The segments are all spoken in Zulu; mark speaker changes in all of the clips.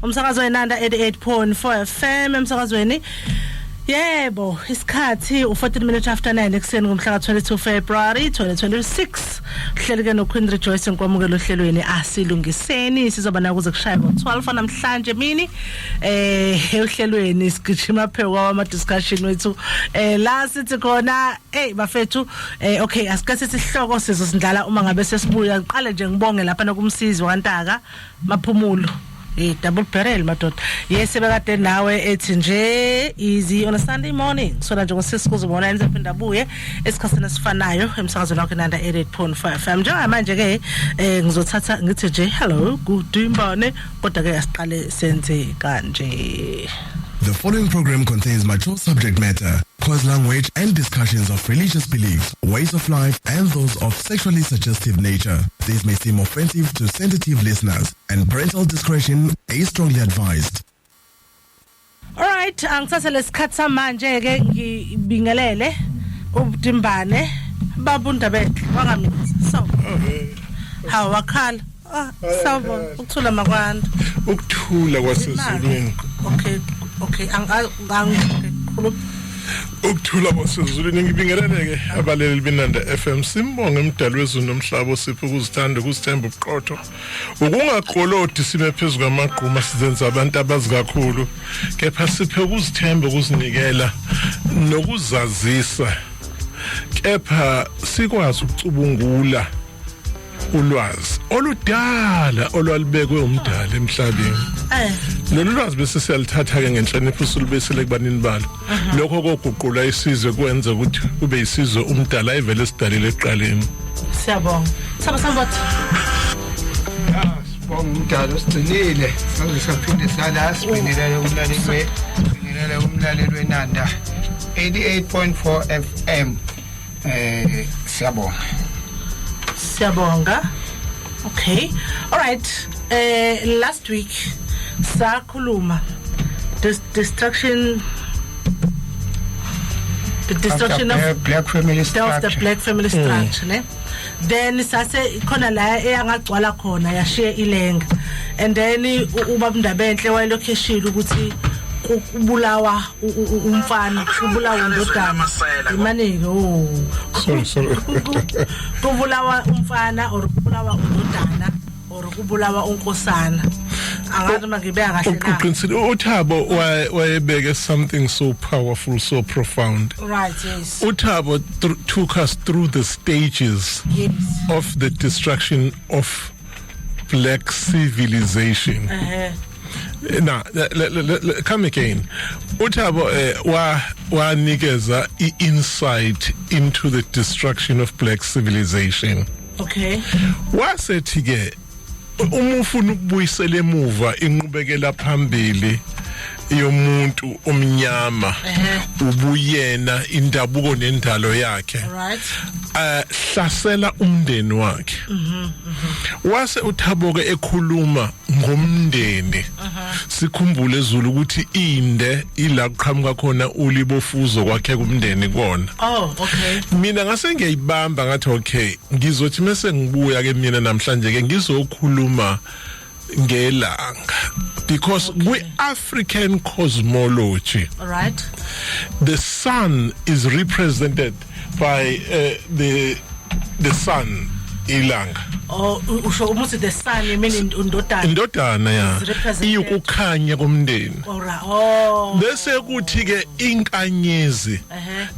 Speaker 1: umsakazo wenanda 88.4 FM emsakazweni. Yebo, isikhathi u14 minutes after 9 ekseni ngomhla ka22 February 2026. Uhleleke no Queen Rejoice nkwamukelo ohlelweni asilungiseni sizoba na kuze kushaya ngo12 namhlanje mini ehlelweni sigijima phekwa ama discussion wethu la sithi khona bafethu okay asikase sihloko sizosindlala uma ngabe sesibuya ngiqale nje ngibonge lapha nokumsizi waNtaka Maphumulo double barrel madoda yes bekade nawe ethi nje easy on a Sunday morning so nje ngosizokuzobona enizaphinda buye esikhasini sifanayo emsakazweni wakhe nanda 88.5 FM njengamanje ke ngizothatha ngithi nje hello kudimbane kodwa ke asiqale senze kanje.
Speaker 2: The following program contains mature subject matter, coarse language and discussions of religious beliefs, ways of life and those of sexually suggestive nature. This may seem offensive to sensitive listeners and parental discretion is strongly advised.
Speaker 1: Alright, angithatha lesikhathi samanje ke ngibingelele ubudimbane babunda bethu wangamina. So. How wakhala? Sawubona ukuthula makwanda.
Speaker 3: Ukuthula kwasezulwini.
Speaker 1: Okay,
Speaker 3: ukuthula kwasezulwini ngibingeleleke abaleli benanda FM simbonge umdali wezulu nomhlaba osipho ukuzithanda ukuzithemba ubuqotho ukungaqolodi sibe phezulu kwamagquma sizenza abantu abazi kakhulu kepha siphe ukuzithemba ukuzinikela nokuzazisa kepha sikwazi ukucubungula ulwazi oludala olwalibekwe umdala emhlabeni lolu lwazi bese siyalithatha ke ngenhlonipho usulubesele kubanini balo lokho koguqula isizwe kwenza ukuthi kube isizwe umdala ivele esidalile eqaleni.
Speaker 1: Siyabonga sabasambathi
Speaker 4: sibonga umdala usigcinile saze saphinde sala sibingelele umlaleli wenanda 88.4 FM
Speaker 1: Siyabonga. Okay. All right. Last week sakhuluma the destruction of
Speaker 4: the black family
Speaker 1: structure, ne? Then sase khona la eyangagcwala khona yashiya ilenga and then ubabundabenhle wayelokhu eshila ukuthi kubulawa umfana kubulawa ndodana imanike
Speaker 3: sorry
Speaker 1: kubulawa umfana or kubulawa undodana or kubulawa unkosana angathi mangibeka kahle na
Speaker 3: uqinisile uThabo wayebeke something so powerful, so profound.
Speaker 1: Right, yes.
Speaker 3: uThabo took us through the stages of the destruction of black civilization. Now, come again. Uthabo wanikeza insight into the destruction of black civilization.
Speaker 1: Okay.
Speaker 3: Wasethi ke umufuna ukubuyisela emuva inqubekela phambili yomuntu omnyama ubuyena indabuko nendalo yakhe.
Speaker 1: Right.
Speaker 3: Hlasela umndeni wakhe. Wase uThabo ke ekhuluma ngomndeni. Sikhumbule ezulu ukuthi inde ila kuqhamuka khona ulibofuzo kwakhe kumndeni kona.
Speaker 1: Oh, okay.
Speaker 3: Mina ngase ngiyibamba ngathi okay, ngizothi mase ngibuya ke mina namhlanje ke ngizokhuluma ngelanga because we African cosmology.
Speaker 1: All right.
Speaker 3: The sun is represented by the sun ilanga.
Speaker 1: Oh, usho umuthi the sun meaning
Speaker 3: indodana ya iyukukhanya komndeni.
Speaker 1: Alright. Oh.
Speaker 3: Bese kuthi ke inkanyezi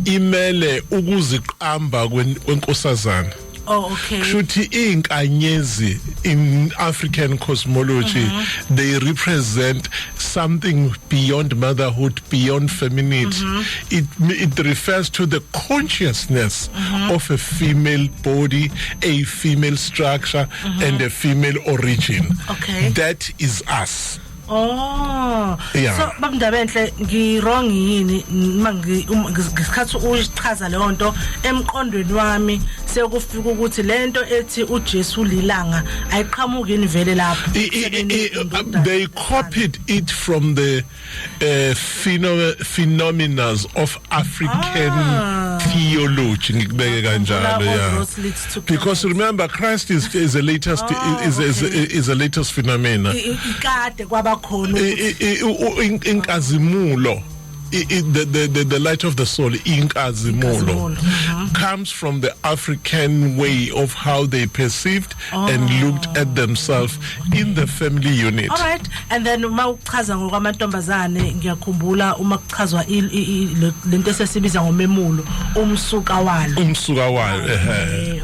Speaker 3: imele ukuziqamba kwenkosazana.
Speaker 1: Oh, okay.
Speaker 3: Shuthi inkanyezi in African cosmology they represent something beyond motherhood, beyond femininity. It refers to the consciousness of a female body, a female structure and a female origin.
Speaker 1: Okay.
Speaker 3: That is us.
Speaker 1: Oh,
Speaker 3: yeah.
Speaker 1: So babundabenhle ngirong yini mangi ngisikhathi uyichaza le nto emqondweni wami sekufika ukuthi lento ethi uJesu lilanga ayiqhamuki invele lapho
Speaker 3: they copied it from the phenomena of African theology ngikubeke kanjalo yeah because remember Christ is a latest is a latest phenomena
Speaker 1: ikade kwabakhona
Speaker 3: inkazimulo the light of the soul inkazimulo comes from the African way of how they perceived and looked at themselves in the family unit.
Speaker 1: All right, and then uma uchaza ngokwamantombazane ngiyakhumbula uma kuchazwa lento esesibiza ngomemulo umsuka walo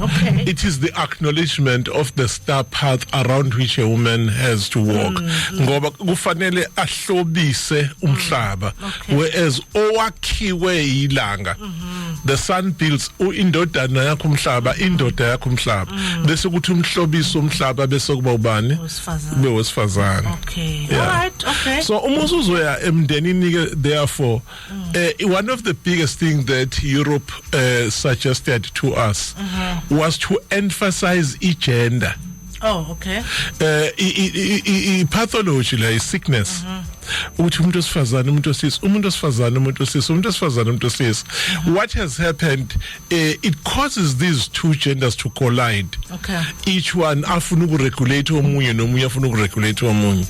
Speaker 1: okay.
Speaker 3: It is the acknowledgement of the star path around which a woman has to walk ngoba kufanele ahlobise umhlaba whereas owakhiwe ilanga the sun builds indodana yakho umhlaba indoda yakho umhlaba bese kuthi umhlobiso umhlaba bese kuba ubani bewesifazana
Speaker 1: okay
Speaker 3: yeah.
Speaker 1: All right okay
Speaker 3: so umuzuzoya emndenini therefore one of the biggest things that Europe suggested to us was to emphasize gender.
Speaker 1: Oh, okay.
Speaker 3: Pathology like sickness. What has happened? It causes these two genders to collide.
Speaker 1: Okay.
Speaker 3: Each one afuna uregulate omunye nomunye afuna uregulate omunye.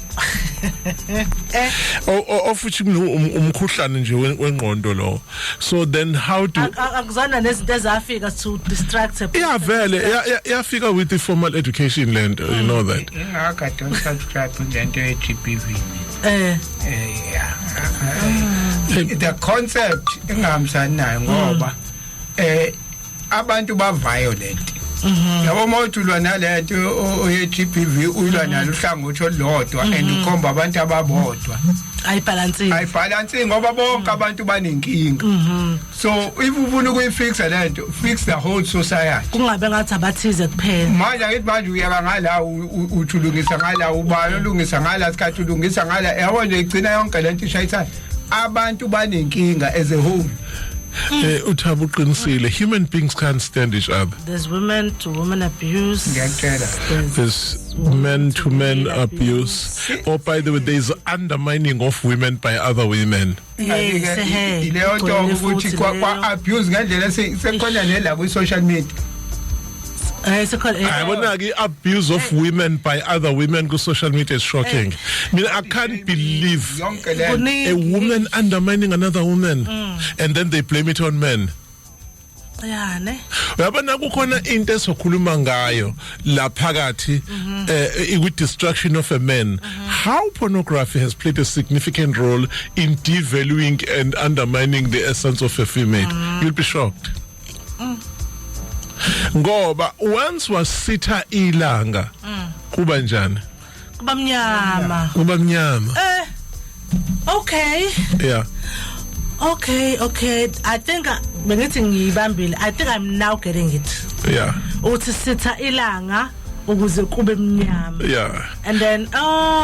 Speaker 3: Ofuthi umkhuhlane nje wengqondo lo. So then how do
Speaker 1: akuzona nezinto ezafika to distract her?
Speaker 3: Yeah, vele yafika with the formal education land, you know that.
Speaker 4: I don't subscribe to the GPV. The concept engamsani nayo ngoba abantu ba violent yabo mawuthulwa nalento oye GPV ulwa nalo uhlangothi olodwa and ukhomba abantu ababodwa ayibalance ngoba bonke abantu banenkinga so if ufuna ukuyifixa lento fix the whole society
Speaker 1: kungabe ngathi abathize kuphela
Speaker 4: manje ngithi manje uyaka ngala uthulungisa ngala ubani ulungisa ngala sikhathi ulungisa ngala yabo nje igcina yonke lento ishayithana abantu banenkinga as a whole.
Speaker 3: Human beings can't stand each other.
Speaker 1: There's women to women abuse.
Speaker 3: There's men to men abuse. Oh, by the way, there's undermining of women by other women.
Speaker 1: Yes,
Speaker 4: abuse ngendlela sekhona lela ku social media.
Speaker 3: I want to abuse of women by other women on social media is shocking. I mean, I can't believe a woman undermining another woman and then they blame it on men.
Speaker 1: Yeah, ne.
Speaker 3: Uyabona kukhona into esokhuluma ngayo la phakathi with destruction of a man. How pornography has played a significant role in devaluing and undermining the essence of a female. You'll be shocked. Ngoba once wasitha ilanga kuba njani
Speaker 1: kuba mnyama okay
Speaker 3: yeah
Speaker 1: okay I think bengithi ngiyibambile I think I'm now getting it
Speaker 3: yeah
Speaker 1: uthi sitha ilanga ukuze kube mnyama
Speaker 3: yeah
Speaker 1: and then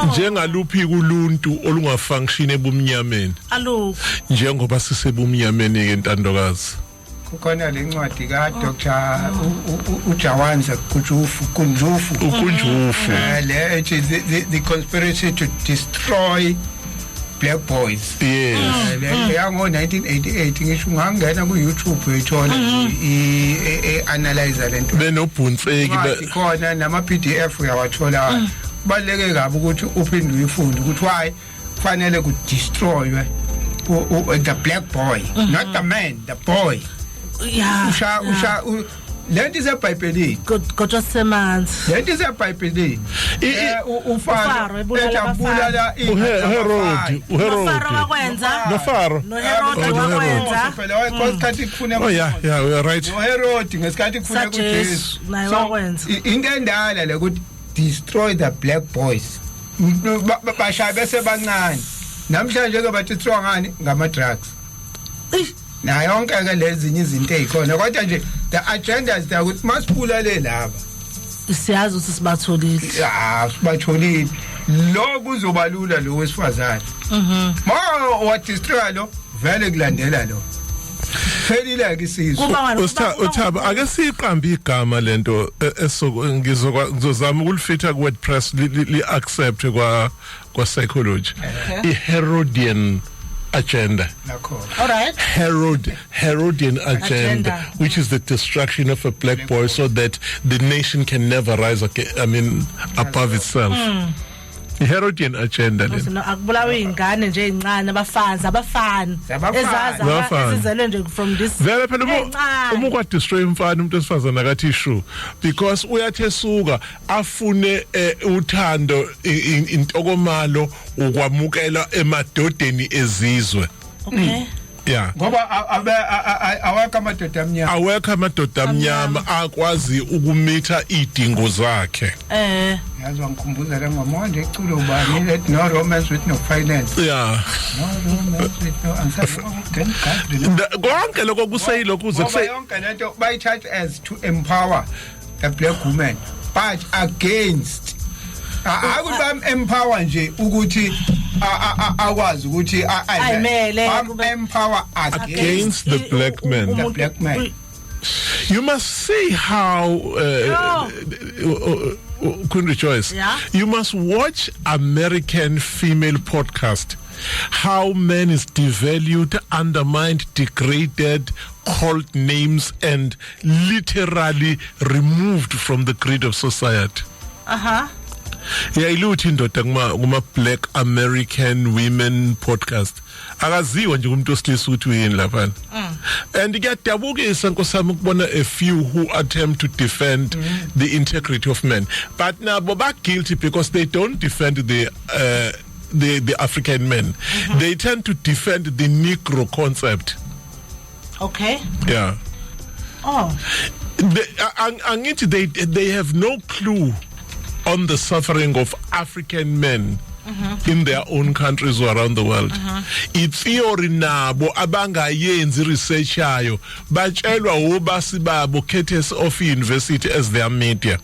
Speaker 3: njengaluphi kuluntu olungafunction ebumnyameni
Speaker 4: alukho
Speaker 3: njengoba sisebumnyameni ke ntandokazi
Speaker 4: kukhona lencwadi ka Dr. uJawanza Kunjufu le the conspiracy to destroy black boys
Speaker 3: yes
Speaker 4: yango 1988 ngisho ngangena ku YouTube uyithola analyze lento
Speaker 3: benobhuntseki
Speaker 4: khona nama PDF uyawathola baleke kabi ukuthi uphinde uyifunde ukuthi why fanele ku destroy the black boy not the man the boy
Speaker 1: yeah
Speaker 4: usha lento iseBhayibhelini
Speaker 1: kodwa semanzi
Speaker 4: lento iseBhayibhelini uFaro ebulala
Speaker 3: uHerod
Speaker 1: wakwenza
Speaker 3: noFaro
Speaker 1: wakwenza
Speaker 4: phela wayesikhathi kufuna
Speaker 3: oh yeah we are right
Speaker 4: uHerod ngesikhathi kufuna kuJesu
Speaker 1: naye wakwenza
Speaker 4: into endala le ukuthi destroy the black boys bashaya bese bancane namhlanje ke bathi destroy ngani ngama drugs na yonke ke lezinye izinto ezikhona kodwa nje the agenda is that ukuthi masibulale laba
Speaker 1: siyazi ukuthi sibatholile
Speaker 4: sibatholile lo kuzobalula lo wesifazane ma wa destroy lo vele kulandela lo Phelile ke isizwe.
Speaker 3: Uthaba ake siqambe igama lento ngizozama ukulifitha ku WordPress li accept kwa psychology. I Herodian agenda.
Speaker 1: All right.
Speaker 3: Herodian agenda, which is the destruction of a black boy so that the nation can never rise again, above itself. Herodian agenda le.
Speaker 1: No akubulawe ingane nje ezincane abafana ezaza ezizelwe nje from this.
Speaker 3: Vele phela uma kwa destroy umfana umuntu esifazana akathi shu because uyathe suka afune uthando intokomalo ukwamukela emadodeni ezizwe.
Speaker 1: Okay.
Speaker 3: Yeah.
Speaker 4: Ngoba awekho amadoda amnyama akwazi ukumitha idingo zakhe. Yazi wangikhumbuza la ngomonde eculo ubani let no romance with no finance.
Speaker 3: Yeah.
Speaker 4: No romance with no answer.
Speaker 3: Konke lokho kuseyilokho kuze
Speaker 4: kuse yonke lento bayithatha as to empower the black woman but against akuba empower nje ukuthi akwazi ukuthi
Speaker 1: ayimele
Speaker 4: empower
Speaker 3: against the black man.
Speaker 4: The black man.
Speaker 3: You must see how Queen Rejoice.
Speaker 1: Yeah?
Speaker 3: You must watch American female podcast. How man is devalued, undermined, degraded, called names, and literally removed from the grid of society. Yeah, iluthi indoda kuma Black American Women podcast. Akaziwa nje umuntu osilisa ukuthi uyini lapha. And ngiyadabukisa nkosami ukubona a few who attempt to defend the integrity of men. But nabo ba guilty because they don't defend the African men. They tend to defend the Negro concept.
Speaker 1: Okay.
Speaker 3: Yeah.
Speaker 1: Oh.
Speaker 3: They have no clue on the suffering of African men in their own countries or around the world. Theory nabo abangayenzi research yayo batshelwa ubasi babo Curtis of university as their media.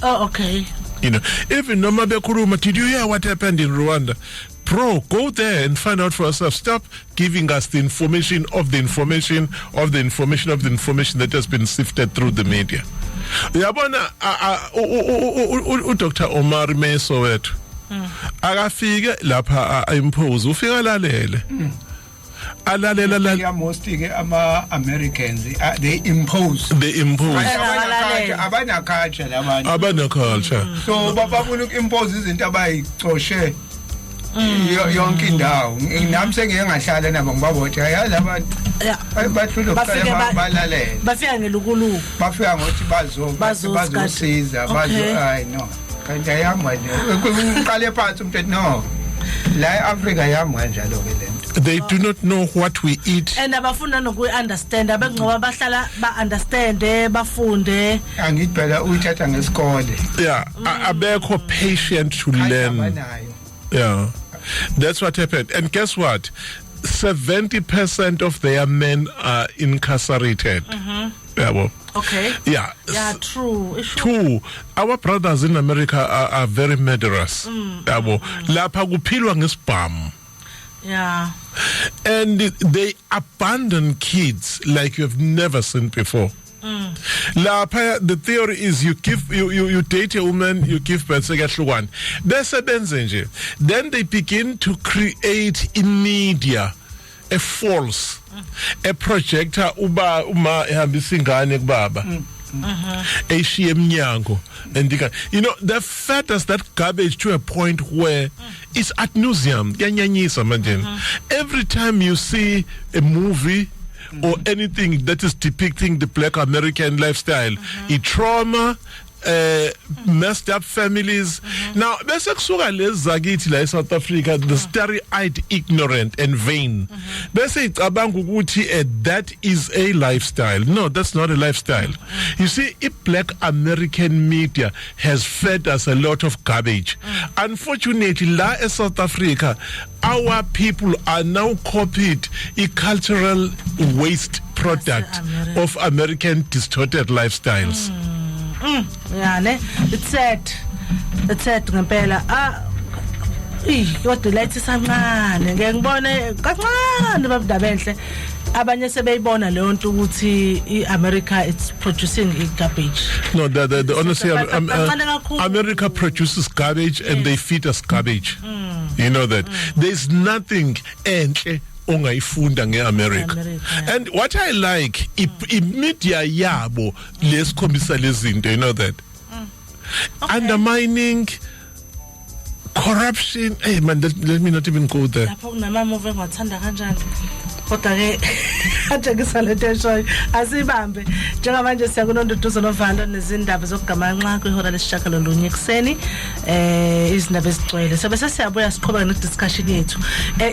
Speaker 1: Oh, okay.
Speaker 3: You know, even noma bekhuluma, did you hear what happened in Rwanda? Bro, go there and find out for yourself. Stop giving us the information of the information of the information of the information that has been sifted through the media. Yabona Dr. Omar Meso wethu akafike lapha impose ufika lalele alalela
Speaker 4: most ama Americans they impose abana culture so babafuna ukuimpose izinto abayicoshe yonke indawo nami sengeke ngahlala nabo ngibabothe ayazi abantu bathula ukuqala balalele
Speaker 1: bafika ngelukuluku
Speaker 4: bafika ngothi bazosiza hayi no kanti ayamba nje uqale phansi umuntu no la Africa yamba njalo ke lento.
Speaker 3: They do not know what we eat
Speaker 1: and abafuna noku-understand abengcoba bahlala ba-understande bafunde
Speaker 4: angithi phela uyithatha ngesikole.
Speaker 3: Yeah, abekho patient to learn. Yeah, that's what happened. And guess what? 70% of their men are incarcerated. Yeah, well,
Speaker 1: okay.
Speaker 3: Yeah.
Speaker 1: Yeah, true.
Speaker 3: Two, our brothers in America are very murderous. Yeah, well, lapha kuphilwa ngesibhamu.
Speaker 1: Yeah.
Speaker 3: And they abandon kids like you have never seen before. Lapha the theory is you date a woman, you give birth to one. Then they begin to create in media a false a projector uma ehambisa ingane kubaba eshiye emnyango and you know they fed us that garbage to a point where it's ad nauseam yanyanyisa manje. Every time you see a movie or anything that is depicting the Black American lifestyle, trauma, messed up families. Now, bese kusuka lezi zakithi la South Africa, the starry-eyed, ignorant and vain. Bese icabanga ukuthi that is a lifestyle. No, that's not a lifestyle. You see, Black American media has fed us a lot of garbage. Unfortunately, la South Africa, our people are now copied a cultural waste product of American distorted lifestyles.
Speaker 1: Yeah, ne? It's sad ngempela. kodwa lethi sancane ngeke ngibone kancane babudaba enhle abanye sebeyibona leyo nto ukuthi iAmerica it's producing garbage.
Speaker 3: No, the honestly America produces garbage and they feed us garbage. You know that. There's nothing enhle ongayifunda ngeAmerica. And what I like media yabo lesikhombisa lezinto, you know that. Undermining corruption. Hey man, let me not even go there.
Speaker 1: Lapho kunama movie engathanda kanjani. Kodwa ke athi ngisalete show asibambe njengamanje siyakunondoduzo novalo nezindaba zokugamanxa kwihora lesishagalolunye ekseni izindaba ezigcwele sobe sesiyabuya siqhubeka ne discussion yethu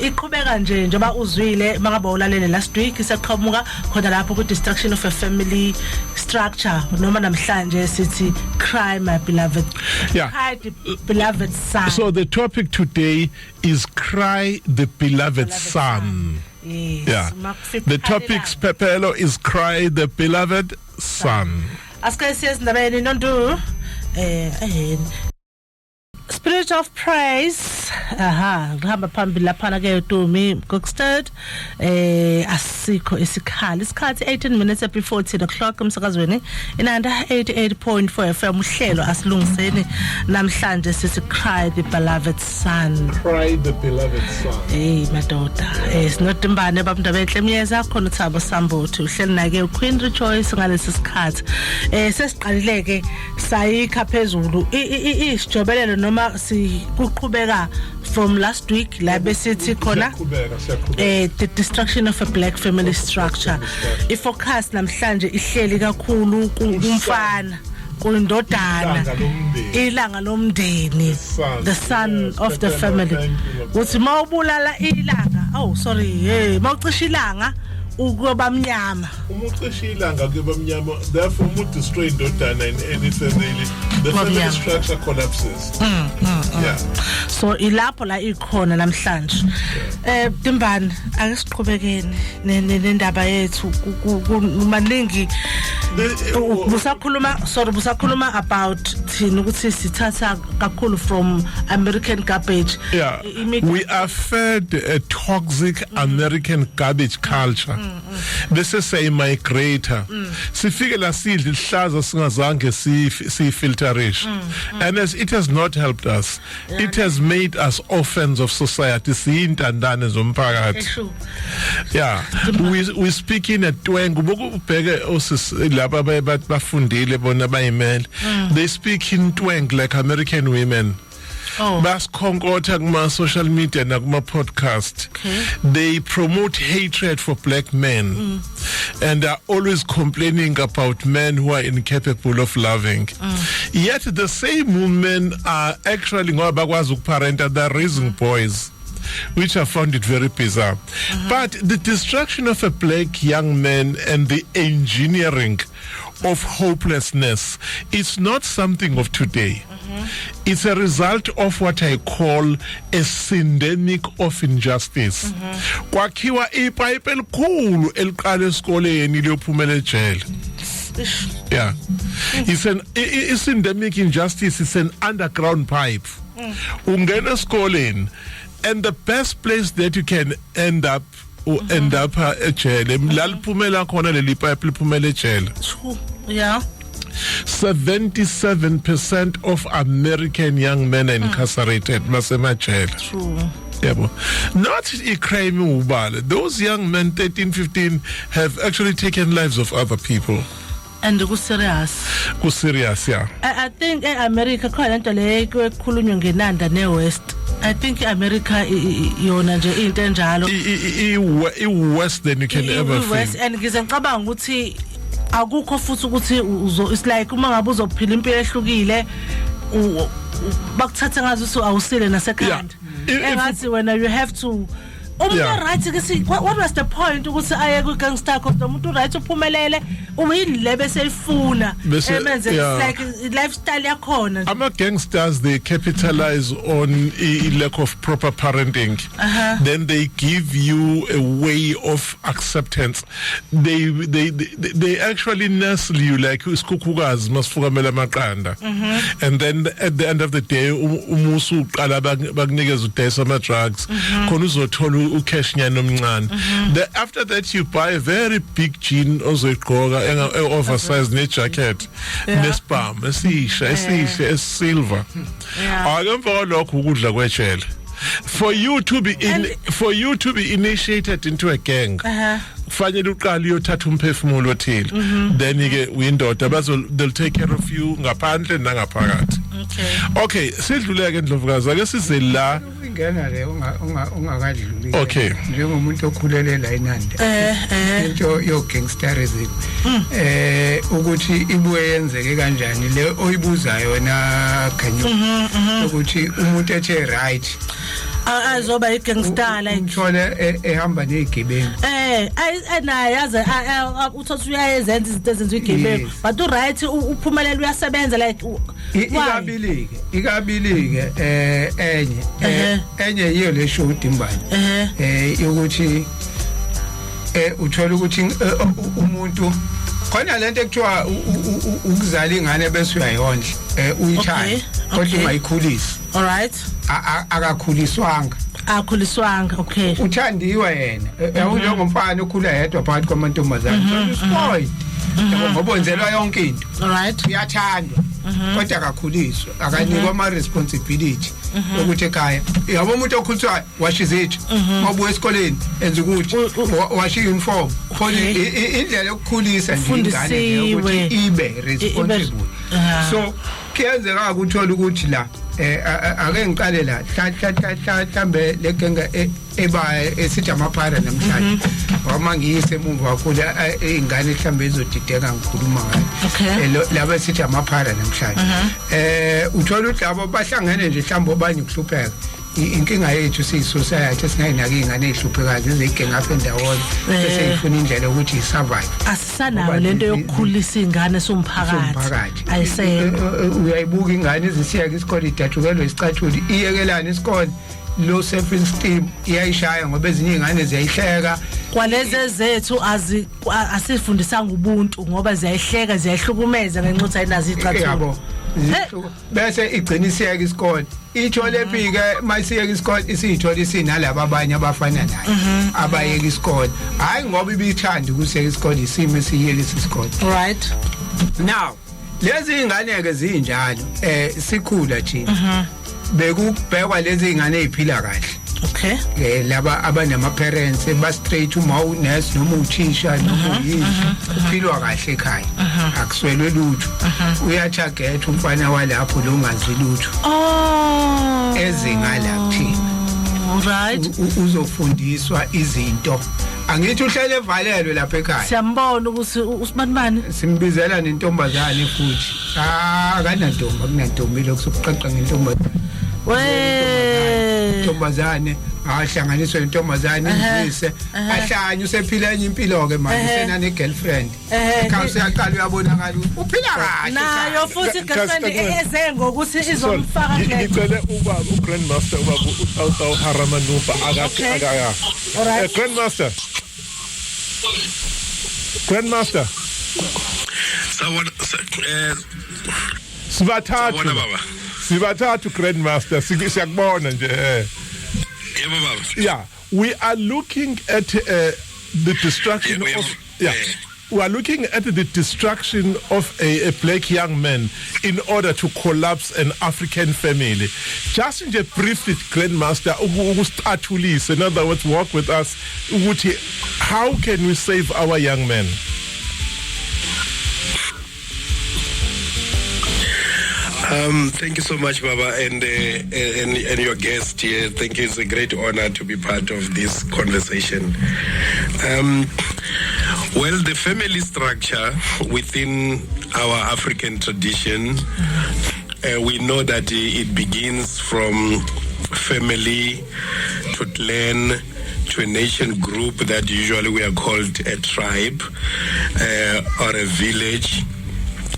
Speaker 1: iqhubeka nje njengoba uzwile mangabe ulalele last week isaqhamuka khona lapho ku destruction of a family structure noma namhlanje sithi cry my beloved beloved son.
Speaker 3: So the topic today is cry the beloved son.
Speaker 1: Yes.
Speaker 3: Yeah. The topic's Pepelo is cry the beloved son.
Speaker 1: Aska says ndabeni nonto Spirit of praise ngihamba phambili lapha ke Dumi Gokstead asikho isikhathi 18 minutes before 10 o'clock umsakazweni inanda 88.4 FM uhlelo asilungiseni namhlanje sithi cry the beloved son.
Speaker 3: Cry the beloved son.
Speaker 1: Madoda sinotimbane babundaba enhle miyeza khona uThabo Sambothi uhleli nake Queen Rejoice ngalesi sikhathi sesiqalileke sayikha phezulu isijobelelo noma sikuqhubeka from last week la besithi khona the destruction of a black family structure ifocus namhlanje ihleli kakhulu kumfana kuyindodana ilanga lomndeni the son of the family uthi mawubulala ilanga mawucisha ilanga ukuba mnyama
Speaker 3: umucisha ilanga kuba mnyama therefore mu destroy indodana in anything really the family structure collapses. Yeah,
Speaker 1: so ilapho la ikhona namhlanje Dimbani akesiqhubekeni nendaba yethu maningi busakhuluma about thina ukuthi sithatha kakhulu from American garbage.
Speaker 3: Yeah, we are fed a toxic American garbage culture. This is a migrator. Sifike la sidla ihlaza singazange sifilterish. And as it has not helped us, it has made us orphans of society. Siyintandane zomphakathi. Yeah, we speak in a twang ubheke laba bafundile bona bayimele. They speak in twang like American women. Bas konkotha kuma social media na kuma podcast. They promote hatred for black men and are always complaining about men who are incapable of loving. Yet the same women are actually ngabakwazi ukuparenta, they're raising boys, which I found it very bizarre. But the destruction of a black young man and the engineering of hopelessness is not something of today. It's a result of what I call a syndemic of injustice. Kwakhiwa ipipe elikhulu eliqala esikoleni liyophumela ejele. Yeah. It's an syndemic injustice. It's an underground pipe. Ungena esikoleni, and the best place that you can end up ejele laliphumela khona leli pipe liphumela ejele.
Speaker 1: Yeah.
Speaker 3: 77% of American young men are incarcerated.
Speaker 1: True.
Speaker 3: Not a crime ubale. Those young men, 13, 15, have actually taken lives of other people.
Speaker 1: And go serious,
Speaker 3: yeah.
Speaker 1: I think America khona into le kukhulunywa ngenanda ne West. I think America yona nje into enjalo.
Speaker 3: Worse than you can ever feel.
Speaker 1: West, and ngizengicabanga ukuthi akukho futhi ukuthi it's like uma ngabe uzophila impilo ehlukile bakuthatha ngazo awusile nasekhanda engathi wena you have to umuntu right ke what was the point ukuthi aye ku gangster cause umuntu right uphumelele uyini lebe seyifuna emenze like lifestyle yakhona
Speaker 3: ama gangsters they capitalize on a lack of proper parenting. Then they give you a way of acceptance. They actually nestle you like isikhukukazi masifukamela amaqanda. And then at the end of the day umusu uqala bakunikeza udayisa ama drugs khona uzothola ucash nyana omncane. After that you buy a very big jean ozoyiqoka oversized ne jacket nespam esisha silver akamva lokho ukudla kwetshele for you to be initiated into a gang kufanele uqale uyothatha umphefumulo othile then ke uyindoda they'll take care of you ngaphandle nangaphakathi. Okay sidluleke Ndlovukazi ake size la
Speaker 4: ingena le ungakadluli
Speaker 3: okay
Speaker 4: njengomuntu okhulele la eNandi into yo gangsterism ukuthi ibuye yenzeke kanjani le oyibuzayo yona khanyo ukuthi umuntu ethe right
Speaker 1: azoba igangster like
Speaker 4: umthole ehamba nezigebengu
Speaker 1: naye yazi uthothi uyayenza izinto ezenziwa igebengu but u right uphumelele uyasebenza like ikabilike enye yiyo le show Dimbane ukuthi uthola ukuthi umuntu khona lento ekuthiwa ukuzala ingane bese uyayondla uyithanda kodwa ungayikhulisi. All right.
Speaker 4: Akakhuliswanga
Speaker 1: okay
Speaker 4: uthandiwe yena njengomfana okhula yedwa phakathi kwamantombazane spoiled ngoba wenzelwa yonke into.
Speaker 1: All right.
Speaker 4: Uyathandwa kodwa akakhuliswa akanikwa ama responsibility ukuthi ekhaya yabo umuntu okhuliswa washizithi mabuya esikoleni enza ukuthi washi uniform khona indlela yokukhulisa ingane ukuthi ibe responsible. So kuyenzeka ukuthola ukuthi la ake ngiqale la mhlambe legenga eba esithi amaphara namhlanje wama ngiyise emuva kakhulu ingane mhlambe ezodideka ngikhuluma ngayo laba esithi amaphara namhlanje uthola ukuthi labo bahlangene nje mhlambe obanye ukuhlupheka inkinga yethu siyisociety esingayinaki ingane ezihluphekayo ezigenga apha endawoni bese ifuna indlela ukuthi isurvive.
Speaker 1: Asisanayo lento yokukhulisa ingane somphakathi ayise
Speaker 4: uyayibuka ingane ezisiyeka isikole idathukelwe isicathuli iyekelana isikole low self esteem iyayishaya ngoba ezinye ingane ziyayihleka
Speaker 1: kwaleze zethu asifundisanga ubuntu ngoba ziyayihleka ziyahlukumeza ngenxa ukuthi ayinazi icathuli
Speaker 4: bese igciniseka isikole ithole phike mayisiyeka isikole isiyithola isinalabo abanye abafana naye abayeka isikole hayi ngoba ibithanda ukusiyeka isikole isimo esiyelisa isikole.
Speaker 1: Right.
Speaker 4: Now lezi ingane ke zinjalo sikhula thina bekubhekwa lezi ingane eziphila kahle.
Speaker 1: Okay.
Speaker 4: Laba abanama parents ba straight uma unurse noma uthisha noma uyini uphilwa kahle ekhaya akuswelwe lutho uyatarget umfana walapho lo ungazi lutho ezingala kuthina.
Speaker 1: Right.
Speaker 4: Uzofundiswa izinto angithi uhlele evalelwe lapha ekhaya
Speaker 1: siyambona ukuthi usibanibani
Speaker 4: simbizela nentombazane futhi akanantombi akunantombi lokusuqaqqa ngentombazane intombazane ahlanganiswe intombazane izise ahlanye usephila enye impilo ke manje sena ne girlfriend ekhaya yaqala uyabonakala uphila kahle
Speaker 1: nayo futhi girlfriend ezengo ukuthi izomfaka
Speaker 3: ngicela ubaba ugrandmaster ubaba uHaramanupa akaya grandmaster
Speaker 5: sawona
Speaker 3: sibathathu grandmaster siyakubona nje
Speaker 5: yebo baba.
Speaker 3: Yeah, we are looking at the destruction we are looking at the destruction of a black young man in order to collapse an African family. Just in briefly, grandmaster, in other words, work with us. How can we save our young men?
Speaker 5: Thank you so much, Baba, and your guest here. Thank you. It's a great honor to be part of this conversation. Well, the family structure within our African tradition, we know that it begins from family to clan to a nation group that usually we are called a tribe or a village,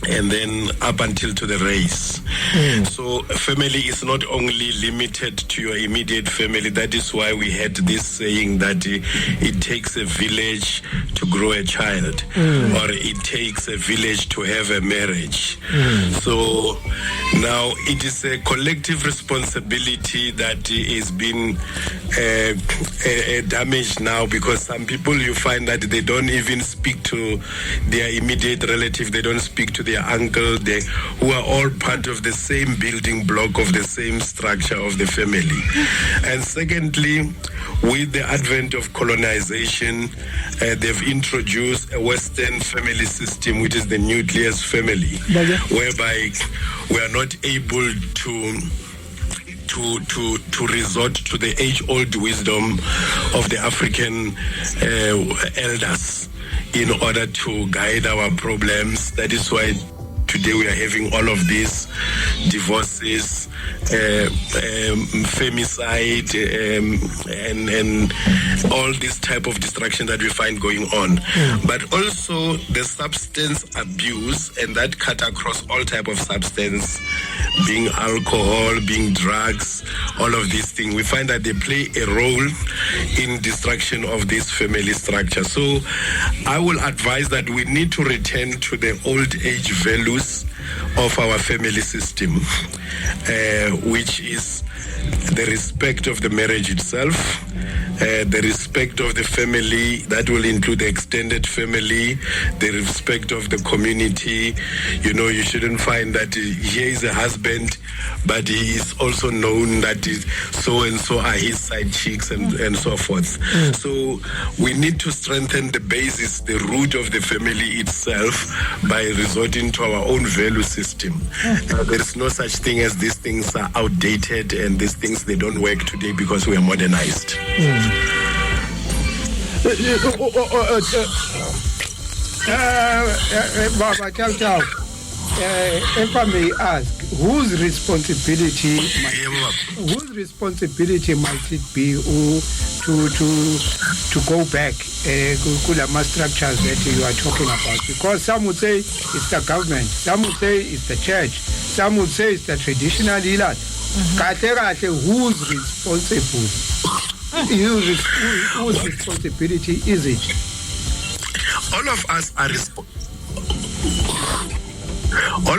Speaker 5: and then up until to the race. So family is not only limited to your immediate family. That is why we had this saying that it takes a village to grow a child, or it takes a village to have a marriage. So now it is a collective responsibility that is being damaged now, because some people, you find that they don't even speak to their immediate relative, they don't speak to their uncle, who are all part of the same building block of the same structure of the family. And secondly, with the advent of colonization, they've introduced a Western family system, which is the nucleus family, whereby we are not able to resort to the age-old wisdom of the African elders in order to guide our problems. That is why today we are having all of these divorces, femicide, and all this type of distraction that we find going on. But also the substance abuse, and that cut across all type of substance, being alcohol, being drugs, all of these things. We find that they play a role in destruction of this family structure. So I will advise that we need to return to the old age values of our family system, which is the respect of the marriage itself, the respect of the family, that will include the extended family, the respect of the community. You know, you shouldn't find that here is a husband, but he is also known that so and so are his side chicks and so forth. So we need to strengthen the basis, the root of the family itself, by resorting to our own value system. There is no such thing as these things are outdated and these things, they don't work today because we are modernized.
Speaker 4: Baba, ciao. If I may ask, whose responsibility might it be to go back to structures that you are talking about? Because some would say it's the government, some would say it's the church, some would say it's the traditional healers. Who's responsible? Whose responsibility is it?
Speaker 5: All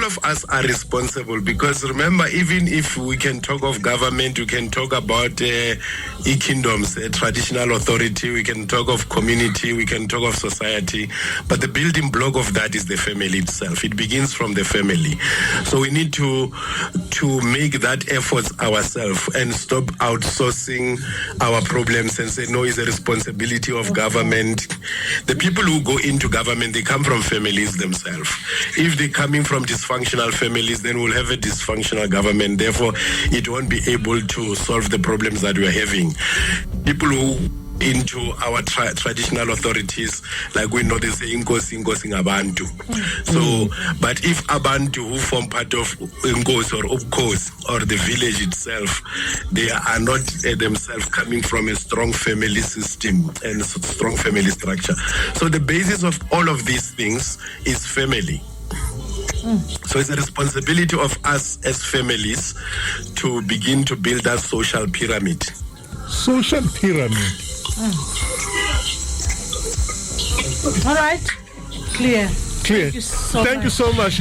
Speaker 5: of us are responsible, because remember, even if we can talk of government, we can talk about kingdoms, traditional authority, we can talk of community, we can talk of society, but the building block of that is the family itself. It begins from the family. So we need to make that effort ourselves and stop outsourcing our problems and say, no, it's a responsibility of government. The people who go into government, they come from families themselves. If they're coming from dysfunctional families, then we'll have a dysfunctional government. Therefore, it won't be able to solve the problems that we're having. People who into our traditional authorities, like we know, they say Inkosi ngabantu. So, but if Abantu who form part of Inkosi or Ubkosi or the village itself, they are not themselves coming from a strong family system and strong family structure. So the basis of all of these things is family. So it's a responsibility of us as families to begin to build that social pyramid.
Speaker 3: Social pyramid.
Speaker 1: All right. Clear.
Speaker 3: Thank you so much,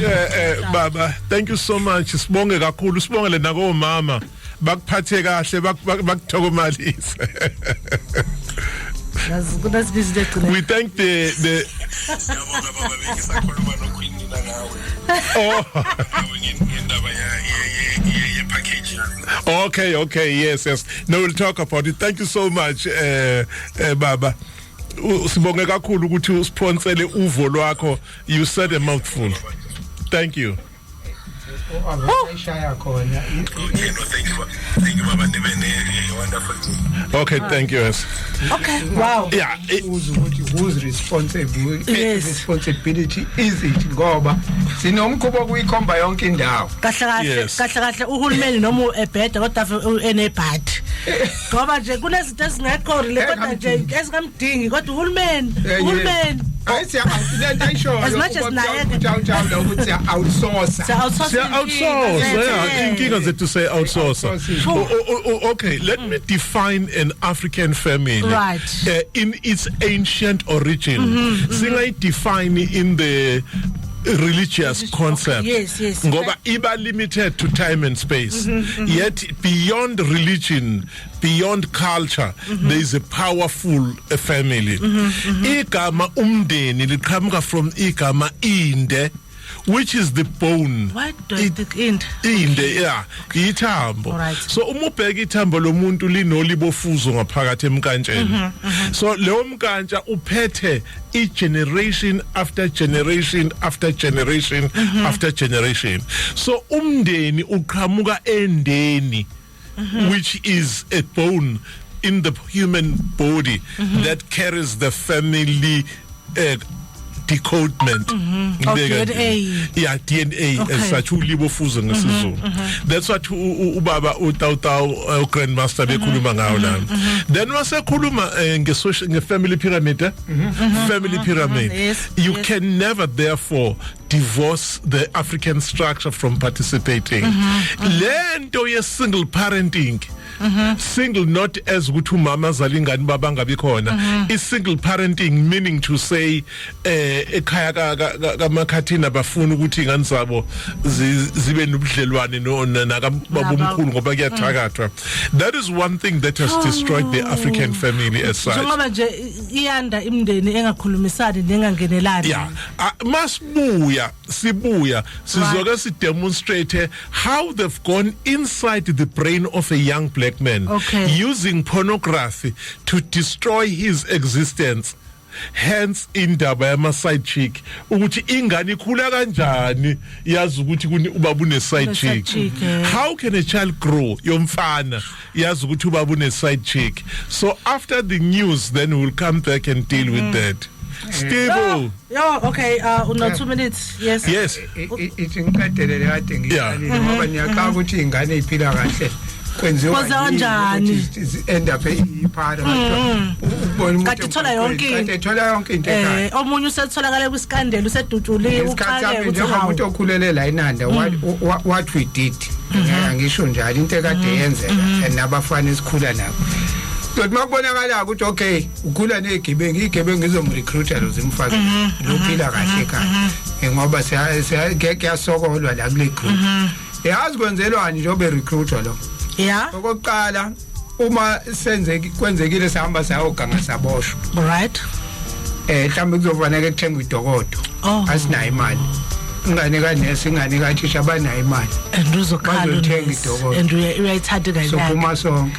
Speaker 3: Baba. Thank you so much. Sibonge kakhulu, sibongele nako mama. Bakuphathe kahle, bakuthokomalise. We thank the Okay, yes. No, we'll talk about it. Thank you so much, Baba. Sibonge kakhulu ukuthi usponsele uvo lwakho. You said a mouthful. Thank you.
Speaker 4: ayishaya khona.
Speaker 5: Okay, no, thank you, Baba Ndebele, wonderful team.
Speaker 3: Okay, thank you. Yes.
Speaker 1: Okay, wow.
Speaker 3: Yeah.
Speaker 4: Who's responsible?
Speaker 1: Yes.
Speaker 4: Responsibility is it ngoba sinomkhubo kuyikhomba yonke indawo.
Speaker 1: Kahle uhulumeni noma ebheda kodwa enebhadi. Ngoba nje kunezinto ezingekho kodwa nje ezingamdingi kodwa uhulumeni.
Speaker 4: Ayisiyalento ayishoyo.
Speaker 1: As much as naye
Speaker 4: ukuthi outsource.
Speaker 3: Yeah, inkinga zethu say outsource. Okay, let me define an African family.
Speaker 1: Right.
Speaker 3: In its ancient origin. Singa define in the religious concept.
Speaker 1: Yes.
Speaker 3: Ngoba iba limited to time and space. Yet beyond religion, beyond culture, there is a powerful family. Igama umndeni liqhamuka from igama inde, which is the bone.
Speaker 1: What does the inde?
Speaker 3: Inde, yeah, ithambo.
Speaker 1: Right.
Speaker 3: So umubheka ithambo lomuntu linolibofuzo ngaphakathi emkantsheni. So leyo mkantsha uphethe generation after generation after generation after generation. So umndeni uqhamuka endeni, which is a bone in the human body that carries the family decodement.
Speaker 1: DNA.
Speaker 3: Yeah, DNA as such ulibofuzo ngesizulu. That's what ubaba uTautau grandmaster bekhuluma ngawo lana. Then wasekhuluma nge family pyramid. Family pyramid. You can never therefore divorce the African structure from participating. Lento ye single parenting. Single not as ukuthi umama zalingani baba ngabi khona. Is single parenting meaning to say ekhaya kaMakhathini abafuna ukuthi ingane zabo zibe nobudlelwane nakababomkhulu ngoba kuyathakathwa. That is one thing that has destroyed the African family as such.
Speaker 1: Ngoba nje iyanda imndeni engakhulumisani nengangenelani.
Speaker 3: Yeah, masibuya sibuya sizoke si demonstrate how they've gone inside the brain of a young black man, using pornography to destroy his existence. Hence indaba yama side chick ukuthi ingane ikhula kanjani yazi ukuthi ubaba une side chick. How can a child grow yomfana yazi ukuthi ubaba une side chick? So after the news then we'll come back and deal with that. Stable.
Speaker 1: Okay, no 2 minutes. Yes.
Speaker 4: Ithi ngikadele kade ngiyalile ngoba niyaqala ukuthi ingane iphila kahle. Kwenziwa
Speaker 1: kanjani
Speaker 4: end up iphara
Speaker 1: kade thola yonke into omunye usetholakala kwiskandelo usedutshuliwe uqale ukuthi
Speaker 4: umuntu okhulele la inanda what we did ngisho njalo into ekade yenzeka nabafana esikhula nabo kodwa makubonakala ukuthi okay ukhula nezigebengu ngizomrecruiter lozimfaka lophila kahle kahle ngoba siyasokolwa la kule group yazi kwenzelwani njobe recruiter lo.
Speaker 1: Yeah.
Speaker 4: Okokuqala uma kwenzekile sihamba sayoganga saboshwa.
Speaker 1: Right.
Speaker 4: Mhlawumbe kuzofanele kuthengwe idokodo. Asinayo imali. Ingane kanesi ingane kathisha abanayo imali.
Speaker 1: And uzokhala
Speaker 4: uzothenga idokodo.
Speaker 1: And uyayithatha kanjani?
Speaker 4: So kuma sonke.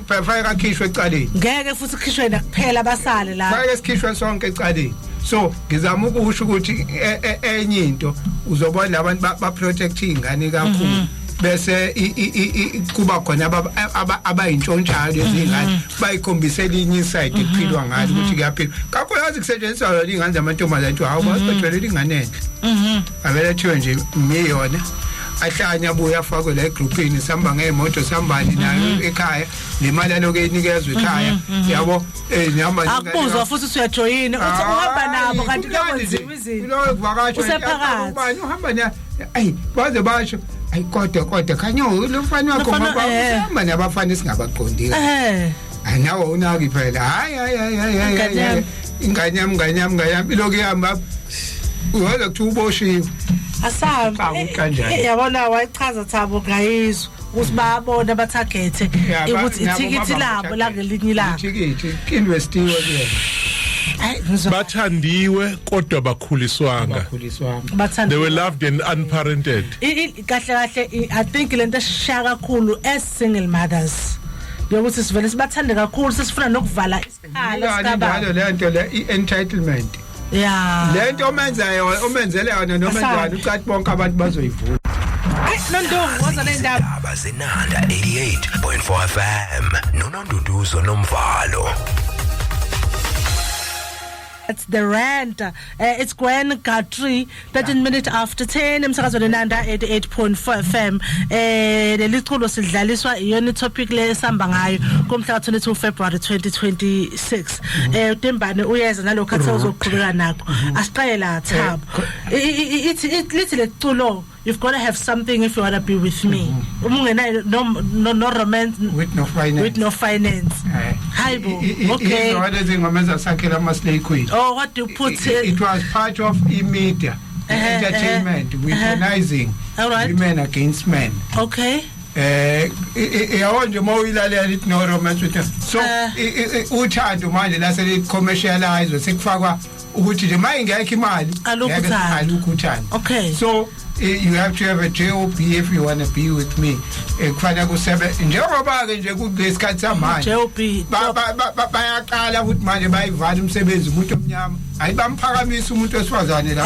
Speaker 4: Fayeka khishwe ecaleni.
Speaker 1: Ngeke futhi khishwe nakuphela basale la.
Speaker 4: Fayeka sikhishwe sonke ecaleni. So ngizama ukusho ukuthi enye into uzobona labantu ba protect ingane kakhulu bese kuba khona abayintshontshayo lezingane bayikhombisela inye side iphilwa ngalo ukuthi kuyaphila kakho yazi kusetshenziswa yona ingane zamantombazane hawu basiphethelele ingane enhle abelethiwe nje miyona ahlanya abuya afakwe la egroupini sihamba ngeemoto sihambani nayo ekhaya nemali aloke inikezwe ekhaya yabo nihamba
Speaker 1: akubuzwa futhi uyajoyina uthi uhamba nabo kanti kuyakwenziwa izinto
Speaker 4: lo kuvakasha
Speaker 1: usephakathi
Speaker 4: ubani uhamba na baze basho kodwa khanyo lo mfana wakho ngaba nabafana esingabaqondile nawo unaki phela hayi ingane yami iloke ihamba uyaza kuthi uboshiwe
Speaker 1: asabe yabona wayichaza Thabo ngayizwa ukuthi bayabona batarget ukuthi ithikithi labo la ngelinye ilanga
Speaker 4: ithikithi investiwe kuyena
Speaker 3: bathandiwe kodwa bakhuliswanga they were loved and unparented.
Speaker 1: Kahle I think lento esishaya kakhulu as single mothers yokuthi sivele sibathande kakhulu sesifuna nokuvala isikhala
Speaker 4: sikaba le nto le entitlement
Speaker 1: Yeah.
Speaker 4: lento omenzele yona noma njani ucathi bonke abantu bazoyivuka.
Speaker 1: Nondongo waza nendaba
Speaker 6: Abazinanda 88.4 FM noNonduduzo Nomvalo.
Speaker 1: It's the rant. It's Gwen Guthrie, 13 minutes after 10. Emsakazweni Nanda 88.4 FM. Leliculo sidlaliswa iyona topic le samba ngayo kumhla ka-22 February 2026. Tembane uyeza nalokho athi uzoqhubeka nakho. Asiqela Thabo. Lithi leculo you've got to have something if you want to be with me. No romance
Speaker 4: With no finance.
Speaker 1: With no finance. Hayibo. Okay.
Speaker 4: What is ingomeza sakhela amaslay queen.
Speaker 1: Oh, what do you put
Speaker 4: It was part of media, entertainment, weaponizing women against men.
Speaker 1: Okay.
Speaker 4: Yawonje mawuyilalela lithi no romance with them. So uthando manje la sele commercialize sekufakwa ukuthi nje mayingekho imali alukho uthando.
Speaker 1: Okay.
Speaker 4: So you have to have a JOB if you want to be with me. Kufanele kusebe njengoba ke nje kulesikhathi samanje.
Speaker 1: JOB
Speaker 4: bayaqala ukuthi manje bayivala umsebenzi umuntu omnyama. Ayibamphakamise umuntu wesifazane la.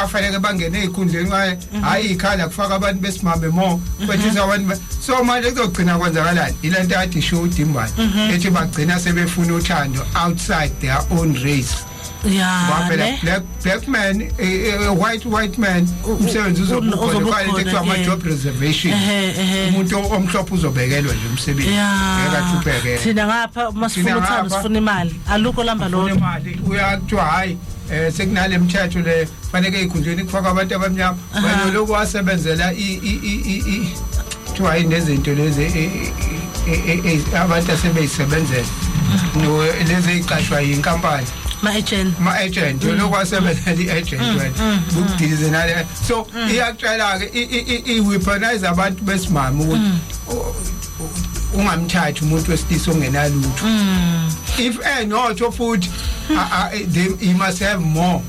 Speaker 4: Kufanele bangene ezikhundleni ngaye hayi ikhala kufaka abantu besimame mo. Kwethisa abantu so manje kuzogcina kwenzakalani? Ilento yathi show Dimbane ethi bagcina sebefuna uthando outside their own race.
Speaker 1: Yeah.
Speaker 4: Black man, a white man, umsebenzi uzobukhona ama job reservation. Umuntu omhlophe uzobekelwa nje umsebenzi. Ngekathupheke.
Speaker 1: Thina ngapha masifuna uthando sifuna imali. Alukho lamba lo.
Speaker 4: Imali uyakuthiwa hayi sekunale mthetho le fanele ezikhundleni kufaka abantu abamnyama. Wena lokho wasebenzela kuthiwa inezinto lezi abantu asebeyisebenzela. No lezi eziqashwa yinkampani. My agent lokho wasebenzela i-agent wena ukudilize nale so iyaqala ke weaponize abantu besimama ukuthi ungamthathi umuntu wesilisa ongenalutho if enotho futhi he must have more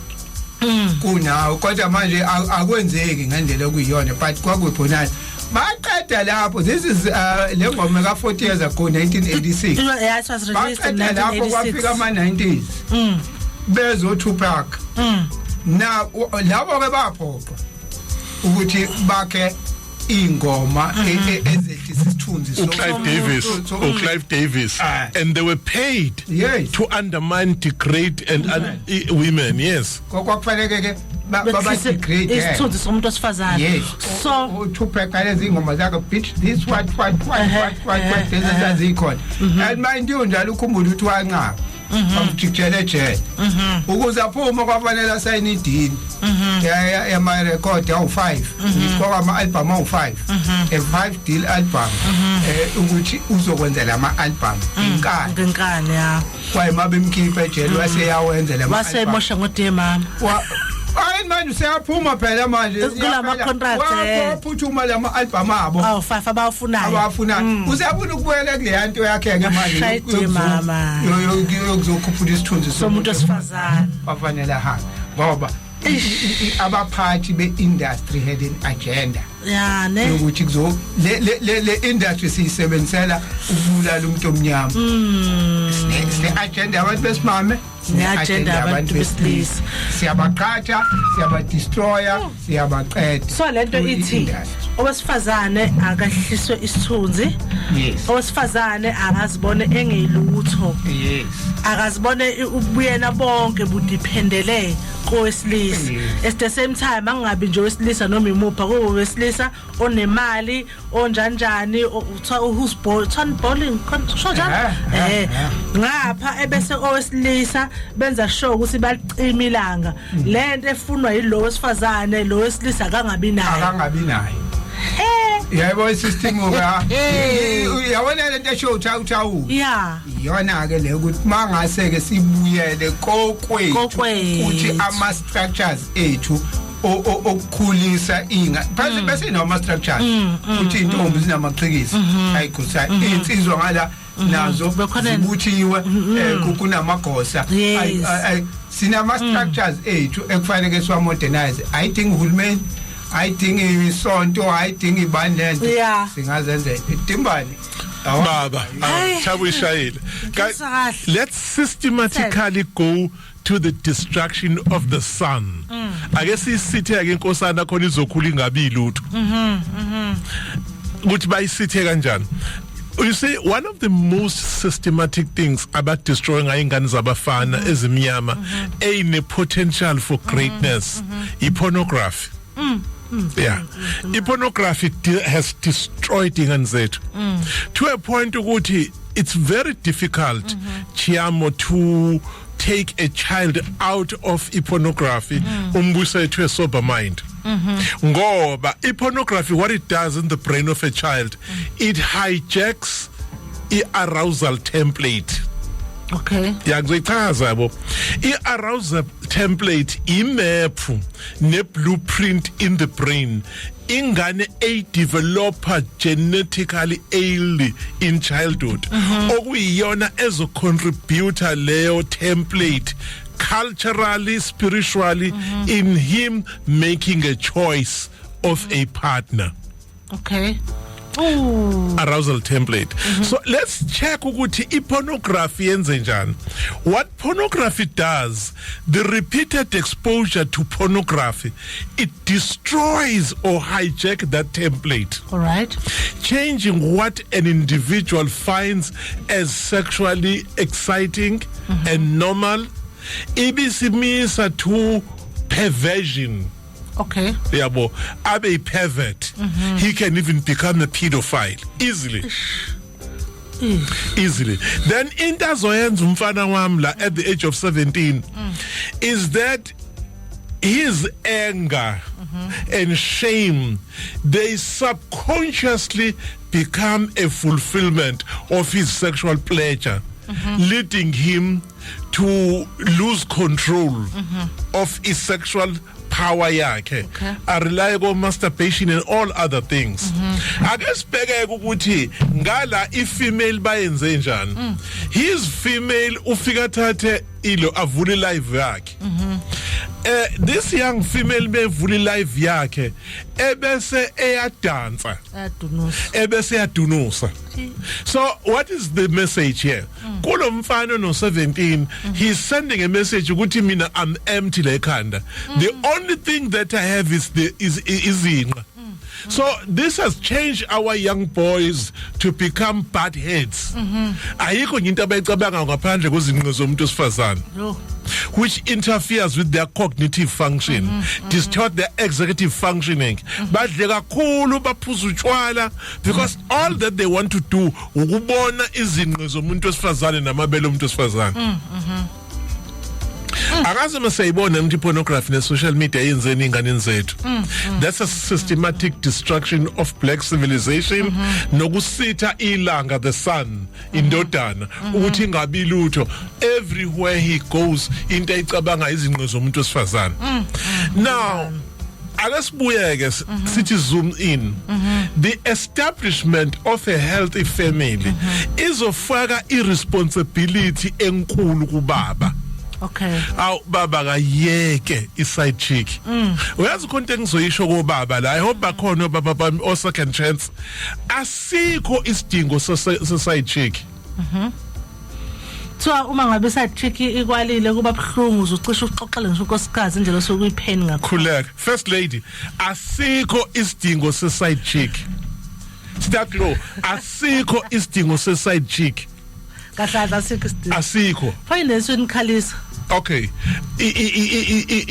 Speaker 4: kunawo kodwa manje akwenzeki ngendlela okuyiyona but kwakuweaponize baqeda lapho this is le ngoma ka 40 years ago 1986
Speaker 1: yeah it was released in 1986
Speaker 4: lapho kwafika ama 90s bezo Tupac na labo ke baphoqa ukuthi bakhe ingoma ezehlisa isithunzi
Speaker 3: so Clive Davis and they were paid to undermine, degrade and women. Yes,
Speaker 4: kwakufanele ke babadegrade
Speaker 1: isithunzi somuntu osifazane
Speaker 4: so Tupac lezi ingoma zakhe bitch this what ezazikhona and mind you njalo ukhumbula ukuthi wanqaba bamjikjele je ukuze aphuma kwafanele asayine idini yama record awu5 ngikho ama album awu5 a 5 deal album ukuthi uzokwenzela ama album
Speaker 1: inkani ya
Speaker 4: kwaye mabemkhipha ejele waseyawenza lama
Speaker 1: wasemosha ngode mama
Speaker 4: hayi manje useyaphuma phela manje
Speaker 1: kulama contract
Speaker 4: waphuthuma lama album abo
Speaker 1: awu5 abafuna
Speaker 4: useyabona ukubuyela kule nto yakhe ke manje
Speaker 1: shayidi mama
Speaker 4: yokuzokhuphula isithunzi
Speaker 1: somuntu osifazane
Speaker 4: bafanele hanga ngoba abaphathi be-industry had an agenda ukuthi kuzo le industry siyisebenzisela ukubulala umuntu omnyama sine agenda abantu besimame
Speaker 1: ne-agenda abantu besilisa
Speaker 4: siyabaqhatha siyabadestroya siyabaqeda
Speaker 1: so lento ithi owesifazane akahliswe isithunzi owesifazane akazibone engilutho akazibone ubuyena bonke budiphendele kowesilisa at the same time angabi nje owesilisa noma imupha kowesilisa onemali onjanjani who's bowling shoja ngapha ebese owesilisa benza sure ukuthi bacima ilanga lento efunwa yilo wesifazane lo wesilisa akangabi nayo yebo isystem oka yabona lento esho uthawu yona ke le ukuthi mangase ke sibuyele kokwethu ukuthi ama structures ethu okukhulisa inga bese noma structures ukuthi intombi zinamaqhekisi ayigusa insizwa ngala nazo zibuthiwe kunamagosa sinama structures ethu ekufanele siwa modernize I think uhulumeni I think isonto I think ibandlento singazenza Dimbane
Speaker 3: baba Thabo ishayile let's systematically go to the destruction of the son. Ake sisithe ke inkosana khona izokhula ingabi lutho. Ukuthi bayisithe kanjani? You see, one of the most systematic things about destroying ingane zabafana ezimnyama a potential for greatness pornography. Yeah, pornography has destroyed ingane zethu to a point ukuthi it's very difficult Chiamo to take a child out of pornography umbuse to a sober mind. Ngoba pornography, what it does in the brain of a child, it hijacks arousal template.
Speaker 1: Okay.
Speaker 3: Yakuchaza yabo. Arousal template imap ne blueprint in the brain. Ingane a developer genetically early in childhood. Okuyiyona ezo contributor leo template culturally, spiritually in him making a choice of a partner.
Speaker 1: Okay. Ooh.
Speaker 3: Arousal template. So let's check ukuthi pornography yenze njani. What pornography does, the repeated exposure to pornography, it destroys or hijacks that template.
Speaker 1: All right.
Speaker 3: Changing what an individual finds as sexually exciting and normal, ibisimisa to perversion.
Speaker 1: Okay.
Speaker 3: Yabo, abe a pervert. He can even become a pedophile easily. Easily. Then into azoyenza umfana wami at the age of 17 is that his anger and shame, they subconsciously become a fulfillment of his sexual pleasure, leading him to lose control of his sexual power yakhe. A rely on masturbation and all other things. Ake sibheke ukuthi ngala ifemale bayenze njani. His female ufika thathe ilo avule live yakhe. This young female bevule live yakhe ebese eyadansa. Ebese yadunusa. So what is the message here? Kulo mfana no 17, he's sending a message ukuthi mina I'm empty like khanda. The only thing that I have is inqa. So this has changed our young boys to become bad heads. Ayikho into abayicabanga ngaphandle kwezinqe zomuntu osifazana. Which interferes with their cognitive function, distort their executive functioning. Badle kakhulu baphuza utshwala because all that they want to do ukubona izinqe zomuntu osifazana namabele omuntu osifazana. Akaze masayibona ukuthi pornography ne social media yenzeni ingane zethu. That's a systematic destruction of black civilization, nokusitha ilanga the sun indodana ukuthi ingabi lutho. Everywhere he goes into ayicabanga izinqe zomuntu osifazana. Now akasibuyeke sithi zoom in. The establishment of a healthy family izofaka irresponsibility enkulu kubaba.
Speaker 1: Okay.
Speaker 3: Aw baba kayeke iside chick. Uyazi konke engizoyisho kubaba la, I hope bakhona baba bami o second chance. Asikho isidingo se side chick.
Speaker 1: So uma ngabe side chick ikwalile kuba bhlungu uzocisha uxoxele ngisho unkosikazi indlela sokuyipheni ngakhulu.
Speaker 3: First lady, asikho isidingo se side chick. Start low. Asikho isidingo se side chick.
Speaker 1: Kahlala
Speaker 3: asikho.
Speaker 1: Finance unikhalisa.
Speaker 3: Okay.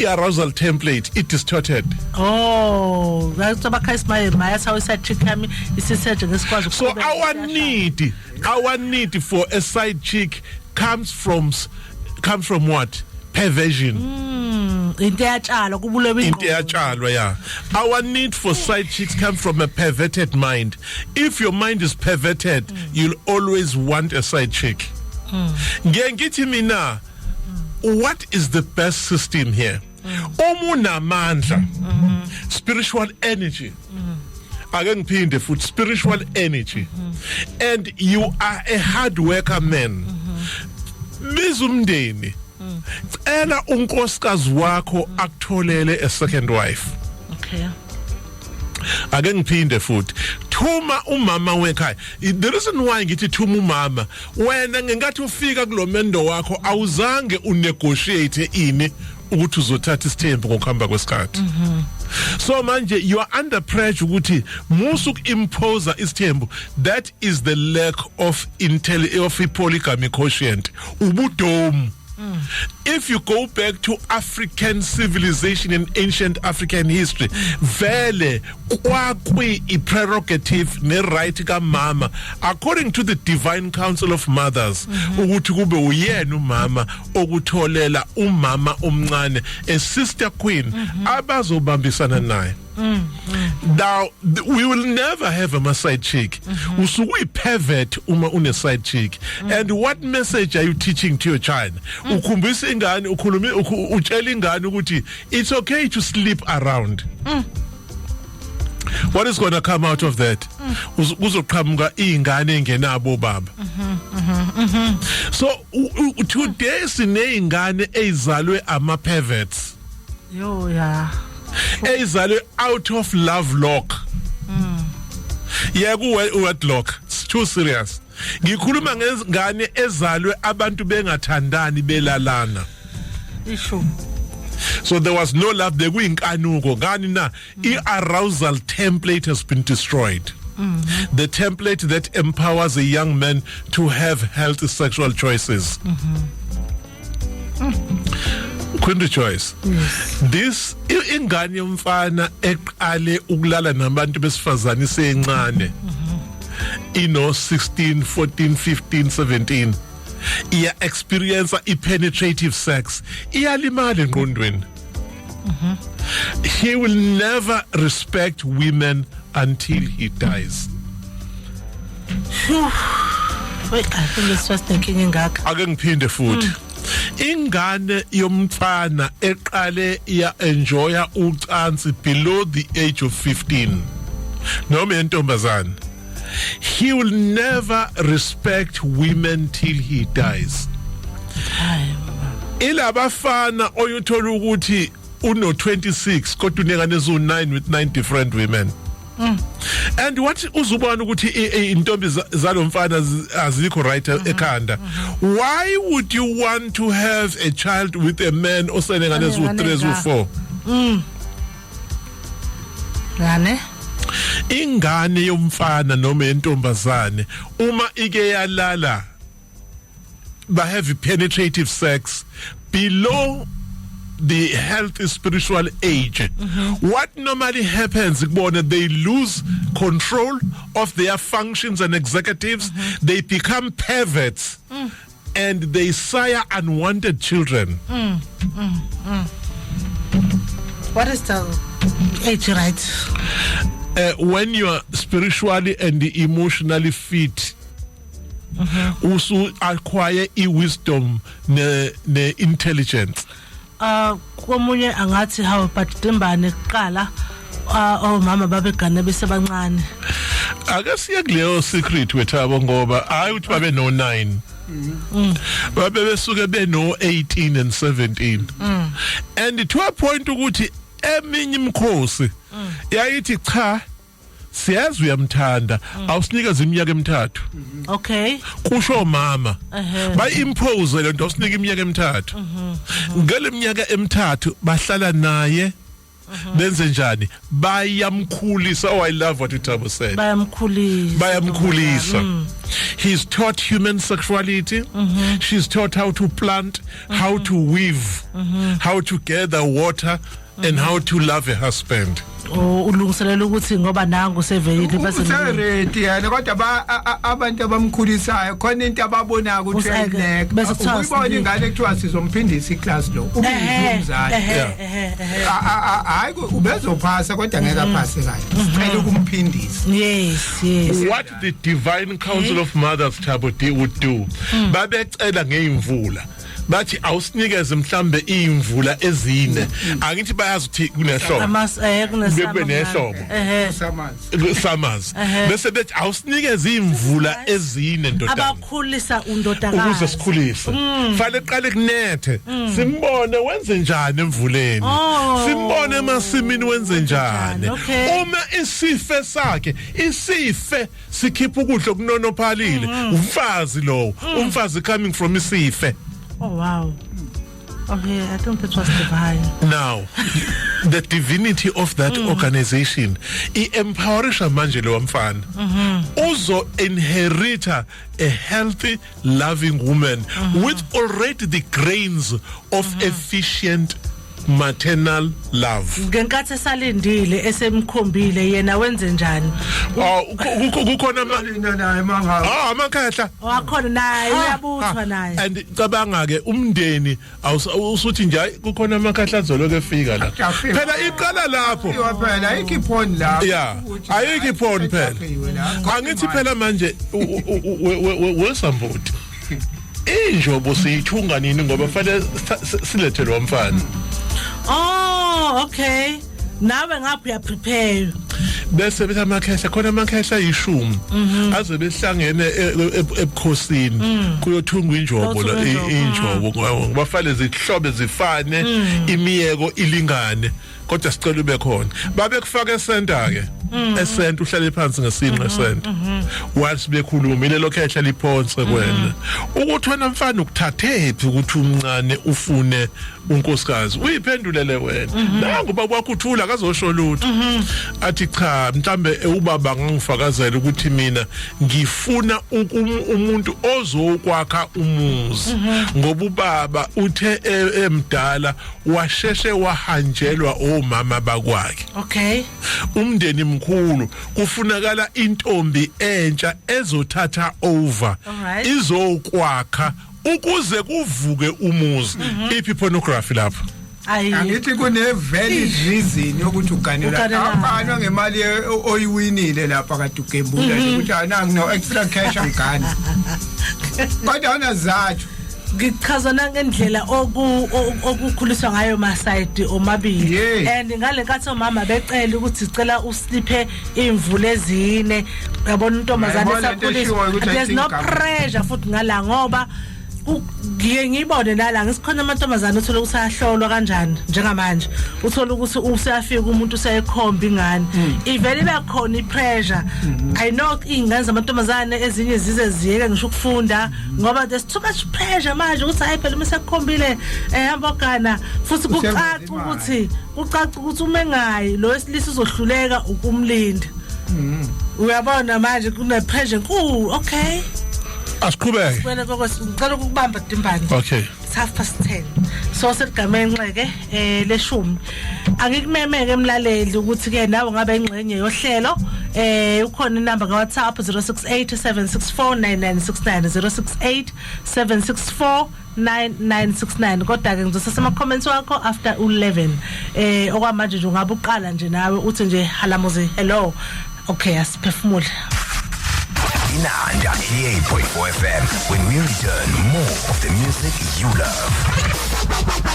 Speaker 3: Arousal template it distorted.
Speaker 1: Oh, that's abakhaisi maya saw side chick yami isiseje ngesikwazi.
Speaker 3: So our need for a side chick comes from what? Perversion.
Speaker 1: Into yatshalwa kubulwe
Speaker 3: into yatshalwa, yeah. Our need for side chicks come from a perverted mind. If your mind is perverted, you'll always want a side chick. Ngithi mina, what is the best system here? Omunamandla, spiritual energy. Ake ngiphinde futhi, spiritual energy. And you are a hard worker man. Bizumndeni. Cela unkosikazi wakho akutholele a second wife.
Speaker 1: Okay.
Speaker 3: ake ngiphinde futhi thuma umama wekhaya. The reason why ngithi thuma umama, wena ngengathi ufika kulomendo wakho awuzange unegotiate ini ukuthi uzothatha isithembu ngokuhamba kwesikhathi. So manje you are under pressure ukuthi musu impose isithembu. That is the lack of polygamy quotient. Ubudomu. If you go back to African civilization and ancient African history, vele kwakwi I prerogative ne right ka mama according to the divine council of mothers ukuthi kube uyena umama okutholela umama omncane a sister queen abazobambisana naye. Now we will never have a side chick. Usuku pervert uma une side chick. And what message are you teaching to your child? Ukhumbisa ingane ukhuluma utshela ingane ukuthi it's okay to sleep around. What is going to come out of that? Kuzoqhamuka ingane engenabo baba. So today sine ingane ezalwe ama perverts.
Speaker 1: Yo yeah.
Speaker 3: Ezalwe out of love lock. Yeah, wedlock. It's too serious. Ngikhuluma ngezingane ezalwe abantu bengathandani belalana.
Speaker 1: Issue.
Speaker 3: So there was no love. There kuyinkanuko ngani na I-arousal template has been destroyed. The template that empowers a young man to have healthy sexual choices. Queen Joyce.
Speaker 1: Yes.
Speaker 3: This ingane yomfana eqale ukulala nabantu besifazane isencane. Ino 16, 14, 15, 17. Iya experience penetrative sex. Iyalimala engqondweni. He will never respect women until he dies.
Speaker 1: Wait, I think it's just thinking ngaka.
Speaker 3: Ake ngiphinde futhi. Ingane yomfana eqale iya enjoya ucansi below the age of 15. Noma intombazana. He will never respect women till he dies. Ilabafana oyuthola ukuthi uno 26 kodwa unengane ezo 9 with 9 different women. And what uzubona ukuthi intombi zalomfana azikho right ekhanda. Why would you want to have a child with a man osenengane ezo 3 ezo 4?
Speaker 1: Ngane
Speaker 3: ingane yomfana noma yentombazane uma ike yalala ba have penetrative sex below the healthy spiritual age. What normally happens, they lose control of their functions and executives. They become perverts and they sire unwanted children.
Speaker 1: What is the age right?
Speaker 3: When you are spiritually and emotionally fit, also acquire wisdom ne intelligence.
Speaker 1: Komunye angathi how but Dimbane qala mama babegane besebancane.
Speaker 3: Ake siya kuleyo secret wethabo ngoba hayi uthi babe no 9. Babe besuke be no 18 and 17. And to a point ukuthi eminye imkhosi yayithi cha siyazi uyamthanda awusinika iminyaka emithathu.
Speaker 1: Okay.
Speaker 3: Kusho mama bayimpose lento awusinika iminyaka emithathu. Ngale iminyaka emithathu bahlala naye benze njani bayamkhulisa. Oh, I love what Utabo said. Bayamkhulisa. He's taught human sexuality. She's taught how to plant, how to weave, how to gather water, and how to love a husband.
Speaker 1: Ulungiselela ukuthi ngoba nangu seveli
Speaker 4: baseready yana kodwa abantu abamkhulisayo khona into ababona ukuthi ayileke ubona ingane ekuthiwa sizomphindisa iclass lo ubizumzali hayi ubezophasa kodwa ngeke aphase kahle sicela ukumphindisa.
Speaker 1: Yes.
Speaker 3: What the divine council of mothers Thabo would do babecela ngeimvula bathi awusinikeze mhlambe imvula ezine angithi bayazi ukuthi kunehlobo kube nehlobo summers bese bethi awusinikeze imvula ezine ndodana
Speaker 1: abakhulisa undodakazi
Speaker 3: ukuze sikhulise fanele qale kunethe simbone wenze njani emvuleni simbone emasimini wenze njani uma isife sakhe isife sikhipha ukudla kunonophalile umfazi lo umfazi coming from isife.
Speaker 1: Oh wow. Okay, I think that was divine.
Speaker 3: Now, the divinity of that organization, i-empowerisha manje lo mfana. Uzo inherita a healthy, loving woman with already the grains of efficient maternal love.
Speaker 1: Ngenkathi esalindile esemkhombile yena wenze njani?
Speaker 3: Kukhona
Speaker 4: naye manga
Speaker 3: amakhehla
Speaker 1: wakhona naye uyabuthwa naye.
Speaker 3: And cabanga ke umndeni usuthi nje kukhona amakhehla azoloke efika la. Phela iqala lapho.
Speaker 4: Phela ayikho iphone lapho.
Speaker 3: Yeah. Ayikho iphone phela. Angithi phela manje wesamboti. Injobo siyithunga nini ngoba fanele silethelwa umfana.
Speaker 1: Oh, okay. Nawe ngapha uya prepare.
Speaker 3: Bese betha amakhehla khona amakhehla ayishumi. Aze behlangene ebukhosini kuyothungwa injobo la injobo bafale zihlobe zifane imiyeko ilingane kodwa sicela ube khona babe kufaka esenta ke esenta uhlale phansi ngesinqe esenta wathi bekhuluma ile lokhehla liphonse kwena ukuthi wena mfana ukuthathephi ukuthi umncane ufune unkosikazi uyiphendulele wena nangu baba wakho uthula akazosho lutho athi cha mhlambe ubaba ngangifakazela ukuthi mina ngifuna umuntu ozokwakha umuzi ngoba ubaba uthe emdala washeshe wahanjelwa omama bakwakhe.
Speaker 1: Okay.
Speaker 3: Umndeni mkhulu kufunakala intombi entsha ezothatha over izokwakha ukuze kuvuke umuzi. Iphi pornography lapha?
Speaker 4: Angithi kune valid reason yokuthi uganela abana ngemali oyiwinile lapha kade ugembula ukuthi ana no extra cash angani. Kodwa unazathu
Speaker 1: ngichazana ngendlela okukhuliswa ngayo masayidi omabili and ngale nkathi omama becela ukuthi sicela usliphe imvula ezine yabona intombazane esakhuliswa there's no pressure futhi ngala ngoba ngiye ngibone nala ngisikhona amantombazane uthola usahlolwa kanjani njengamanje uthola ukuthi useyafika umuntu useyikhomba ingane ivele bekhona ipressure. I know ingane zamantombazane ezinye zize ziyeke ngisho ukufunda ngoba there's too much pressure manje ukuthi hayi phela mesekhombile ehamba kana futhi kucaca ukuthi uma engayi lo wesilisa uzohluleka ukumlinda. Uyabona manje kune pressure enkulu. Okay.
Speaker 3: Asiqhubeke.
Speaker 1: Wena ngicela ukubamba Dimbani.
Speaker 3: Okay.
Speaker 1: It's 10:30. So seligamenxeke leshumi. Angikumemeke emlaleli ukuthi ke nawe ngabe ingxenye yohlelo ukhona inamba ka WhatsApp 0687649969 0687649969 kodwa ke ngizosasa ama comments wakho after 11 okwamanje nje ungabe uqala nje nawe uthi nje halamuzi hello. Okay, asiphefumule.
Speaker 6: Inanda 88.4 FM. When we return, more of the music you love.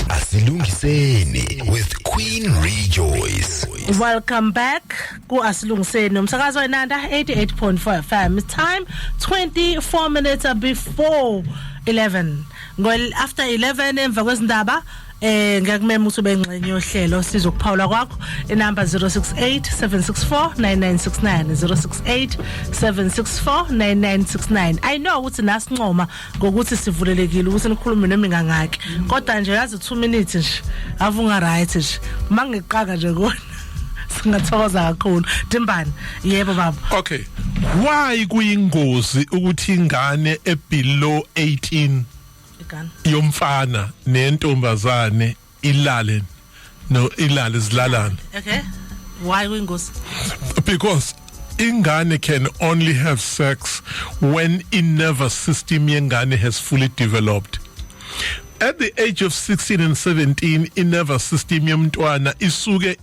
Speaker 6: Asilungiseni with Queen Rejoice.
Speaker 1: Welcome back ku Asilungiseni umsakazo weNanda 88.4 FM. It's time 24 minutes before 11. Well, after 11 emva kwezindaba ngiyakumema ukuthi ubengxenye yohlelo sizokuphawula kwakho inamba 0687649969 0687649969. I know ukuthi nasincoma ngokuthi sivulelekile ukuthi nikhulume nami ngangaki kodwa nje yazi 2 minutes nje avunga right nje mangiqaka nje kona singathokoza kakhulu. Dimbani yebo baba.
Speaker 3: Okay, why kuyingozi ukuthi ingane below 18 yomfana nentombazane ilale zilalana?
Speaker 1: Okay, why kuyingozi?
Speaker 3: Because ingane can only have sex when in nervous system yengane has fully developed. At the age of 16 and 17 in nervous system yomntwana isuke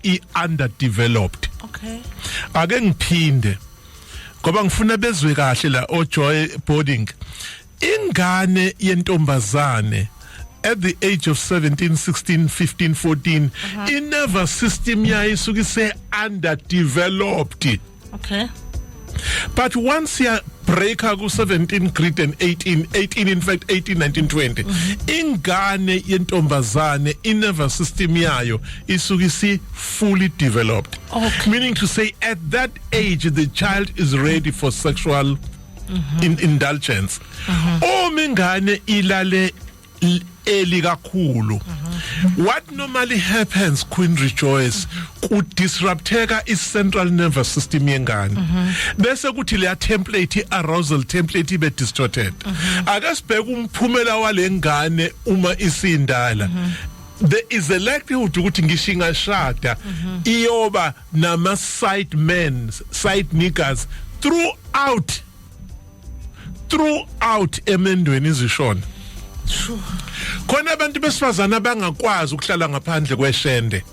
Speaker 3: underdeveloped.
Speaker 1: Okay.
Speaker 3: Ake ngiphinde ngoba ngifuna bezwe kahle la o Joy Boarding. Ingane yentombazane at the age of 17, 16, 15, 14, nervous system yaisuke underdeveloped.
Speaker 1: Okay.
Speaker 3: But once you break ku 17 grade and 18 in fact 18 19 20 ingane yentombazane nervous system yayo isuke fully developed.
Speaker 1: Okay.
Speaker 3: Meaning to say at that age the child is ready for sexual indulgence. Ingane ilale early kakhulu. What normally happens, Queen Rejoice, could disrupteka is central nervous system yengane. Bese kuthi le template arousal template be distorted. Akasibheka umphumela walengane uma isindala. There is a likelihood ukuthi ngishinga shada iyoba nama side men, side niggas throughout emendweni izishona.
Speaker 1: Sure.
Speaker 3: Khona abantu besifazana abangakwazi ukuhlala ngaphandle kweshende.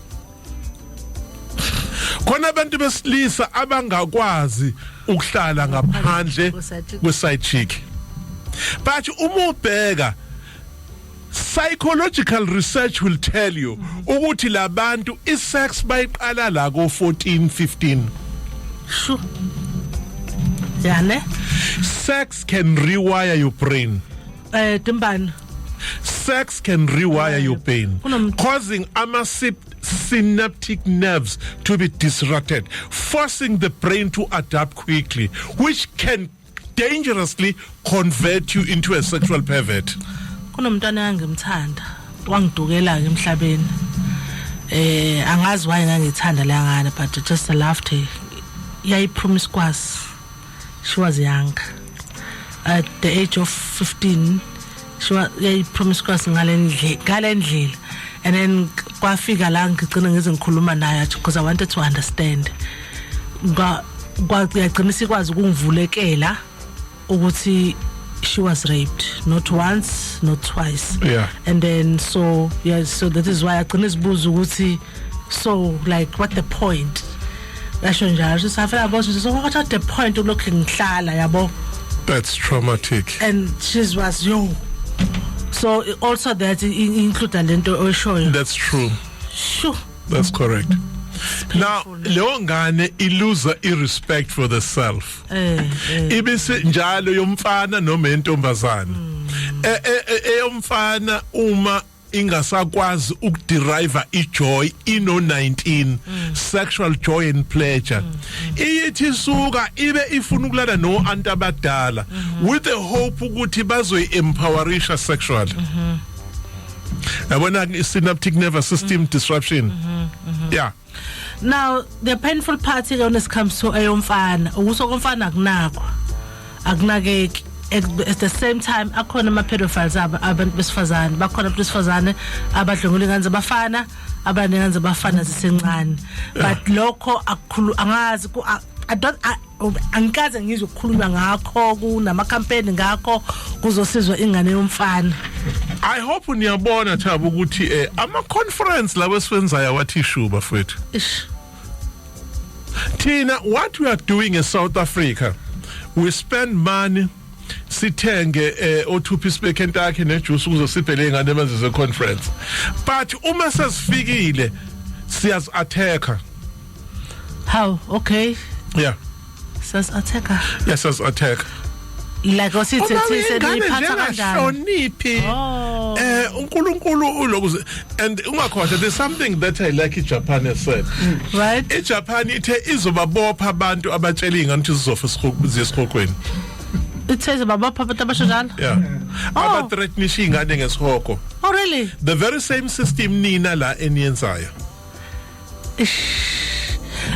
Speaker 3: Khona abantu besilisa abangakwazi ukuhlala ngaphandle kwe-side chick. But uma ubheka psychological research will tell you ukuthi labantu isex bayiqala la ko 14 15.
Speaker 1: Sure. Yani
Speaker 3: Sex can rewire your brain.
Speaker 1: Timbani.
Speaker 3: Sex can rewire your brain, causing synaptic nerves to be disrupted, forcing the brain to adapt quickly, which can dangerously convert you into a sexual pervert.
Speaker 1: Kunomntwana ngimthanda wangidukela ke emhlabeni. Angazi why ngangithanda la ngane, but just I loved her. Yayi promiscuous. She was young. At the age of 15, she was promiscuous ngale and then kwafika la ngicina ngizikhuluma naye because I wanted to understand. Kwagcina sikwazi ukungivulekela ukuthi she was raped not once not twice.
Speaker 3: Yeah.
Speaker 1: And then so that is why agcina sibuza ukuthi so like what the point. Asho njalo safela boss so what at the point ulokhu ngihlala yabo.
Speaker 3: That's traumatic.
Speaker 1: And she was so also that include lento oshoyo.
Speaker 3: That's true.
Speaker 1: Sure.
Speaker 3: That's correct. Now leyo ngane iluza irrespect for the self. Ibise njalo yomfana noma yentombazana. Eyomfana uma ingasakwazi ukuderive ijoy ino 19 sexual joy and pleasure iyithi suka ibe ifuna ukulala no antu abadala with the hope ukuthi bazoyi empowerisha sexually. Yabona synaptic nervous system disruption. Yeah.
Speaker 1: Now the painful part when it comes to eyomfana ukuso komfana akunakeki. At the same time akhona ama pedophiles abantu besifazane bakhona abantu besifazane abadlongula ingane zabafana abanengane zabafana zisencane but lokho akukhulu angazi angikaze ngizwe ukukhuluma ngakho kunama campaign ngakho kuzosizwa ingane yomfana.
Speaker 3: I hope niyabona Thabo ukuthi ama conference lawo esiwenzayo wathi Shuba mfethu. Tina, what we are doing in South Africa, we spend money sithenge o2piece bekentakhe nejuice ukuzosiphele ingane emanzi conference, but uma sesifikile siyaz attacker.
Speaker 1: How? Okay.
Speaker 3: Yeah.
Speaker 1: Says attacker.
Speaker 3: Yes, says attack.
Speaker 1: Like osithi niphatha kanjani?
Speaker 3: uNkulunkulu ulokuze and ungakhohlwa there's something that I like Japan has said.
Speaker 1: Right?
Speaker 3: Japan ithe izobabopha abantu abatshela ingane ukuthi sizofa esikhokweni.
Speaker 1: It says about Papa Tabashajan?
Speaker 3: Yeah. Aba threatenisha ingane ngesihoko.
Speaker 1: Oh really?
Speaker 3: The very same system nina la eniyenzayo.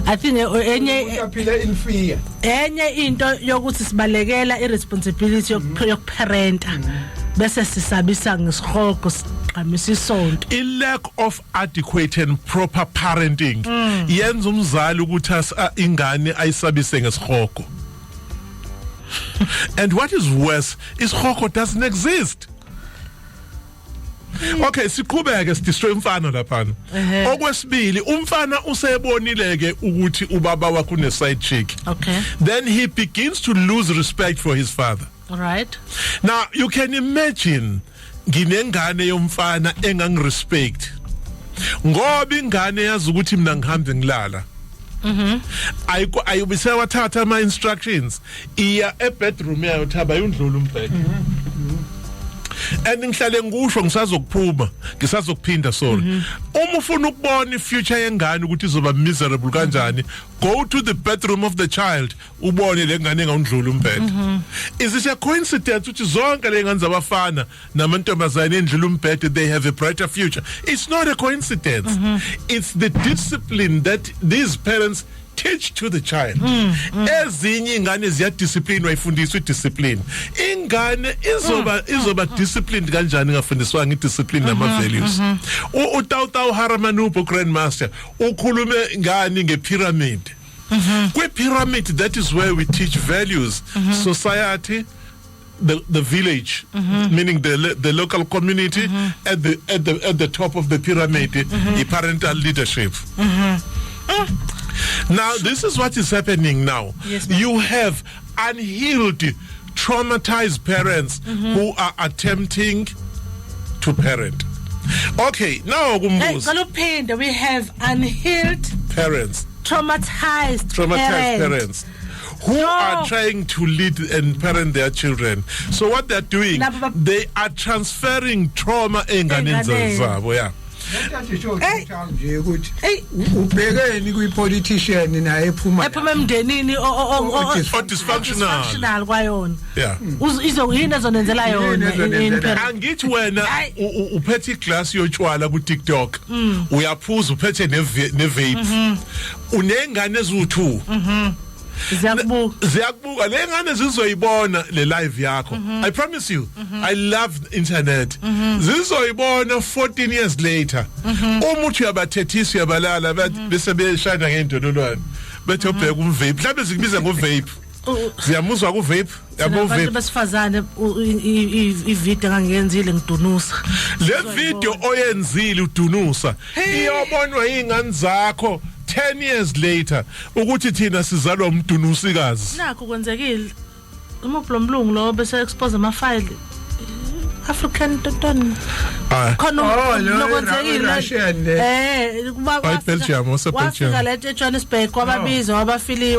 Speaker 1: I think
Speaker 4: uyaphila in fear.
Speaker 1: enye into yokuthi sibalekela irresponsibility yokuparenta bese sisabisa ngesihoko siqhamisa isonto.
Speaker 3: A lack of adequate and proper parenting yenza umzali ukuthi ingane ayisabise ngesihoko. And what is worse is Hoko doesn't exist. Okay, siqhubeke sidestroy umfana lapha. Okwesibili umfana usebonileke ukuthi ubaba wakhe une side chick.
Speaker 1: Okay.
Speaker 3: Then he begins to lose respect for his father.
Speaker 1: All right.
Speaker 3: Now you can imagine nginengane yomfana engangirespect ngoba ingane yazi ukuthi mina ngihambe ngilala ayubise wathatha ama instructions iya ebedroom yayo thaba yundlula umbhede and ngihlale ngisho ngisazokuphuma ngisazokuphinda sorry uma ufuna ukubona ifuture yengane ukuthi izoba miserable kanjani go to the bedroom of the child ubone lengane engawundlula umbhede is it a coincidence ukuthi zonke lengane zabafana namantombazane endlula umbhede they have a brighter future? It's not a coincidence. It's the discipline that these parents teach to the child. Ezinye ingane ziyadiscipline wayifundiswa idiscipline. Ingane izoba disciplined kanjani ngafundiswa ngidiscipline nama values. uTautau Haramanupo Grandmaster ukhulume ngani ngepyramid. Kwi-pyramid, that is where we teach values, society, the village, meaning the local community, at the top of the pyramid, the parental leadership. Now, this is what is happening now.
Speaker 1: Yes, ma'am.
Speaker 3: You have unhealed, traumatized parents who are attempting to parent. Okay, now
Speaker 1: we have unhealed
Speaker 3: parents,
Speaker 1: traumatized
Speaker 3: parents who are trying to lead and parent their children. So what they're doing, they are transferring trauma enganeni zabo, yeah.
Speaker 4: Ubhekeni kwi-politician naye ephuma
Speaker 1: emndenini
Speaker 3: dysfunctional
Speaker 1: kwayona.
Speaker 3: Yeah.
Speaker 1: Yini ezonenzela yona.
Speaker 3: Angithi wena uphethe iglass yotshwala ku TikTok uyaphuza uphethe ne-vape unengane ezu2 ziyakubuka lengane zizoyibona le live yakho. I promise you, I love internet. Zizoyibona 14 years later. Umuthi yabathethisa yabalala bese beshana ngendololwane bethe ubheka umvape mhlawumbe zikubiza ngovape ziyamuzwa ku vape yabo vape
Speaker 1: besifazane i-video ngangiyenzile ngidunusa
Speaker 3: le video oyenzile udunusa iyobonwa ingane zakho 10 years later ukuthi thina sizalwa umdunusikazi
Speaker 1: nakho kwenzekile umplomlungu lo bese expose ama file African tonton khona nokwenzekile
Speaker 3: Belgium
Speaker 1: wafika lethe Johannesburg kwababiza wabafili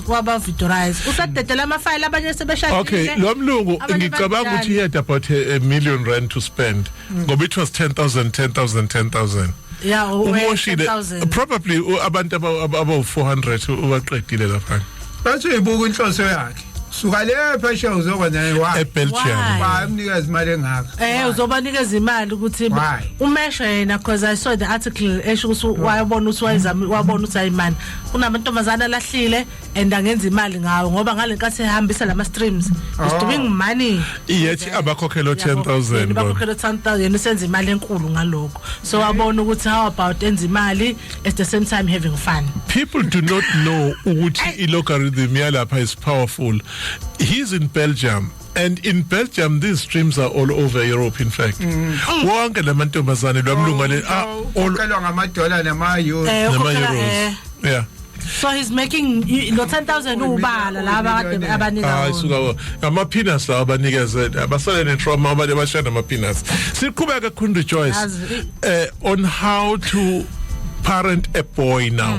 Speaker 1: wabaviturize usadedela ama file abanye sebeshadile.
Speaker 3: Okay, lo mlungu ngicabanga ukuthi he had about R1 million to spend ngoba it was 10,000.
Speaker 1: Yeah,
Speaker 3: probably abantu aba 400 ubaqedile lapha.
Speaker 4: Bathi ibuku inhloso yakhe. Suka le phesha uzokwenza
Speaker 3: eBelgium.
Speaker 4: Bayamnikeza imali engaka.
Speaker 1: Uzobanikeza imali ukuthi umesho yena because I saw the article esho ukuthi wayibona ukuthi wabona ukuthi ayimani. Kunamantombazana lahlile and angenza imali ngawo ngoba ngale nkathi ehambisa lama streams. Is doing money.
Speaker 3: Iyethi abakhokhela 10,000.
Speaker 1: Abakhokhela 10,000 usenza imali enkulu ngalokho. So wabona ukuthi how about enza imali at the same time having fun.
Speaker 3: People do not know ukuthi i-logarithm yalapha is powerful. He's in Belgium, and in Belgium these streams are all over Europe. In fact, wonke lamantombazane lwamlungane
Speaker 4: all ngamadola nama-euros.
Speaker 3: Yeah.
Speaker 1: So he's making 10,000 ubala laba kade abanika
Speaker 3: isuka ama-peanuts lawa abanikeze abasale ne-trauma abanye bashaya nama-peanuts. Siqhubeka Queen Joyce on how to parent a boy now.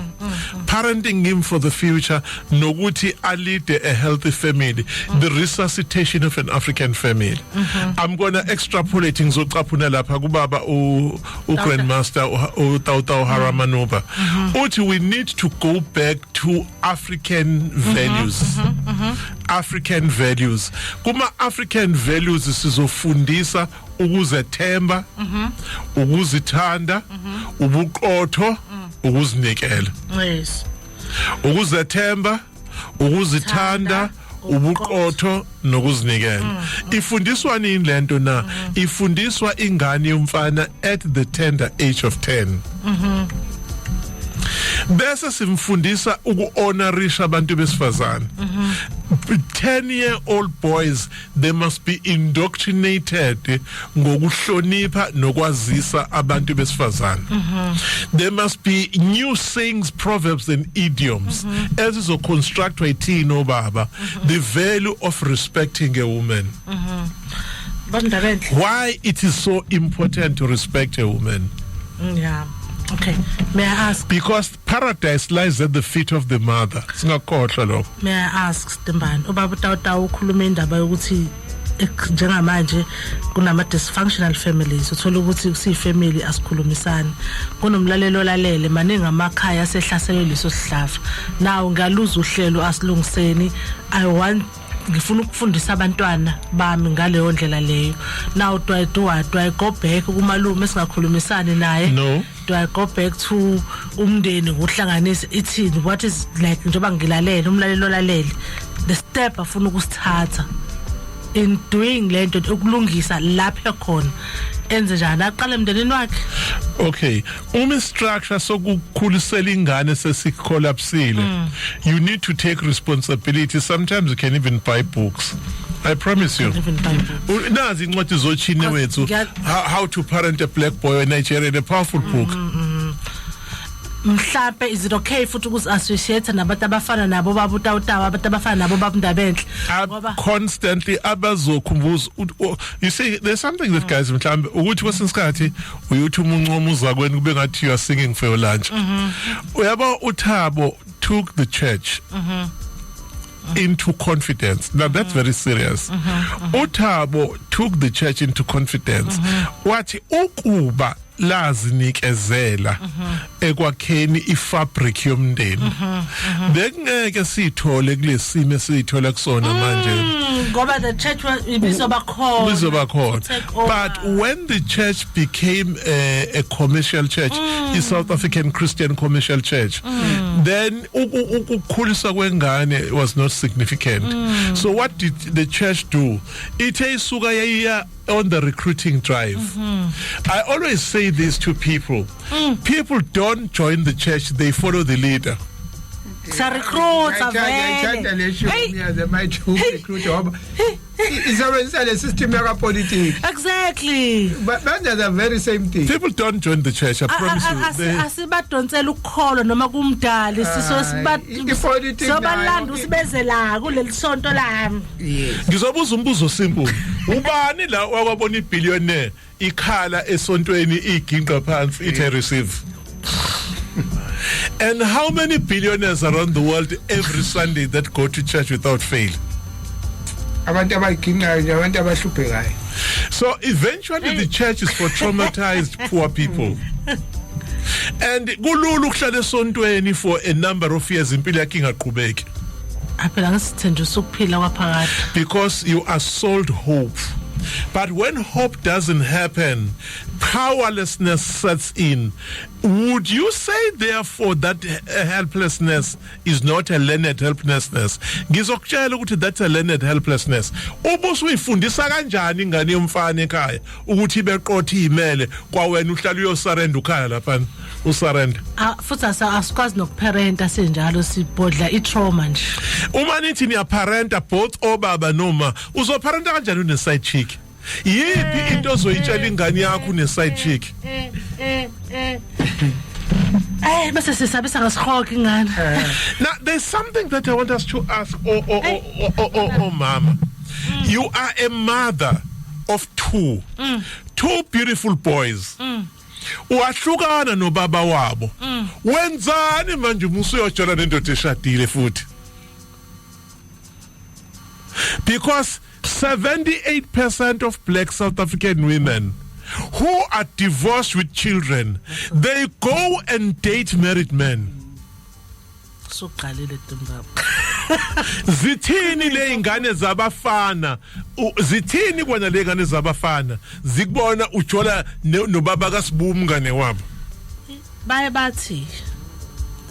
Speaker 3: Parenting him for the future, noguti lead a healthy family, the resuscitation of an African family. I'm gonna extrapolate ngizocapuna lapha kubaba u Grandmaster uTautau Haramanuba. Uthi we need to go back to African values. African values. Kuma African values sizofundisa ukuzethemba, ukuzithanda, ubuqotho, ukuzinikela.
Speaker 1: Yes.
Speaker 3: Ukuzethemba, ukuzithanda, ubuqotho nokuzinikela. Ifundiswa nini lento na? Ifundiswa ingane yomfana at the tender age of 10. Bese simfundisa uku-honorisha abantu besifazane. 10-year-old boys, they must be indoctrinated ngokuhlonipha nokwazisa abantu besifazane. There must be new sayings, proverbs and idioms as is constructed by teen obaba, the value of respecting a woman. why it is so important to respect a woman.
Speaker 1: Yeah. Okay. May I ask?
Speaker 3: Because paradise lies at the feet of the mother.
Speaker 1: May I ask, Stimbani, ubaba uTawutawa ukhuluma indaba yokuthi njengamanje kunama dysfunctional families uthola ukuthi kusifamily asikhulumisani kunomlalelo olalele maningi amakhaya asehlaselwe leso sihlava now ngaluza uhlelo asilungiseni ngifuna ukufundisa abantwana bami ngaleyo ndlela leyo now do I go back kumalume singakhulumisani naye
Speaker 3: no
Speaker 1: do I go back to umndeni ngohlanganisa ithini what is like njengoba ngilalela umlalelo olalele the step afuna ukusithatha in doing lento ukulungisa lapha khona enze njani aqale emndenini wakhe.
Speaker 3: Okay, structure sokukhulisela ingane sesicollapsile. You need to take responsibility. Sometimes you can even buy books. I promise you. Nazi incwadi zochine wethu how to parent a black boy in Nigeria, a powerful book.
Speaker 1: Mhlambe is it okay futhi ukusassociate nabantu abafana nabo baba uTawutawa abantu abafana nabo baba Ndabenhle
Speaker 3: ngoba constantly abazokhumbuza you see there's something that guys mhlambe ukuthi kwesinsikhathi uyuthi umuncomo uzakweni kube ngathi you are singing for your lunch uyabo uThabo took the church into confidence. Now that's very serious. uThabo took the church into confidence. Wathi ukuba lazinikezela ekwakheni ifabric yomndeni bekungeke sithole kulesimo esithola kusona manje
Speaker 1: ngoba the church ibizoba khona
Speaker 3: but when the church became a commercial church, the South African Christian commercial church, then ukukhuliswa kwengane was not significant. So what did the church do? Ithe isuka yaya on the recruiting drive. I always say this to people. People don't join the church, they follow the leader.
Speaker 1: Exactly.
Speaker 4: But that's the very same thing.
Speaker 3: People don't join the church, I promise you.
Speaker 1: Asibadonsela ukukholo noma kumdali sobalanda usibezela kuleli sonto lami.
Speaker 3: Ngizobuza umbuzo simple. Ubani la wakwabona ibillionaire ikhala esontweni iginqa phansi ithe receive? And how many billionaires around the world every Sunday that go to church without fail? So eventually the church is for traumatized poor people. And kulula ukuhlala esontweni for a number of years impilo yakhe ingaqhubeki. Because you are sold hope. But when hope doesn't happen, powerlessness sets in. Would you say, therefore, that helplessness is not a learned helplessness? Ngizokutshela ukuthi that's a learned helplessness. Ubusuyifundisa kanjani ingane yomfana ekhaya ukuthi beqothe imele kwawena uhlala uyosarenda ukhaya lapha usarenda?
Speaker 1: Futhi asikwazi nokuparenta senjalo sibhodla itrauma nje.
Speaker 3: Uma nithi niyaparenta both obaba noma uzoparenta kanjani une side chick? Yiphi into ozoyitshela ingane yakho une side chick?
Speaker 1: Now
Speaker 3: there's something that I want us to ask. Oh mama, you are a mother of two beautiful boys. Uwahlukana no baba wabo. Wenzani manje musuyojala nendoda eshadile futhi? Because 78% of black South African women who are divorced with children, they go and date married men. Zithini le ingane zabafana zithini kwana le ingane zabafana zikubona ujola nobaba kaSibumu ngane wabo
Speaker 1: baye bathi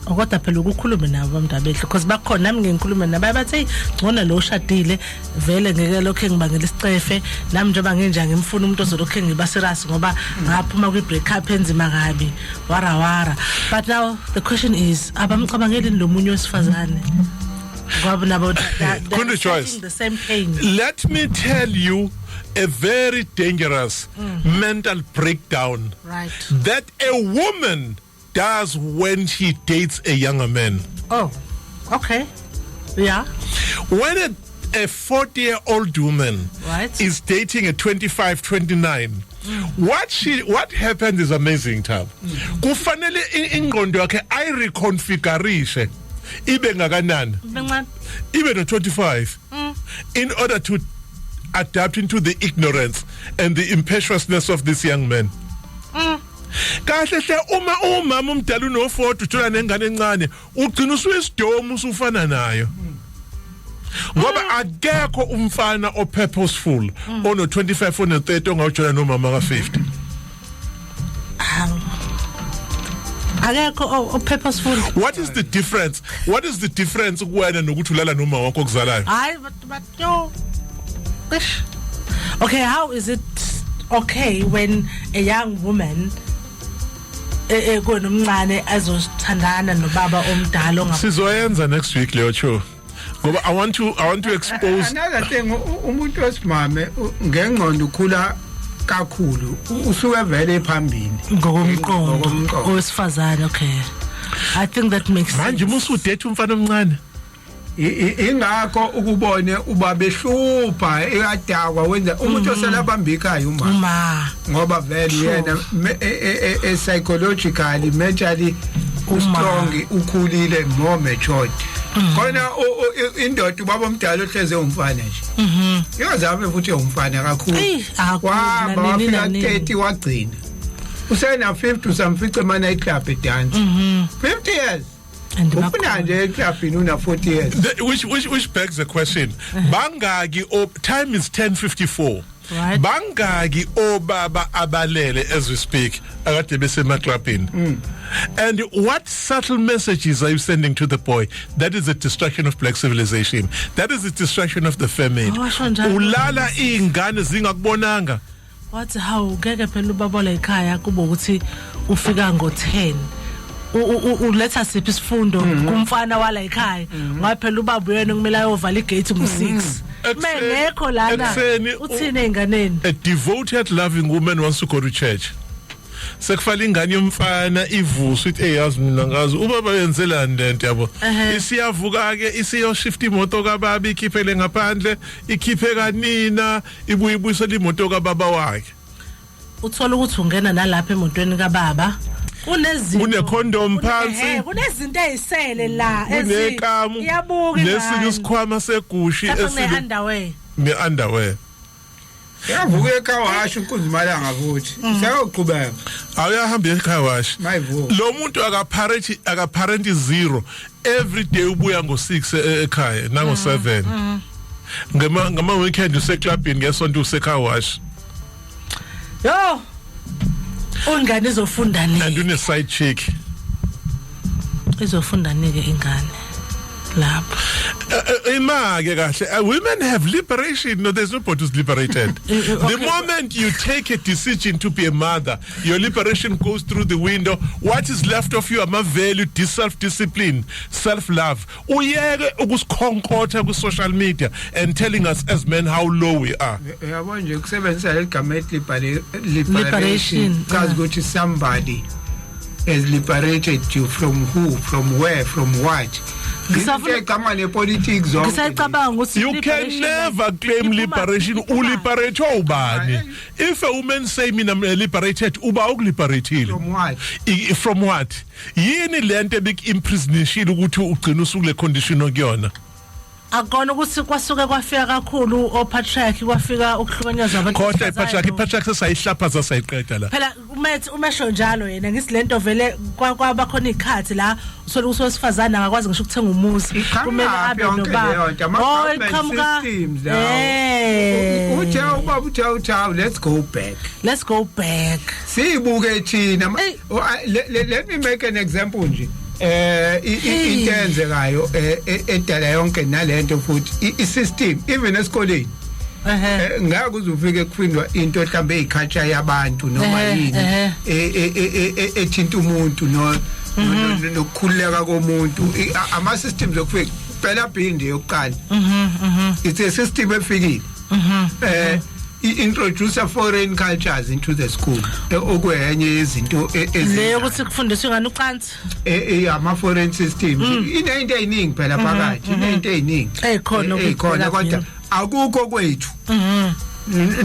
Speaker 1: kodwa phela ukukhuluma nabo Ndabenhle because bakhona nami ngikhuluma nabo bathi ngona lo shadile vele ngeke lokho engibangela isicefe nami njengoba ngenja ngimfuna umuntu ozolokho engiba serious ngoba ngaphuma kwi break up enzima kabi wara. But now the question is abamcabangeli lomunye wesifazane ngoba nabo the same pain.
Speaker 3: Let me tell you a very dangerous mental breakdown that a woman does when she dates a younger man.
Speaker 1: Oh, okay. Yeah.
Speaker 3: When a 40-year-old woman
Speaker 1: Right.
Speaker 3: is dating a 25, 29. What happened is amazing, Tab. Kufanele ingqondo yakhe ayireconfigureishe ibe ngakanani
Speaker 1: Bencane.
Speaker 3: ibe no 25 in order to adapt into the ignorance and the impetuousness of this young man. Kahle hle umama umdala uno40 uthola nengane encane ugcina usuyisidomo usufana nayo. Ngoba akekho umfana o purposeful ono 25 ono 30 ongawujona nomama ka 50.
Speaker 1: Akekho o purposeful.
Speaker 3: What is the difference? What is the difference kuwena nokuthi ulala nomama wakho okuzalayo?
Speaker 1: Hayi but no. Ish. Okay, how is it okay when a young woman konomncane azothandana nobaba omdala onga
Speaker 3: Sizoyenza next week leyo show. Ngoba I want to expose
Speaker 4: another thing umuntu osimame ngengqondo ukhula kakhulu usuke vele phambili
Speaker 1: ngokomqondo owesifazane. Okay, I think that makes sense.
Speaker 3: manje musu date umfana omncane.
Speaker 4: ingakho ukubone ubabehlupha ekadakwa wenza umuntu oselabamba ikhaya uma ngoba vele yena psychologically mentally strong ukhulile more matured khona indoda ubaba omdala ohleze umfana nje iyazama futhi umfana kakhulu waba wafika 30 wagcina usena 50 usamfica ema night club edance 50 years
Speaker 1: and
Speaker 4: ufuna nje eclubini una 40 years
Speaker 3: Which begs the question. Bangaki time is 10:54.
Speaker 1: Right.
Speaker 3: Bangaki obaba abalele as we speak akade besemaklapini. And what subtle messages are you sending to the boy? That is a destruction of black civilization. That is a destruction of the feminine. Ulala ingane zingakubonanga.
Speaker 1: What how ngeke phela ubaba la ekhaya kuba ukuthi ufika ngo10 uletha siphi isifundo kumfana wala ekhaya ngaphela ubaba uyena kumele ayovala igate ngo6 mengekho lana uthini enganeni.
Speaker 3: A devoted loving woman wants to go to church. Sekufala ingane yomfana ivusa ithi eyazi mina ngazi ubaba yenzelani lento yabo isiyavuka ke isiyo shift imoto kababa ikhiphele ngaphandle ikhiphe kanina ibuye ibuyisela imoto kababa wakhe.
Speaker 1: Uthola ukuthi ungena nalapha emotweni kababa unezinto
Speaker 3: une condom phansi
Speaker 1: kunezinto ezisele la
Speaker 3: ezikamu
Speaker 1: iyabuka
Speaker 3: lesinye isikhwama segushi
Speaker 1: esine
Speaker 3: underwear
Speaker 4: yavuka ekhaya unkuzimala futhi seyoqhubeka
Speaker 3: awuyahamba ekhaya
Speaker 4: mayivuka
Speaker 3: lo muntu akaparent zero every day ubuya ngo6 ekhaya nango 7 ngama weekend useclubini ngesonto usekhaya
Speaker 1: yo ungane izofunda nini
Speaker 3: and une side chick
Speaker 1: izofunda nike ingane lapho
Speaker 3: imake kahle women have liberation. No, there's nobody who's liberated. The moment you take a decision to be a mother, your liberation goes through the window. What is left of you are value, self-discipline, self-love. Uyeke ukusikhonkotha ku social media and telling us as men how low we are.
Speaker 4: Yabona nje kusebenzisa legama liberation because ukuthi somebody has liberated you from who, from where, from what. You
Speaker 3: can never claim liberation. Uliberate ubani. If a woman say mina liberated, uba liberated.
Speaker 4: From what?
Speaker 3: From what? Yini lento big imprisonation ukuthi ugcina usukule condition okuyona.
Speaker 1: Akona ukuthi kwasuke kwafika kakhulu opatriarchy kwafika ukuhlukanyezwa abantu.
Speaker 3: Kodwa ipatriarchy sayihlaphaza sayiqeda la.
Speaker 1: Phela umesho njalo yena ngisilento vele kwaba khona ikhathi la usola usosifazana akakwazi ngisho ukuthenga umuzi kumele abe noba. Oh iqhamuka.
Speaker 4: Uthe let's go back.
Speaker 1: Let's go back.
Speaker 4: Sibuke thina. Let me make an example nje. Intenzekayo edala yonke nalento futhi isystem even esikoleni ngeke uzufike kufundwa into mhlambe eculture yabantu noma yini ethinta umuntu nokukhuleka komuntu ama systems okufika phela phinde yokuqala it's a system efikile introduce foreign cultures into the school okwenye izinto
Speaker 1: leyo ukuthi kufundiswe ngani ucansi
Speaker 4: ama foreign systems into eyiningi phela phakathi into eyiningi eyikhona kodwa akukho kwethu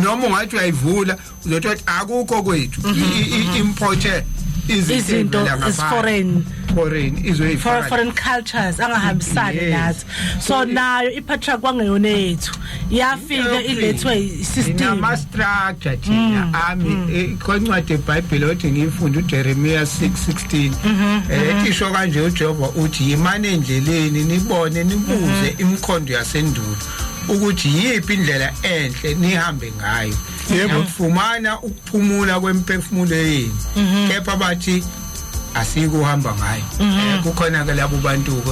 Speaker 4: noma ungathi uyayivula uzothi akukho kwethu importer izinto
Speaker 1: is foreign
Speaker 4: izoyifaka
Speaker 1: foreign cultures angahambisani nathi so nayo ipatra kwangeyona yethu yafika ilethwe isystem
Speaker 4: ama structure thina ami koncwadi eBhayibheli othi ngifunda uJeremiah 6:16 isho kanje uJehova uthi yimane endleleni nibone nibuze imikhondo yasendulo ukuthi yipi indlela enhle nihambe ngayo yefumana ukuphumula kwemphefumulo yenu kepha bathi asikuhamba ngayo kukhona ke labo bantu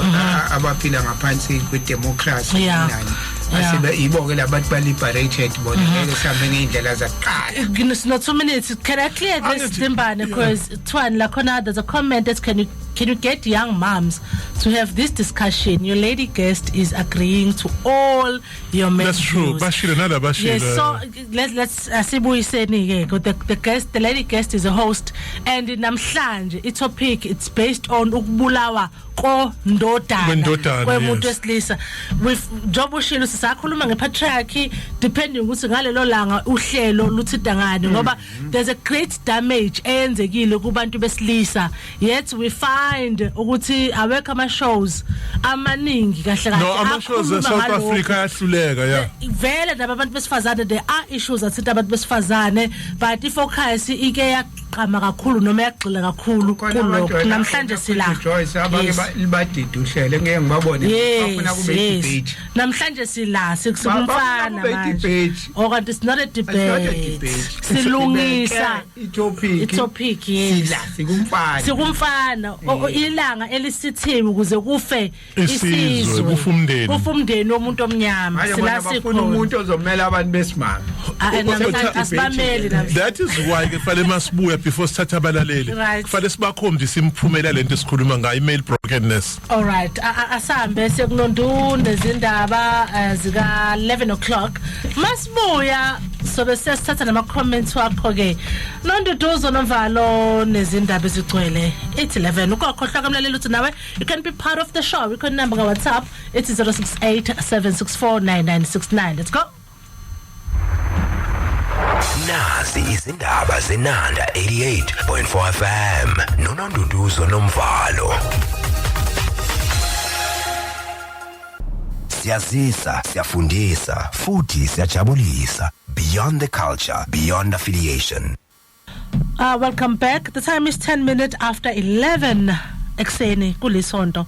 Speaker 4: abaphila ngaphansi kwedemocracy nani asibe iboke labantu ba liberated bona ngeke sihambe ngeindlela zakuqala
Speaker 1: goodness not 2 minutes can I clear this Dimbane because Twan la khona there's a comment that can you get young moms to have this discussion? Your lady guest is agreeing to all your men.
Speaker 3: That's true. Bashira nada Bashira.
Speaker 1: Yes, so let's asibuyiseni ke the lady guest is a host and namhlanje topic it's based on ukubulawa ndodana kwemuntu wesilisa with Job ushilo sisakhuluma ngepatriarchy depending ukuthi ngalelo langa uhlelo luthida ngani ngoba there's a great damage eyenzekile kubantu besilisa yet we find ukuthi awekho ama shows amaningi kahle kahle
Speaker 3: no ama shows e South Africa yahluleka
Speaker 1: vele labantu besifazane there are issues that abantu besifazane but ifocus ike yaqama kakhulu noma yagxila kakhulu kulokho namhlanje sila
Speaker 4: Joyce abake libadide uhlele ngeke ngibabone bafuna kube debate
Speaker 1: namhlanje sila sikumfana manje okade it's not a debate silungisa itopic
Speaker 4: sila
Speaker 1: sikumfana ilanga elisithiwe ukuze kufe isizwe kufumndeni womuntu omnyama sila
Speaker 4: sikhona umuntu ozomela abantu besimanga
Speaker 1: asibameli namhlanje
Speaker 3: that is why kufanele masibuya before sithatha abalaleli kufanele sibakhombise imphumela lento esikhuluma ngayo email brokenness.
Speaker 1: All right asambe sekunondunde izindaba zika 11 o'clock masibuya sobe sesithatha nama comments wakho ke nonduduzo nomvalo nezindaba ezigcwele 811 ukokhohlwa kamlaleli uthi nawe you can be part of the show we can number ka WhatsApp it's 0687649969 let's go.
Speaker 6: Nazi izindaba zenanda 88.4 FM nononduduzo nomvalo. Siyazisa, siyafundisa, futhi siyajabulisa. Beyond the culture, beyond affiliation.
Speaker 1: Welcome back. The time is 10 minutes after 11 ekseni kulisonto.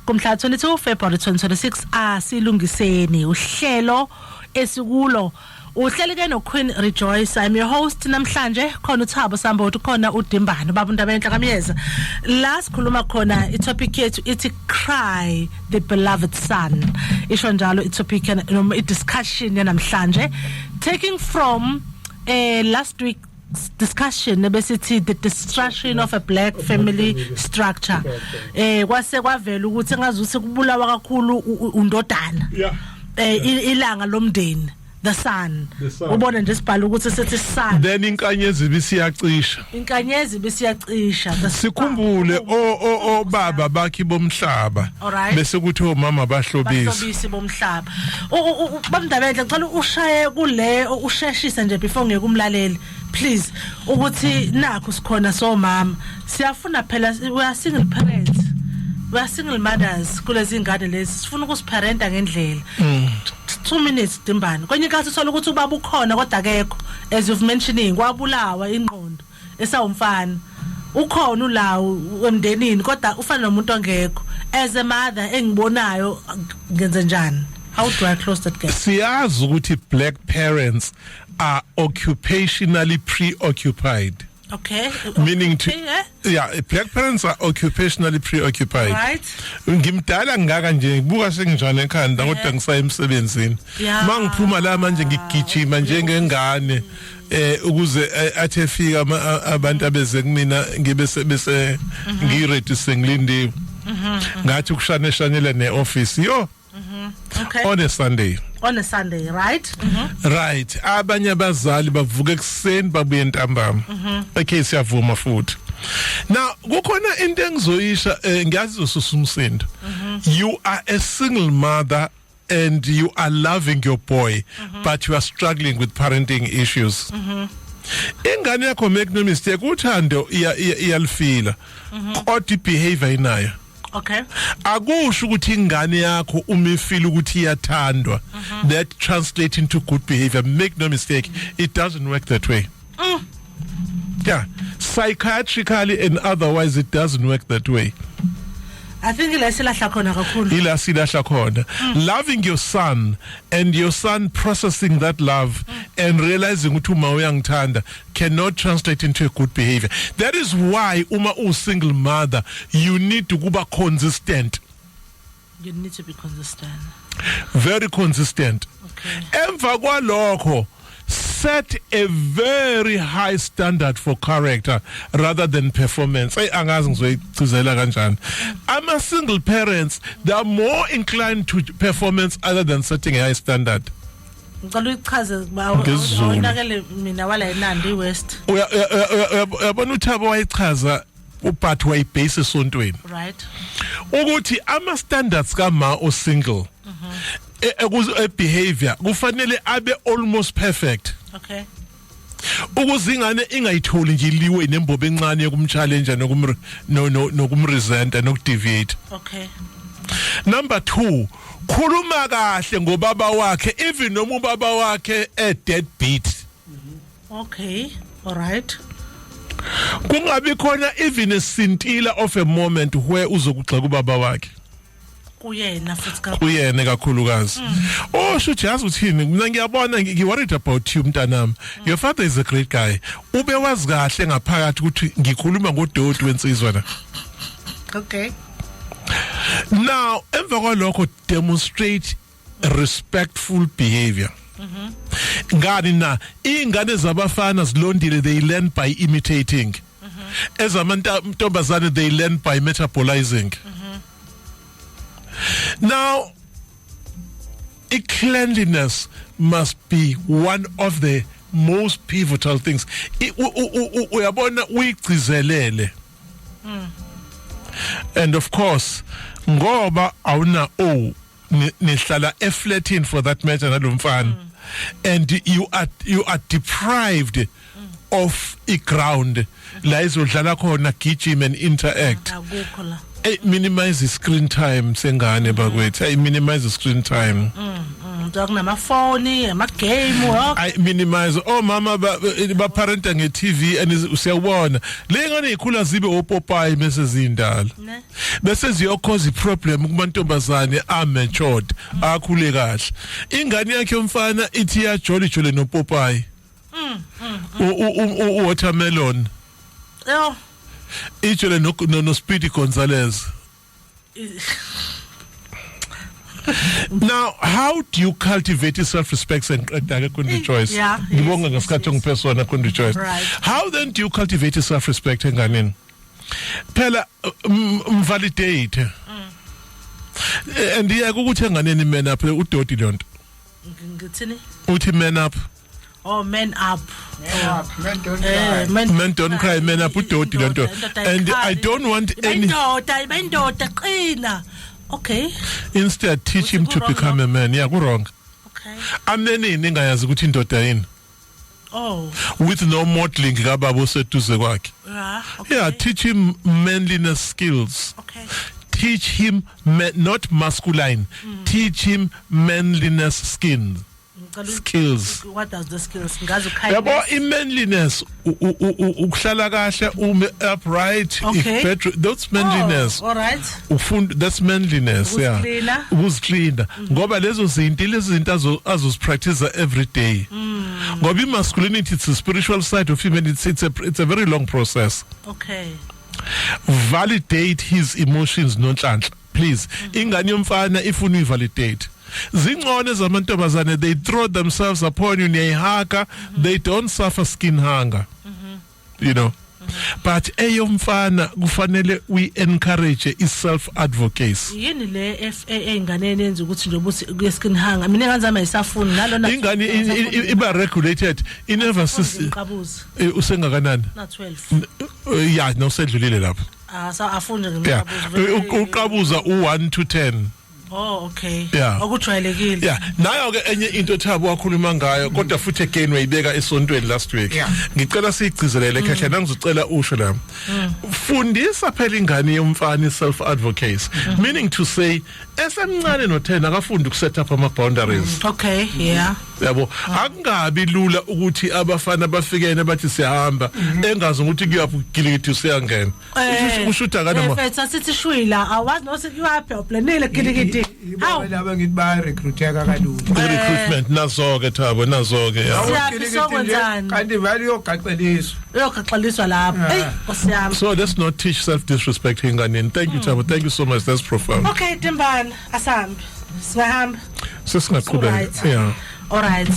Speaker 1: Kumhla 22 February 2026 asilungiseni uhlelo esikulo uhleleke no Queen Rejoice. I'm your host namhlanje khona uThabo Sambothi khona uDimbane baba undaba enhla kamyeza la sikhuluma khona itopic yethu ithi cry the beloved son isho njalo itopic noma idiscussion yanamhlanje taking from last week discussion nebesithi the destruction of a black family structure kwase kwavela ukuthi engazuthi kubulawa kakhulu undodana ilanga lomndeni the son ubona nje sibhala ukuthi sethi son
Speaker 3: then inkanyezi
Speaker 1: bisiyacisha
Speaker 3: sikhumbule baba bakhi bomhlaba bese kuthi omama bahlobisi
Speaker 1: bomhlaba bamndabendle ngicela ushaye kule usheshisa nje before ngeke umlaleli please ukuthi nakho sikhona so mama siyafuna phela we are single parents we are single mothers kulezi ingane lezi sifuna ukusparenta ngendlela 2 minutes Dimbane kwenye kathi uthola ukuthi ubaba ukhona kodwa akekho as you've mentioning kwabulawa ingqondo esawumfana ukhona ulawo emndenini kodwa ufana nomuntu ongekho as a mother engibonayo ngenze njani how do I close that gap?
Speaker 3: Siyazi ukuthi black parents are occupationally preoccupied.
Speaker 1: Okay.
Speaker 3: Meaning black parents are occupationally preoccupied.
Speaker 1: Right.
Speaker 3: Ngimdala ngaka nje ngibuka senginjana ekhanda kodwa ngisaye emsebenzini. Mangiphuma la manje ngigijima njengengane ukuze athe fika abantu abeze kumina ngibe bese ngiready sengilinde. Ngathi ukushaneshanyela neoffice
Speaker 1: Okay.
Speaker 3: on a Sunday.
Speaker 1: On a Sunday, right?
Speaker 3: Right, abanye abazali bavuka ekseni babuye ntambama. Okay, siyavuma futhi. Now, kukhona into engizoyisha ngiyazi ususumsindo. You are a single mother and you are loving your boy, but you are struggling with parenting issues. Ingane yakho make no mistake, uthando iyalifila. Kodwa behavior inayo.
Speaker 1: Okay.
Speaker 3: Akusho ukuthi ingane yakho umefeel ukuthi iyathandwa, that translate into good behavior. Make no mistake, it doesn't work that way. Yeah, psychiatrically and otherwise it doesn't work that way.
Speaker 1: I think ilasilahla khona kakhulu.
Speaker 3: Ilasilahla khona. Loving your son and your son processing that love and realizing ukuthi uma uyangithanda cannot translate into a good behavior. That is why uma single mother you need to kuba consistent.
Speaker 1: You need to be consistent.
Speaker 3: Very consistent.
Speaker 1: Okay.
Speaker 3: Emva kwalokho set a very high standard for character rather than performance. Angazi ngizoyicizela kanjani. Ama single parents, they are more inclined to performance other than setting a high standard.
Speaker 1: Ngicela uyichaze awunakele mina wala eNandi West.
Speaker 3: Uyabona uThabo wayichaza but wayibase esontweni.
Speaker 1: Right.
Speaker 3: Ukuthi ama standards kama o single a behavior kufanele abe almost perfect.
Speaker 1: Okay.
Speaker 3: Ukuze ingane ingayitholi nje iliwe nembobo encane yokumchallenge nokumresenta nokudeviate.
Speaker 1: Okay.
Speaker 3: Number 2, khuluma kahle ngobaba wakhe even noma ubaba wakhe a deadbeat.
Speaker 1: Okay. All right.
Speaker 3: Kungabi khona even a scintilla of a moment where uzokugxa kubaba wakhe.
Speaker 1: Kuyena futhi kakhulu.
Speaker 3: Kuyena kakhulukazi. Oh shuthi yazi uthini mina ngiyabona ngiworried about you mntanami. Your father is a great guy. Ube wazi kahle ngaphakathi ukuthi ngikhuluma ngodoti wensizwa na.
Speaker 1: Okay.
Speaker 3: Now emva kwalokho demonstrate respectful behavior. Ngani na ingane zabafana zilondile they learn by imitating. Ezamantombazane they learn by metabolizing. Now, cleanliness must be one of the most pivotal things. Uyabona uyigcizelele. And of course, ngoba awuna nihlala eflatin for that matter nalomfana. And you are deprived of a ground la izodlala khona gijim and interact. Minimize the screen time sengane bakwethu. Minimize the screen time.
Speaker 1: Dokunama phone, ama game work.
Speaker 3: I minimize mama ba parenta nge TV and usiyabona. Le ngane ikhula zibe opopayi bese zindala. Bese ziyokhoza iproblem kumantombazane matured, akhule kahle. Ingane yakhe yomfana ithi ya jolly no popayi. Watermelon.
Speaker 1: Yo.
Speaker 3: Ijole no Speedy Gonzalez. Now, how do you cultivate self-respect and choice?
Speaker 1: Yeah.
Speaker 3: Choice.
Speaker 1: Right.
Speaker 3: How then do you cultivate self-respect and ganin? Pela validate. And yeah, go to ngani man up udoti don't.
Speaker 1: Ngithini?
Speaker 3: Uthi man up.
Speaker 1: Oh, men up.
Speaker 4: Men don't cry.
Speaker 3: Men don't cry, men up udoti don't. And I don't want any.
Speaker 1: Okay.
Speaker 3: Instead, teach him to become a man. Yeah, go wrong.
Speaker 1: Okay.
Speaker 3: Amneni ningayazi ukuthi indoda yini.
Speaker 1: Oh.
Speaker 3: With no modeling kababa oseduze kwakhe.
Speaker 1: Okay.
Speaker 3: Yeah, teach him manliness skills.
Speaker 1: Okay.
Speaker 3: Teach him not masculine. Teach him manliness skills.
Speaker 1: What does the skills?
Speaker 3: Yabo manliness ukuhlala kahle upright
Speaker 1: okay.
Speaker 3: That's manliness.
Speaker 1: All right.
Speaker 3: That's manliness. Yeah. Uzicleaner. Ngoba lezo zinto azosipractice every day. Ngoba masculinity, it's a spiritual side of him and it's a very long process.
Speaker 1: Okay.
Speaker 3: Validate his emotions nonhlanhla. Please. Ingane yomfana ifuna uyivalidate. Zingone zamantombazane, they throw themselves upon you, niyayihaka, they don't suffer skin hunger. You know. but eyomfana kufanele we encourage self advocacy.
Speaker 1: Yini le FA ingane nenze ukuthi nje ubuthi kuyeskin hanga mina nganzama isafuni nalona
Speaker 3: ingane iba regulated inever usengakanani
Speaker 1: na 12
Speaker 3: yeah no sedlulile lapha
Speaker 1: afunda ngeqabuzo
Speaker 3: uqabuza u1 to 10.
Speaker 1: Oh okay.
Speaker 3: Yeah.
Speaker 1: Okujwayelekile.
Speaker 3: Yeah. Nayo ke enye into Thabo wakhuluma ngayo kodwa futhi again wayibeka esontweni last week. Ngicela sigcizelele kahle nangizocela usho la. Fundisa phela ingane yomfana self advocacy. Meaning to say esemncane no 10 akafunda ukuset up ama boundaries.
Speaker 1: Okay, yeah.
Speaker 3: Yabo akungabi lula ukuthi abafana bafikene bathi siyahamba engazi ukuthi kuyaphi usiyangena. Ushuta kana ma.
Speaker 1: Mfethu sithi shwila awazi no sikuyaphi uplanele gilikiti.
Speaker 4: How laba ngithi ba recruiteka kalula.
Speaker 3: Recruitment nazo ke Thabo nazo ke
Speaker 1: yeah.
Speaker 4: Kanti vele
Speaker 1: uyogaxaliswa lapha. Hey, osiyami.
Speaker 3: So let's not teach self disrespect hinganeni. Thank you Thabo. Thank you so much. That's profound.
Speaker 1: Okay, Timbani, asambe. Singahamba.
Speaker 3: Sesingaqhubeka. Yeah.
Speaker 1: Alright,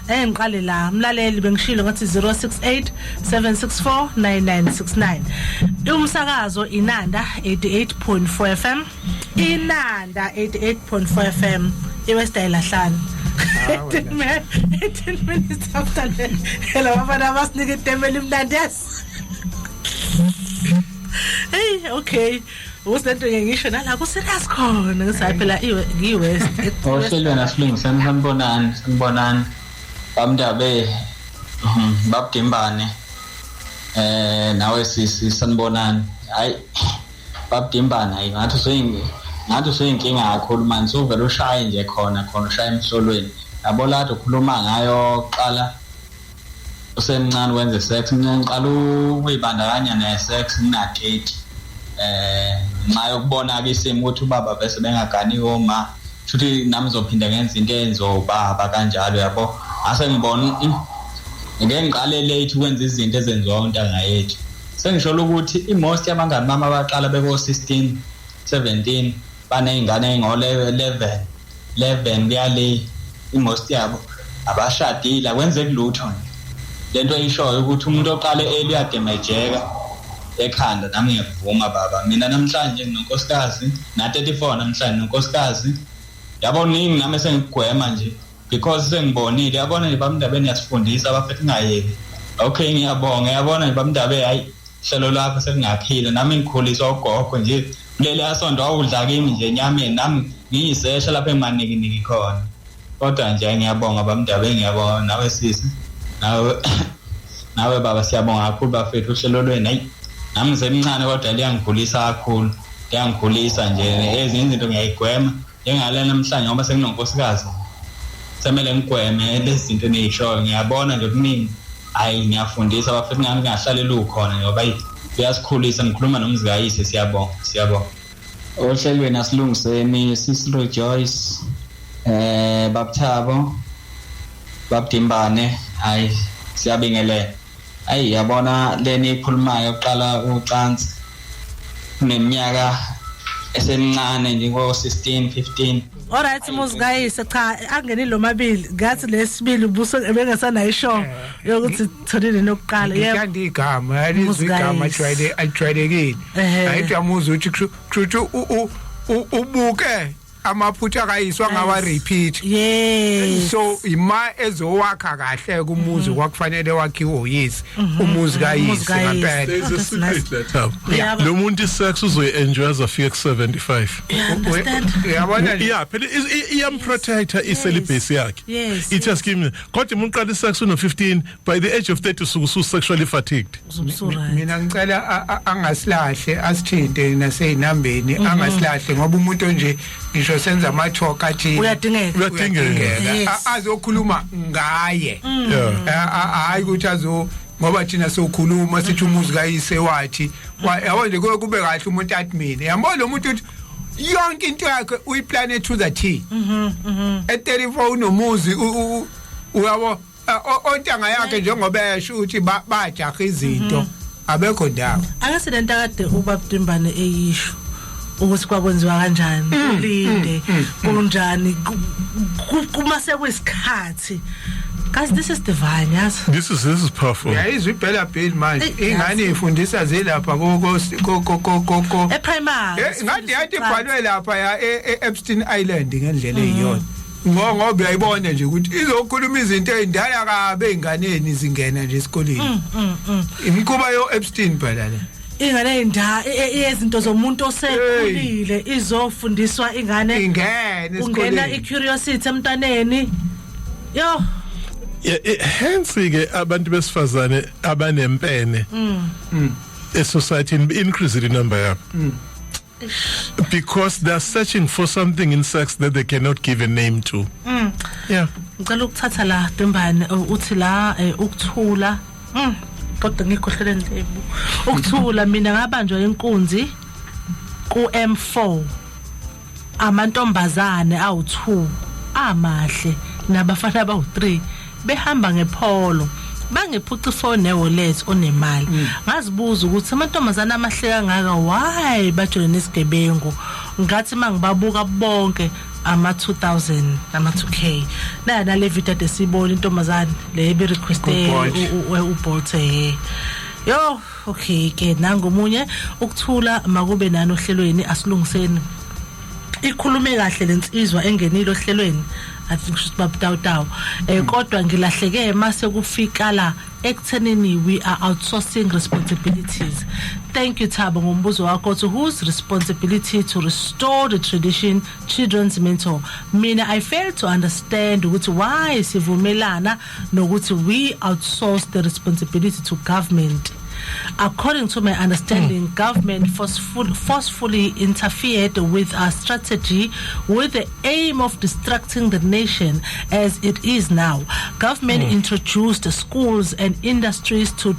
Speaker 1: ngiqale la mlaleli bengishilo ngathi 068 764 9969. Umsakazo Inanda 88.4 FM. Inanda 88.4 FM. iWestdale hlanu. 18 minutes after that. Hello bafana basinike itemeli imnandi yes. Hey, okay. Usento ngisho nala ku serious khona ngisaphela iWest.
Speaker 7: Ohlelwe nasilungu sanibonani bamndabe babdimbane nawe sisi sanibonani hayi babdimbane hayi ngathi soyinkinga kakhulu manje uvela ushaye nje khona ushaya emhlolweni yabo lathi ukhuluma ngayo qala usemncane wenze sex ngiqala ukuyibandakanya nesex nginagate maye ukubona ke isimo ukuthi ubaba bese bengaganiwe oma futhi nami ngizophinda ngenza into enzobaba kanjalo yabo ase ngibona ngeke ngiqale late ukwenza izinto ezenziwa untanga yethu sengisho ukuthi imost yabangani mama abaqala beko 16 17 banezingane ngo 11 kuyale imost yabo abashadile kwenzeke lutho lento eyishoyo ukuthi umuntu oqale early yademejeka ekhanda nami ngiyavuma baba mina namhlanje nginonkosikazi na 34 namhlanje nonkosikazi yabona nini nami sengigwema nje because sengibonile yabona nje bamndabeni yasifundisa abafethu ngayeki okay ngiyabonga yabona nje bamndabe hayi hlelo lakho sekungaphila nami ngikhuliswa ugogo nje leli asonto awudla kimi nje enyameni nami ngiyisesha lapha emaniki khona kodwa nje ngiyabonga bamndabe ngiyabona nawe sisi nawe baba siyabonga kakhulu bafethu uhlelo lweni hayi nami semncane kodwa liyangikhulisa kakhulu liyangikhulisa nje ezinye izinto ngiyayigwema njengale namhlanje ngoba senginonkosikazi semele ngigweme lezi zinto nezishoyo ngiyabona nje kuningi hayi ngiyafundisa abafethu ngami ngahlalela ukhona ngoba uyasikhulisa ngikhuluma nomzikayise siyabonga ohlelweni asilungiseni sisilo Joyce babthabo babdimbane hayi siyabingelela ayi yabona leni ikhulumayo oqala ucansi kuneminyaka esemncane nje ngo 16 15.
Speaker 1: Alright muzigayise cha angeni lo mabili ngathi lesibili ubuso ebengasana isho yokuthi tholile nokuqala
Speaker 4: yebo ngandi igama alizigama ajwayelekile ayithi amuzi uthi ubuke amaphutha kayiswa ngawa repeat
Speaker 1: yes
Speaker 4: so ima ezowakha kahle kumuzi kwakufanele wakhiwe uyisi umuzi kayisi ngempela
Speaker 3: there's a secret lapha lo muntu isex uzoyenjoy azafika ku75
Speaker 4: yabona
Speaker 3: yeah phela iyamprotector icelibacy yakhe it just give me kodwa umuntu qala isex no 15 by the age of 30 usuku sexually fatigued
Speaker 4: mina ngicela angasilahle asithinte naseyinambeni angasilahle ngoba umuntu nje ngisho senza amatalk athi uyadingeka azokhuluma ngaye hayi ukuthi ngoba thina sokhuluma sithi umuzi kayise wathi yabo nje kube kahle umuntu athi mina yabo lo muntu uthi yonke into yakhe uyiplan to the T at 34 unomuzi uyabo ontanga yakhe njengoba esho ukuthi bajaha izinto abekho ndawo
Speaker 1: akase lento kade ubabdimbane eyisho ukuthi kwakwenziwa kanjani ulinde kunjani kuma sekwesikhathi Guys, this is divine, yes.
Speaker 3: This is powerful.
Speaker 4: Yayizwe iphela bill manje ingane ifundisa zelapha ko
Speaker 1: primary
Speaker 4: ngathi yathi ibhalwe lapha ya Epstein Island ngendlela eyiyona ngoba uyayibona nje ukuthi izokhuluma izinto ezindala kabe inganeni zingena nje esikoleni imikhuba yo Epstein phela le
Speaker 1: ingane inda izinto zomuntu osekhulile izofundiswa ingane
Speaker 4: ingene
Speaker 1: ungena icuriosity emntaneni yo
Speaker 3: hence ke abantu besifazane abanempene a society increase the number yabo because they are searching for something in sex that they cannot give a name to. Yeah.
Speaker 1: Ngicela ukuthatha la Dumbane uthi la ukuthula kodwa ngikhohlele ndlebu ukuthula mina ngabanjwa inkunzi ku M4 amantombazane awu2 amahle nabafana abawu3 behamba ngepolo bangephuca ifone newallet onemali ngazibuza ukuthi amantombazana amahle kangaka why bajole nesigebengu ngathi mangibabuka bonke ama 2000 nama 2k na le video desibona intombazane le be requested uBolt yo okay ke nangomunye ukuthula makube nani ohlelweni asilungiseni ikhulume kahle lensizwa engenile ohlelweni I think she's babutaw kodwa ngilahleke mase kufika la ekuthenini we are outsourcing responsibilities. Thank you Thabo ngombuzo wakho to whose responsibility to restore the tradition children's mentor. Mina I fail to understand ukuthi why sivumelana nokuthi we outsource the responsibility to government. According to my understanding, government forcefully interfered with our strategy with the aim of distracting the nation as it is now. Government introduced schools and industries to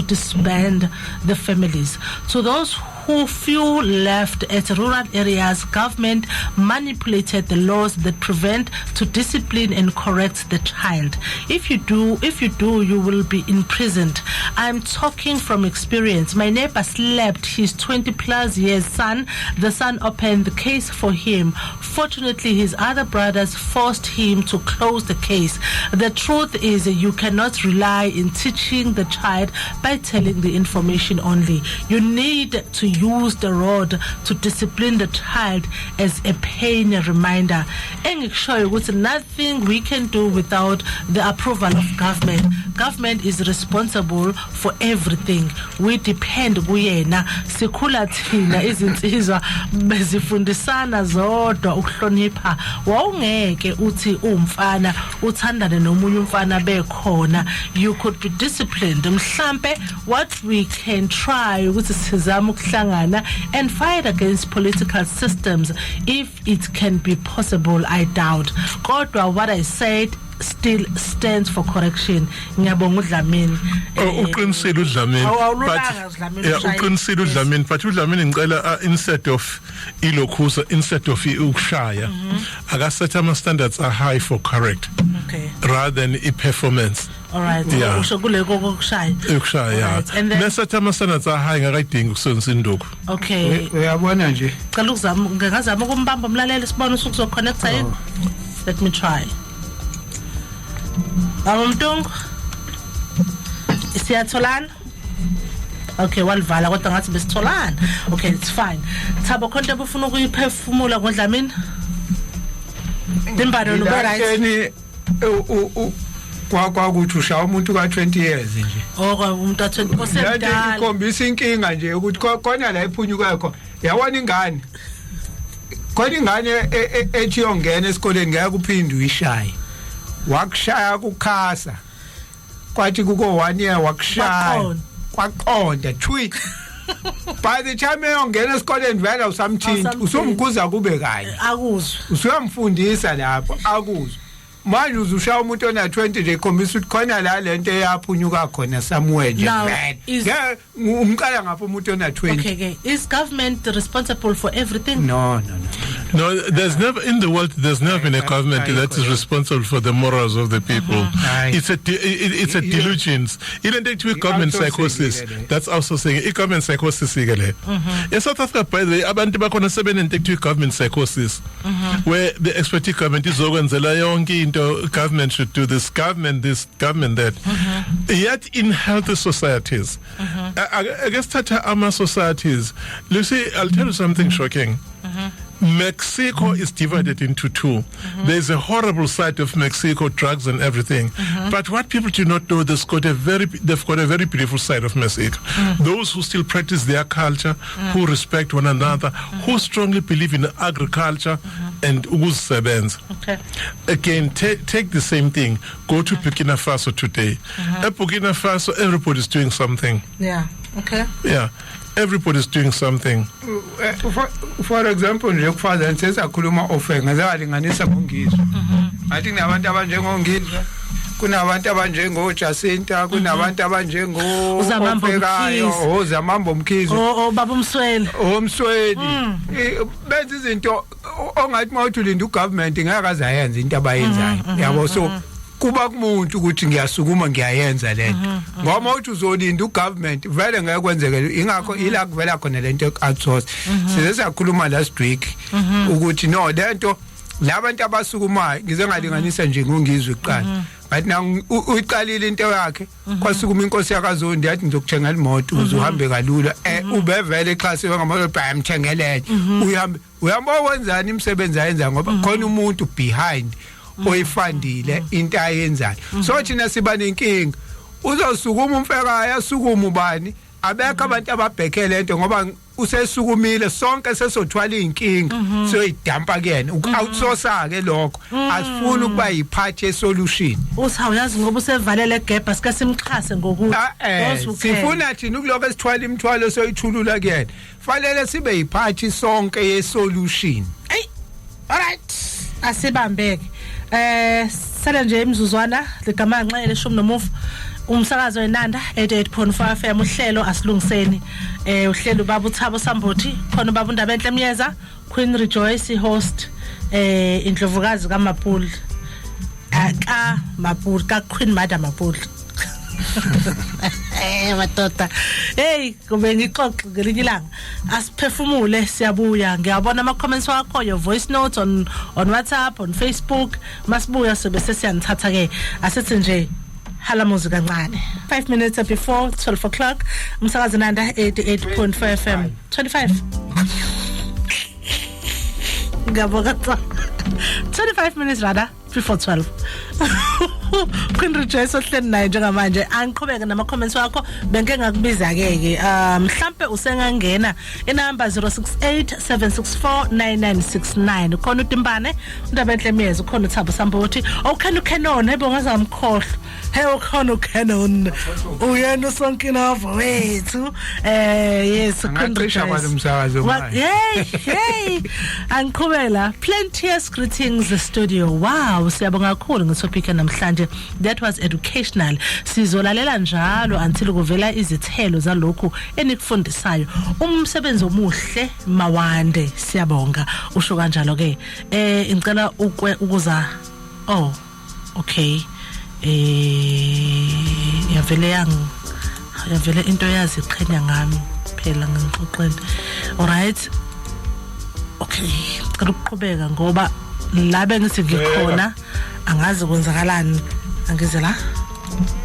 Speaker 1: disband the families. To those who few left at rural areas, government manipulated the laws that prevent to discipline and correct the child. If you do, you will be imprisoned. I'm talking from experience. My neighbor slapped his 20+ years son. The son opened the case for him. Fortunately, his other brothers forced him to close the case. The truth is, you cannot rely in teaching the child by telling the information only. You need to use the rod to discipline the child as a pain reminder. Engikushoyo ukuthi nothing we can do without the approval of government. Government is responsible for everything. We depend kuyena. Sikhula thina izinsizwa bezifundisana zodwa ukuhlonipha. Wawungeke uthi umfana uthandane nomunye umfana bekhona. You could be disciplined. Mhlambe what we can try ukuthi sizame ukuhlangana and fight against political systems if it can be possible. I doubt. Kodwa what I said still stands for correction. Ngiyabonga uDlamini.
Speaker 3: Uqinisile uDlamini. Uqinisile uDlamini, but uDlamini ngicela instead of ilokhuza instead of ukushaya akasetha ama standards are high for correct.
Speaker 1: Okay.
Speaker 3: Rather than performance.
Speaker 1: All right.
Speaker 3: Yeah.
Speaker 1: Usho kuleko kokushaya.
Speaker 3: Ukushaya.
Speaker 1: And then
Speaker 3: nesetha ama standards are high ngakayidingi ukusonisa induku.
Speaker 1: Okay.
Speaker 4: Uyabona nje.
Speaker 1: Cela ukuzama ngingazama ukumbamba umlaleli sibone usuku connecta yini. Let me try. Mtungu siyatholana. Okay, walivala kodwa ngathi besitholana. Okay, it's fine. Thabo khonto bufuna ukuyiphefumula ngoDlamini. Dimbane no right.
Speaker 4: Kwakuthi ushaya umuntu ka 20 years nje.
Speaker 1: Umuntu ka 20 osemdala.
Speaker 4: Ikhombisa inkinga nje ukuthi khona la iphunyuka yakho. Yabona ingane. Khona ingane ethi yongena esikoleni ngeke uphinde uyishaye. Wakushaya kukhasa kwathi kuko 1 year wakushaya kwaqonda thui by the time eyongena esikoleni vela usamthinta usumkhuza kube kanye
Speaker 1: akuzwe
Speaker 4: usuyamfundisa lapho akuzwe manje uzushaya umuntu ona 20 nje khombisa ukuthi khona la lento eyaphunyuka khona somewhere nje vele umqala ngapha umuntu ona 20.
Speaker 1: Okay, is government responsible for everything?
Speaker 4: No.
Speaker 3: No, there's never in the world. There's never been a government that is responsible for the morals of the people. It's a delusions. Even the government psychosis. That's also saying government psychosis. In South Africa, by the way, abantu bakona seven into government psychosis, where the expertise government is into government should do this, government that. Yet in healthy societies, I guess that our societies. Lucy, I'll tell you something shocking. Mexico is divided into two. There's a horrible side of Mexico, drugs and everything. But what people do not know, they've got a very beautiful side of Mexico. Those who still practice their culture, who respect one another, who strongly believe in agriculture and usebenza. Okay. Again, take the same thing. Go to Burkina Faso today. At Burkina Faso, everybody's doing something.
Speaker 1: Yeah. Okay.
Speaker 3: Yeah. Everybody's doing something.
Speaker 4: For example, nje kufaza nsesakhuluma ofenga zalinganisa ngongizwe. I think nabantu abanjengongizwe kunabantu abanjengo Jacinta kunabantu abanjengo Ofekayo ozamambo Mkhizo
Speaker 1: baba Msweli
Speaker 4: benza izinto ongathi mawuthi ulinda ugovernment ngeke azayenza into abayenzayo yabo so kuba kumuntu ukuthi ngiyasukuma ngiyayenza lento ngoba uthi uzolinda ugovernment vele ngeke kwenzeke ingakho ila kuvela khona lento outsource size siyakhuluma last week ukuthi no lento labantu abasukumayo ngize ngalinganisa nje ngongizwe iqala but na uyiqalile into yakhe kwasukuma inkosi yakaZondi yathi ngizokuthengela imoto uzohambe kalula ubevele exhasiwe ngamadoda bayamthengelele uyahamba wenzani imisebenzi ayenza ngoba khona umuntu behind oyifandile into ayenzayo so thina siba nenkinga uzosukuma umfekayo asukuma ubani abekho abantu ababhekele lento ngoba usesukumile sonke sesothwala inkinga so idampa kuyena outsource ke lokho asifuni ukuba yiphathi ye-solution
Speaker 1: usawuyazi ngoba usevalele gap asike simxhase ngokuthi
Speaker 4: sifuna thina ukuloko esithwala imithwalo soyithulula kuyena fanele sibe yiphathi sonke ye-solution
Speaker 1: alright asibambeke sala nje imzuzwana ligama nxele 10 umsakazo wenanda 88.5 FM uhlelo asilungiseni uhlelo baba uThabo Sambothi khona baba uNdabenhle Myeza Queen Rejoice host indlovukazi kaMapuli ka Mapuli ka Queen Mother Mapuli matota hey kube ngixoxe ngelinye ilanga asiphefumule siyabuya ngiyabona ama comments wakho your voice notes on WhatsApp on Facebook masibuya sobe sesiyanithatha ke asithi nje hala muzika kancane 5 minutes before 12 o'clock umsakazi nanda 88.5 FM 25 ngaboka 25 minutes rather before 12 Queen Rejoice ohleli naye njengamanje angiqhubeke nama comments wakho benke ngakubiza ke mhlambe usengangena inamba 0687649969 khona uTimbane uNdabenhle Myeza khona uThabo Sambothi uKhenona ebongaza ngamkhohlo hey ukhona uKhenon uyena uSonkinova wethu yes Queen Rejoice hey angiqhubela plenteous greetings the studio wow siyabonga kakhulu ngetopic namhlanje that was educational sizolalela njalo until kuvela izithelo zalokho enikufundisayo umsebenzi omuhle mawande siyabonga usho kanjalo ke ngicela ukuza oh okay yavele into yazi iqhenya ngami phela ngixoxeni alright okay ngicela ukuqhubeka ngoba labe ngithi ngikhona angazi kwenzakalani angize la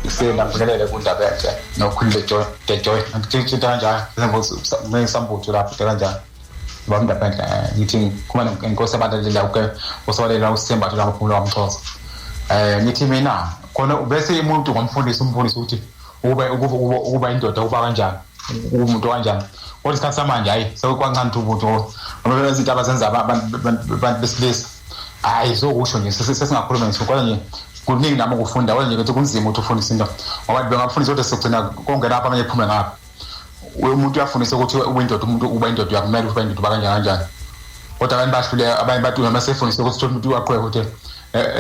Speaker 7: sela mvelele kuNdabenhle nokhulile joy ngithithi kanje ngisambuthi lapho kanjani bami Ndabenhle ngithi kuma inkosi abadalela uke usolela uSemba la mphumulo wamxhosa ngithi mina khona ubese umuntu ngomfundisi ukuthi ukuba indoda uba kanjani umuntu kanjani kodwa isikhathi samanje hayi sekwancane umuntu ngoba izinto abazenza abantu besilisa hayi sokusho nje sesingakhuluma nje kodwa nje kuningi nami ukufunda kodwa nje ukuthi kunzima ukuthi ufundise into ngoba bengafundisa ukuthi sekugcina konke lapha manje iphume ngapha umuntu uyafundisa ukuthi umuntu uba indoda yakumele uba indoda kanjani kodwa abantu bahlule abanye bathi noma sefundisa ukuthi umuntu uyaqhweka ukuthi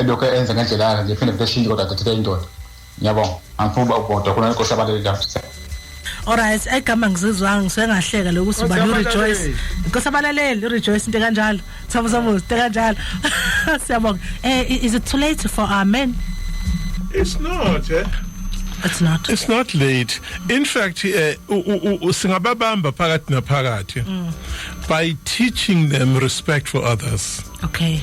Speaker 7: lokho enza ngendlela yakhe nje phinde beshintshe kodwa athathe indoda ngiyabonga angifuna ukuba ubodwa khona inkosi abaleli lapha
Speaker 1: Alright, egama ngizizwanga ngisengahleka lokuthi ubani Rejoice. Because abalaleli Rejoice into kanjalo. Sabu into kanjalo. Siyabonga. Is it too late for our men?
Speaker 3: It's not, eh?
Speaker 1: It's not.
Speaker 3: It's not late. In fact, singababamba phakathi naphakathi by teaching them respect for others.
Speaker 1: Okay.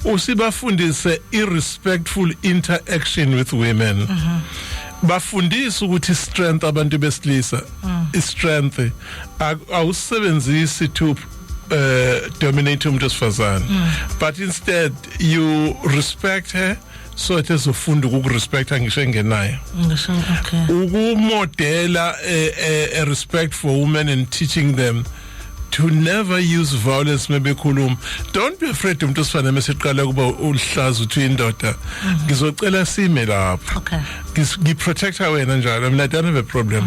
Speaker 3: Usibafundise irrespectful interaction with women. Bafundise ukuthi strength abantu besilisa is strength. Awusebenzisi to dominate umuntu wesifazane. But instead you respect her. So it is ufunda ukurespecta ngisho engenayo.
Speaker 1: Okay.
Speaker 3: Ukumodela a respect for women and teaching them to never use violence mebekhuluma. Don't be afraid umuntu osifana mesiqala kuba uhlaza uthi indoda. Ngizocela sime lapha.
Speaker 1: Okay.
Speaker 3: Ngiprotecta wena njalo. I don't have a problem.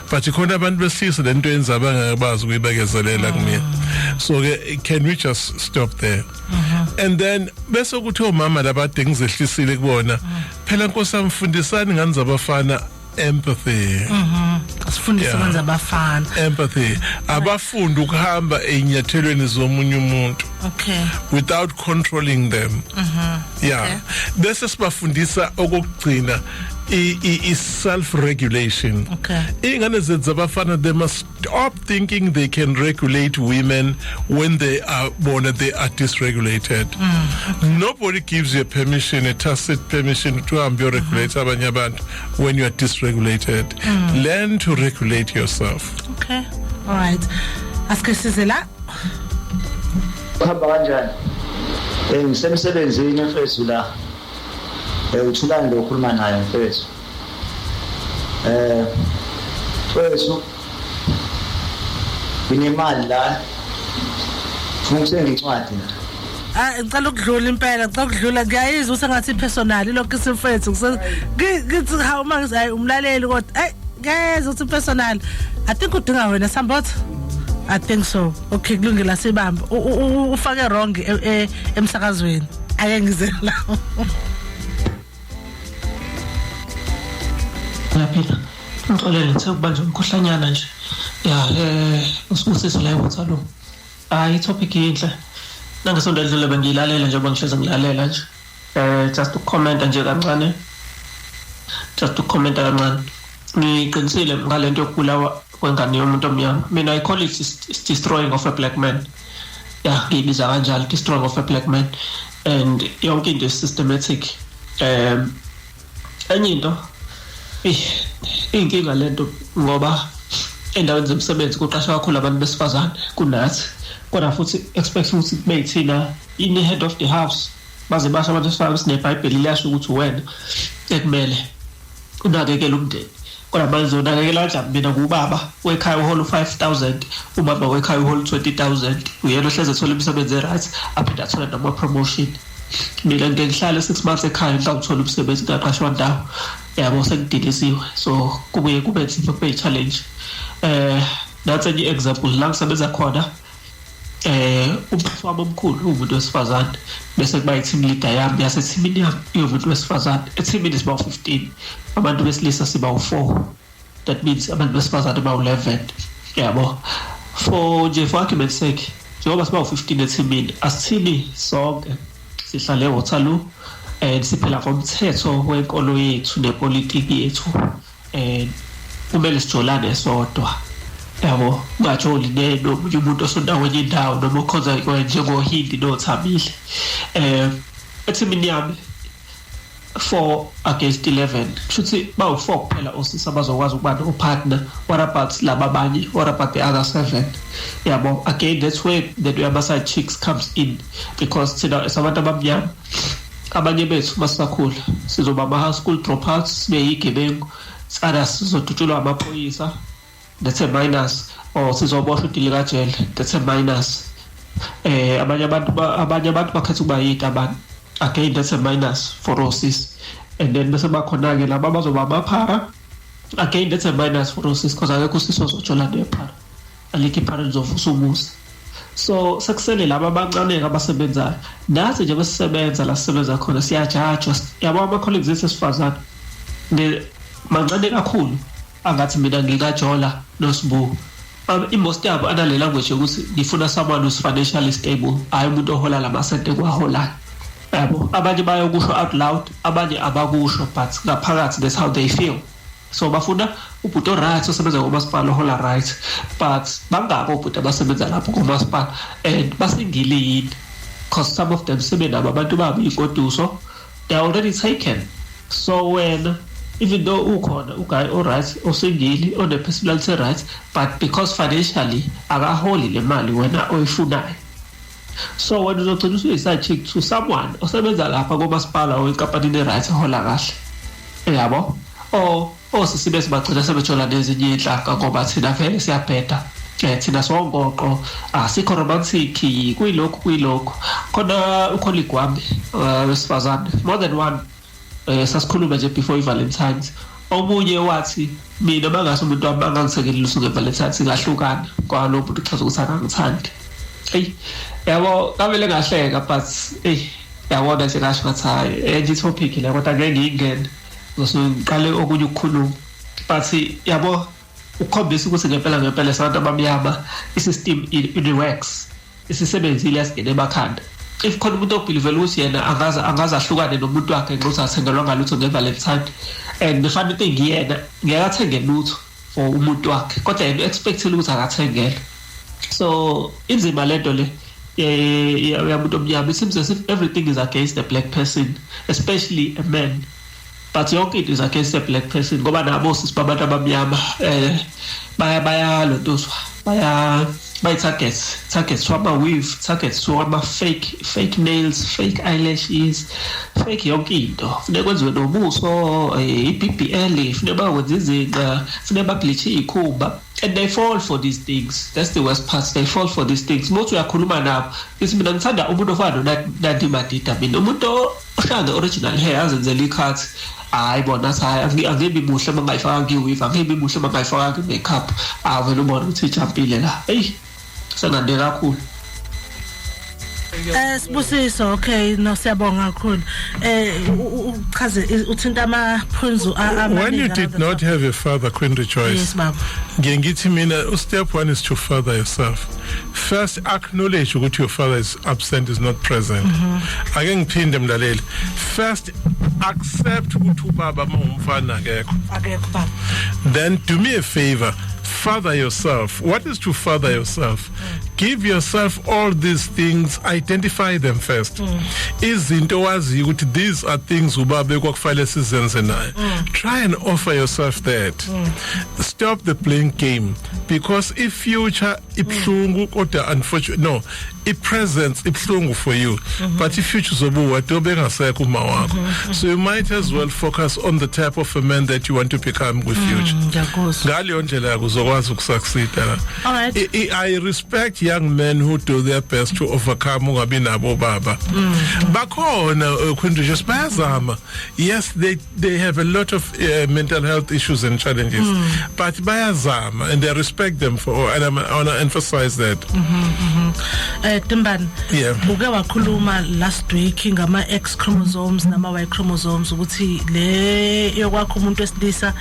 Speaker 3: But ikhona abantu besilisa lento yenza abangabazi ukuyibekezelela kumina. So can we just stop there? And then bese kuthi omama labade ngizehlisile kubona phela Nkosi amfundisani ngani zabafana empathy.
Speaker 1: Asifundisa ngani zabafana.
Speaker 3: Empathy. Abafunda ukuhamba enyathelweni zomunye umuntu.
Speaker 1: Okay.
Speaker 3: Without controlling them. Yeah. Bese sibafundisa okugcina is self-regulation.
Speaker 1: Okay.
Speaker 3: Ingane zabafana, they must stop thinking they can regulate women when they are born they are dysregulated. Nobody gives you a permission, a tacit permission to regulate abanye abantu when you are dysregulated. Learn to regulate yourself.
Speaker 1: Okay. All right. Aske sizela.
Speaker 8: Uhamba kanjani? Ngisemsebenzini mfethu la. Uthulani lo ukhuluma naye mfethu. Mfethu. Nginemali la. Ngifuna incwadi la.
Speaker 1: Ngicela ukudlula impela, ngicela ukudlula ngiyayizwa usengathi personal lokho isifethu. Ngithi hawu mangizayi umlaleli kodwa ngiyezwa ukuthi personal. I think udinga wena Sambot. I think so. Okay, kulungile sibamba. Ufake wrong emsakazweni. Ake ngize la.
Speaker 9: Yaphila. Ngixolele ngithe kubanje umkhuhlanyana nje. Ya, usibusise la eWaterloo. I-topic inhle. Nangesonto edlule bengilalela nje bangihleze ngilalela nje. Just to comment nje kancane. Ngiqinisile ngalento yokubulawa kwengane yomuntu omnyama. Mina I call it destroying of a black man. Yeah, ngibiza kanjalo destroying of a black man. And yonke into systematic. Enye into inkinga lento ngoba endaweni zomsebenzi kuqasha kakhulu abantu besifazane kunathi. Kodwa futhi expect ukuthi beyithina in the head of the house. Baze basho abantu besifazane sineBhayibheli liyasho ukuthi wena ekumele unakekele umndeni. Kodwa bazonakekela kanjani mina kubaba wekhaya uholo 5,000 umama wekhaya uholo 20,000 uyena ohleze ethola imisebenzi right aphinda athola nama promotion. Mina ngihlala 6 months ekhaya ngizawuthola umsebenzi ngaqashwa ndawo yabo sekudilisiwe so kube nzima kube challenge. That's an example la ngisebenza khona umfowabo wami omkhulu umuntu wesifazane bese kuba i-team leader yami yaseteamini yami umuntu wesifazane eteamini is about 15 abantu besilisa siba u4 that means abantu besifazane ba 11 yabo for argument's sake njengoba siba u15 eteamini asithini sonke sihlale eWaterloo and siphela ngomthetho wenkolo yethu nepolitiki yethu kumele sijolane sodwa yabo ngajoli neno umuntu osondaweni indawo noma ukhoza njengoHindi noThamile eteamini yami 4 against 11 shuthi bawu4 kuphela osisi abazokwazi ukuba no-partner. What about laba abanye? What about the other 7? Yabo again that's where the Yabaside chicks comes in because thina sabantu abamnyama abanye bethu masakhula sizoba ama-high school dropouts beyigebengu sada sizodutshulwa amaphoyisa that's a minus or sizoboshwa udili kajele that's a minus. Abanye abantu bakhetha ukuba yita abantu again that's a minus for osis and then bese bakhona ke laba bazoba amaphara again that's a minus for osis because akekho siso zojola nephara alikho iphara lizovusa umusi. So sekusele laba abancane abasebenzayo nathi nje besisebenza la sisebenza khona siyajajwa yabo ama colleagues esifazana ne mancane kakhulu angathi mina ngikaJola noSibu most yabo anale language ukuthi ngifuna someone who's financially stable hayi umuntu ohola lamasente kwahola yabo abanye bayokusho out loud abanye abakusho but ngaphakathi that's how they feel so bafuna ubhuti oright osebenza ngomasipala ohola right but bangabo ubhuti abasebenza lapho ngomasipala and basingile yini because some of them sebenabo abantu babo inkoduso they are already taken so when even though ukhona uguy alright osingili on the personality right but because financially akaholi le mali wena oyifunayo so when uzogcina usuyisa check to someone osebenza lapha ngomasipala oyikampanini right hola kahle yabo sisibe sibagcina sebejola nezinye inhlaka ngoba thina vele siyabheda thina songoqo asikho romantic kuyilokho khona ucolleague wami wesifazane more than one sasikhuluma nje before iValentines omunye wathi mina mangase umuntu abangangisekeli lusuku eValentines ngahlukana kwalo umuntu uchaza ukuthi akangithandi yabo kamele ngahleka but yabona nje ngasho ngathi hayi topic la kodwa ngeke ngingene ngizosiqale okunye ukukhuluma but yabo ukhombisa ukuthi ngempela sabantu abamnyama isystem in works isisebenzile yasingene emakhanda if khona umuntu obelievela ukuthi yena angaza ahlukane nomuntu wakhe nxa uthengelwa ngalutho ngeValentine and the funny thing yena ngeke athenge lutho for umuntu wakhe kodwa yena expect ukuthi akathengele so inzima lento le yabantu omnyama it seems as if everything is against the black person especially a man but yonke into is against the black person ngoba nabo sisibabantu abamnyama bayalotoswa targets from a weave targets from a fake nails fake eyelashes fake yonke into funeka kwenziwe nobuso iBBL funeka bawenze izinqa funeka bableach ikhumba and they fall for these things that's the worst part they fall for these things most uyakhuluma nabo ukuthi mina ngithanda umuntu ofana noNandi Madida mina umuntu ohlanga original hair azenzela icut hayi bona hayi angibi muhle mangayifaka ngiweave angibi muhle mangayifaka makeup vele ubona ukuthi ijampile la senande kakhulu
Speaker 1: Sibusiso okay no siyabonga kakhulu uchaze uthinta amaphuzu
Speaker 3: when you did not have a father Queen Rejoice
Speaker 1: yes baba
Speaker 3: ngithi mina step 1 is to father yourself first acknowledge ukuthi your father is absent is not present ake ngiphinde mlaleli first accept ukuthi ubaba mawumfana akekho
Speaker 1: baba
Speaker 3: then do me a favor father yourself. What is to father yourself? Give yourself all these things, identify them first. Izinto wazi ukuthi these are things ubaba ekwakufanele sizenze naye. Try and offer yourself that. Stop the playing game because if future ibhlungu kodwa unfortunately no presence ibhlungu for you but if future zobuwa dobe ngasekho uma wakho so you might as well focus on the type of a man that you want to become with future. Ngaleyo ndlela yakuzokwazi ukusucceed. I respect young men who do their best to overcome ungabi nabo baba. Bakhona Queen Rejoice bayazama. Yes, they have a lot of mental health issues and challenges but bayazama and I respect them for and I want to emphasize that.
Speaker 1: Timbani buke wakhuluma last week ngama X chromosomes nama Y chromosomes ukuthi le yokwakho umuntu wesilisa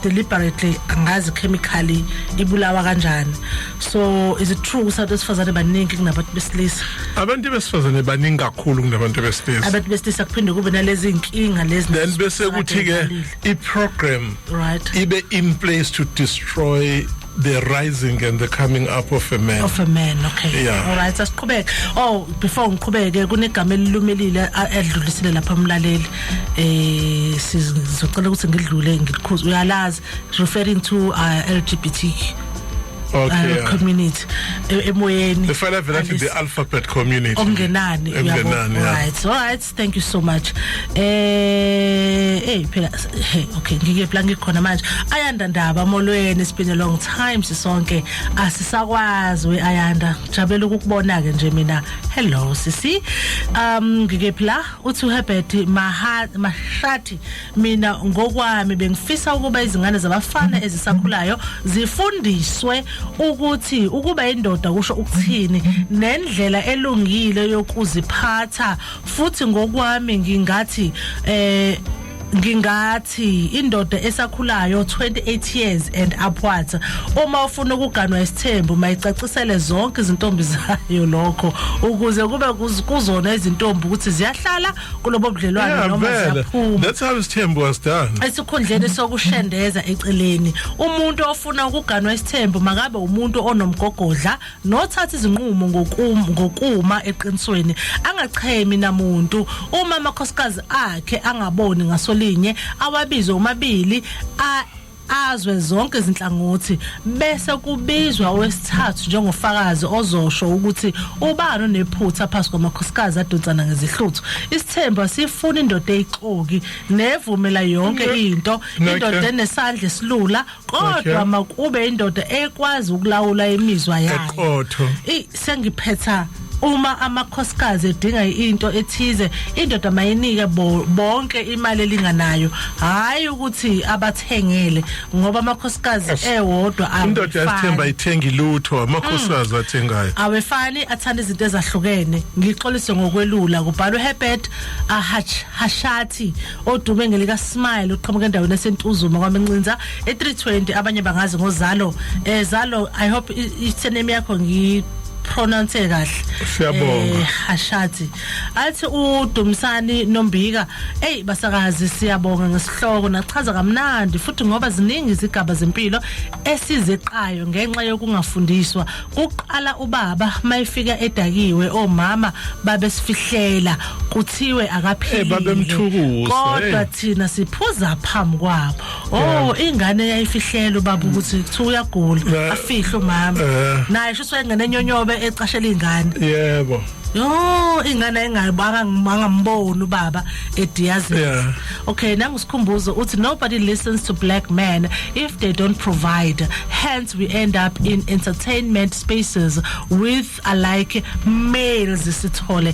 Speaker 1: deliberately angazi chemically ibulawa kanjani so is it true ukuthi abesifazane baningi kunabantu besilisa
Speaker 3: abantu besifazane baningi kakhulu kunabantu besilisa
Speaker 1: abantu besilisa kuphinde kube nalezi inkinga lezi
Speaker 3: then bese kuthi ke I program
Speaker 1: right
Speaker 3: ibe in place to destroy the rising and the coming up of a man.
Speaker 1: Okay.
Speaker 3: Yeah.
Speaker 1: All right. Asiqhubeke. Before ngiqhubeke kunegama elilumelile edlulisile lapha umlaleli. Sizocela ukuthi ngidlule ngikhuze uyalazi referring to LGBT community emoyeni
Speaker 3: the father of the alphabet community
Speaker 1: ongenani right all right thank you so much phela okay ngikepla ngikhona manje Ayanda Ndaba molweni it's been a long time sisonke asisakwazi weAyanda jabela ukukubona ke nje mina hello sisi ngikepla uthi Herbert Mashati mina ngokwami bengifisa ukuba izingane zabafana ezisakhulayo zifundiswe ukuthi ukuba indoda kusho ukuthini nendlela elungile yokuziphatha futhi ngokwami ngingathi ngingathi indoda esakhulayo 28 years and upwards uma ufuna ukuganwa isithembu mayicacisele zonke izintombi zayo lokho ukuze kube kuzona izintombi ukuthi ziyahlala kulobo budlelwano noma ziyaphuma.
Speaker 3: That's how isithembu was done.
Speaker 1: Esikhundleni sokushendeza eceleni umuntu ofuna ukuganwa isithembu makabe umuntu onomgogodla nothatha izinqumo ngokuma eqinisweni angachemi namuntu uma amakhosikazi akhe angaboni ngasolinye awabizo umabili azwe zonke izinhlangothi bese kubizwa wesithathu njengofakazi ozosho ukuthi ubani onephutha phakathi kwamakhosikazi adonsana ngezihluthu. Isithembu sifuna indoda eyixoki nevumela yonke into indoda enesandla esilula kodwa makube indoda ekwazi ukulawula imizwa yayo. Sengiphetha uma amakhosikazi edinga into ethize indoda mayinike bonke imali elinganayo hayi ukuthi abathengele ngoba amakhosikazi ewodwa
Speaker 3: indoda yasithemba ithenga lutho amakhosikazi athengayo
Speaker 1: awefani athanda izinto ezahlukene. Ngixolise ngokwelula kubhalwe Herbert Hashati odume ngelika Smile uqhamuka endaweni eSentuzuma kwaMncinza e320 abanye bangazi ngozalo Zalo. I hope isurname yakho pronounce kahle.
Speaker 3: Siyabonga.
Speaker 1: Hashati athi uDumsani Nombika basakazi siyabonga ngesihloko nachaza kamnandi futhi ngoba ziningi izigaba zempilo esizeqayo ngenxa yokungafundiswa kuqala ubaba mayifika edakiwe omama babesifihlela kuthiwe akaphili
Speaker 3: babemthukuza
Speaker 1: kodwa thina siphuza phambi kwabo ingane yayifihlela ubaba ukuthi kuthiwa uyagula afihle umama naye sho swengene nyonyobe ecashela ingane.
Speaker 3: Yebo.
Speaker 1: Ingane engangamboni ubaba ediyazi. Okay, nangusikhumbuzo uthi nobody listens to black men if they don't provide. Hence we end up in entertainment spaces with alike males sithole.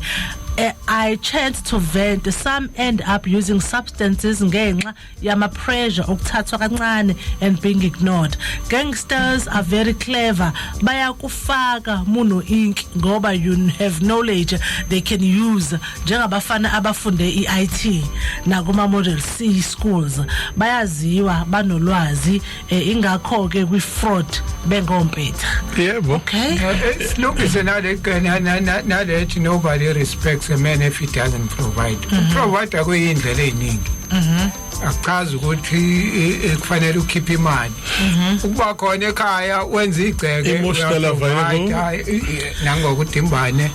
Speaker 1: I chant to vent. Some end up using substances ngenxa yama pressure okuthathwa kancane and being ignored. Gangsters are very clever. Bayakufaka muno ink ngoba you have knowledge they can use njengabafana abafunde iIT na kuma model C schools bayaziwa banolwazi ingakho ke kwi fraud bengompetha.
Speaker 3: Yebo.
Speaker 1: Okay.
Speaker 4: Look is another that nobody respects a man if he doesn't provide. Provide akuyindlela eziningi. Akachaza ukuthi kufanele ukhiphe imali. Ukuba khona ekhaya wenza igceke
Speaker 3: emotional available
Speaker 4: nangokuthi imbane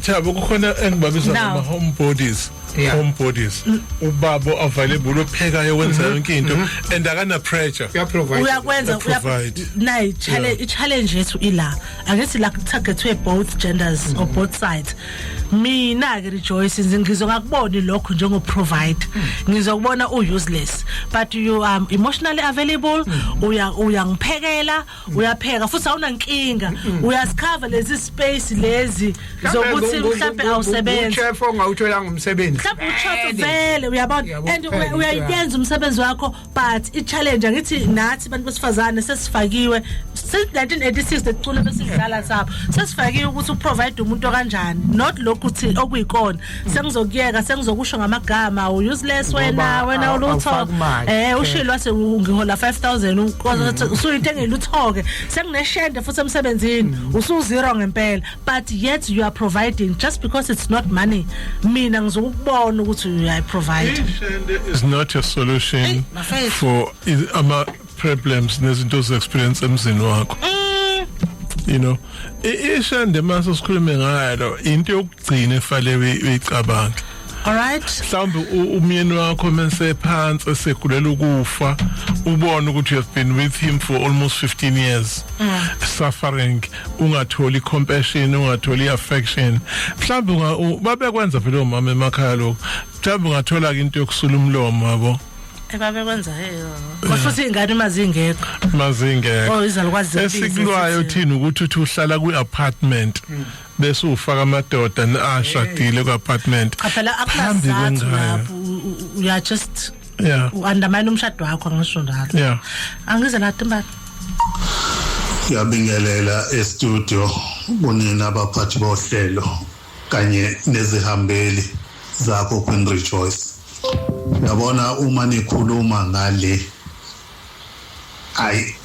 Speaker 3: Thabo kukhona engibabiza ngama homebodies. Homebodies ubaba available ophekayo wenza yonke into and akana pressure
Speaker 1: uyakwenza nayi challenge yethu ila angithi la targetwe both genders or both sides. Mina ke Rejoice ngizongakubona lokho njengo provide ngizokubona useless but you are emotionally available uyangiphekela uyapheka futhi awunankinga uyasicover lezi space lezi zokuthi mhlawumbe awusebenzi
Speaker 4: chef ongawuthola ngomsebenzi
Speaker 1: mhlawumbe uchef vele uyabona and uyayenza umsebenzi wakho but I challenge ngithi nathi abantu besifazane sesifakiwe since 1986 lecule besidlala sapho sesifakiwe ukuthi uprovide umuntu kanjani not ukuthi okuyikona sengizokuyeka sengizokusho ngamagama useless wena ulutho ushilwa sengihola 5000 usuyithengela uthoke sengineshende futhi emsebenzini usu0 ngempela but yet you are providing just because it's not money mina ngizokubona ukuthi you provide.
Speaker 3: Ishende is not a solution for ama problems nezinto ze experience emzini wakho. You know ishende mase sikhulume ngayo into yokugcina efale uyicabanga.
Speaker 1: All right.
Speaker 3: Mhlawumbe umyeni wakho mense phansi esekulela ukufa ubona ukuthi you have been with him for almost 15 years suffering ungatholi compassion ungatholi affection mhlawumbe babekwenza vele umama emakhaya lokho mhlawumbe ungathola into yokusula umlomo yabo
Speaker 1: ebabekwenza bafuthi ingane mazingekho izalukwazi
Speaker 3: esikulwayo thina ukuthi uhlala ku apartment bese ufaka amadoda ashadile ku apartment
Speaker 1: phela akuzathu lapho uya just undermine umshado wakho ngisho njalo angize la Timbali
Speaker 10: Siyabingelela e-studio kunina abaphathi bohlelo kanye nezihambeli zakho Queen Rejoice. yabona uma nikhuluma ngale ayi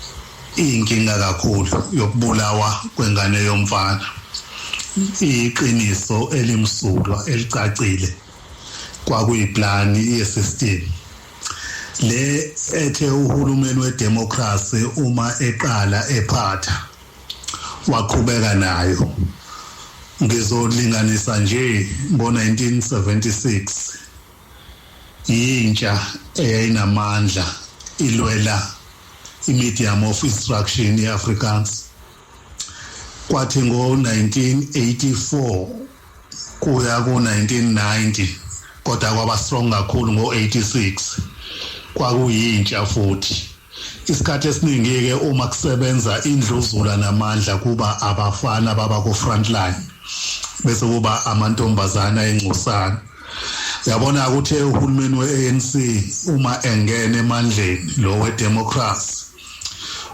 Speaker 10: inkinga kakhulu yokubulawa kwengane yomfana iqiniso elimsulwa elicacile kwakuyiplani yesystem le ethe uhulumeni wedemocracy uma eqala ephatha waqhubeka nayo ngizolinganisa nje ngo1976 intsha eyayinamandla ilwela i-medium of instruction ye-Afrikaans kwathi ngo1984 kuya ku1990 kodwa kwaba strong kakhulu ngo86 kwakuyintsha futhi isikhathi esiningi ke uma kusebenza indluzula namandla kuba abafana baba ku frontline bese kuba amantombazana encusana yabona ukuthi uhulumeni weANC uma engene emandleni lo wedemocracy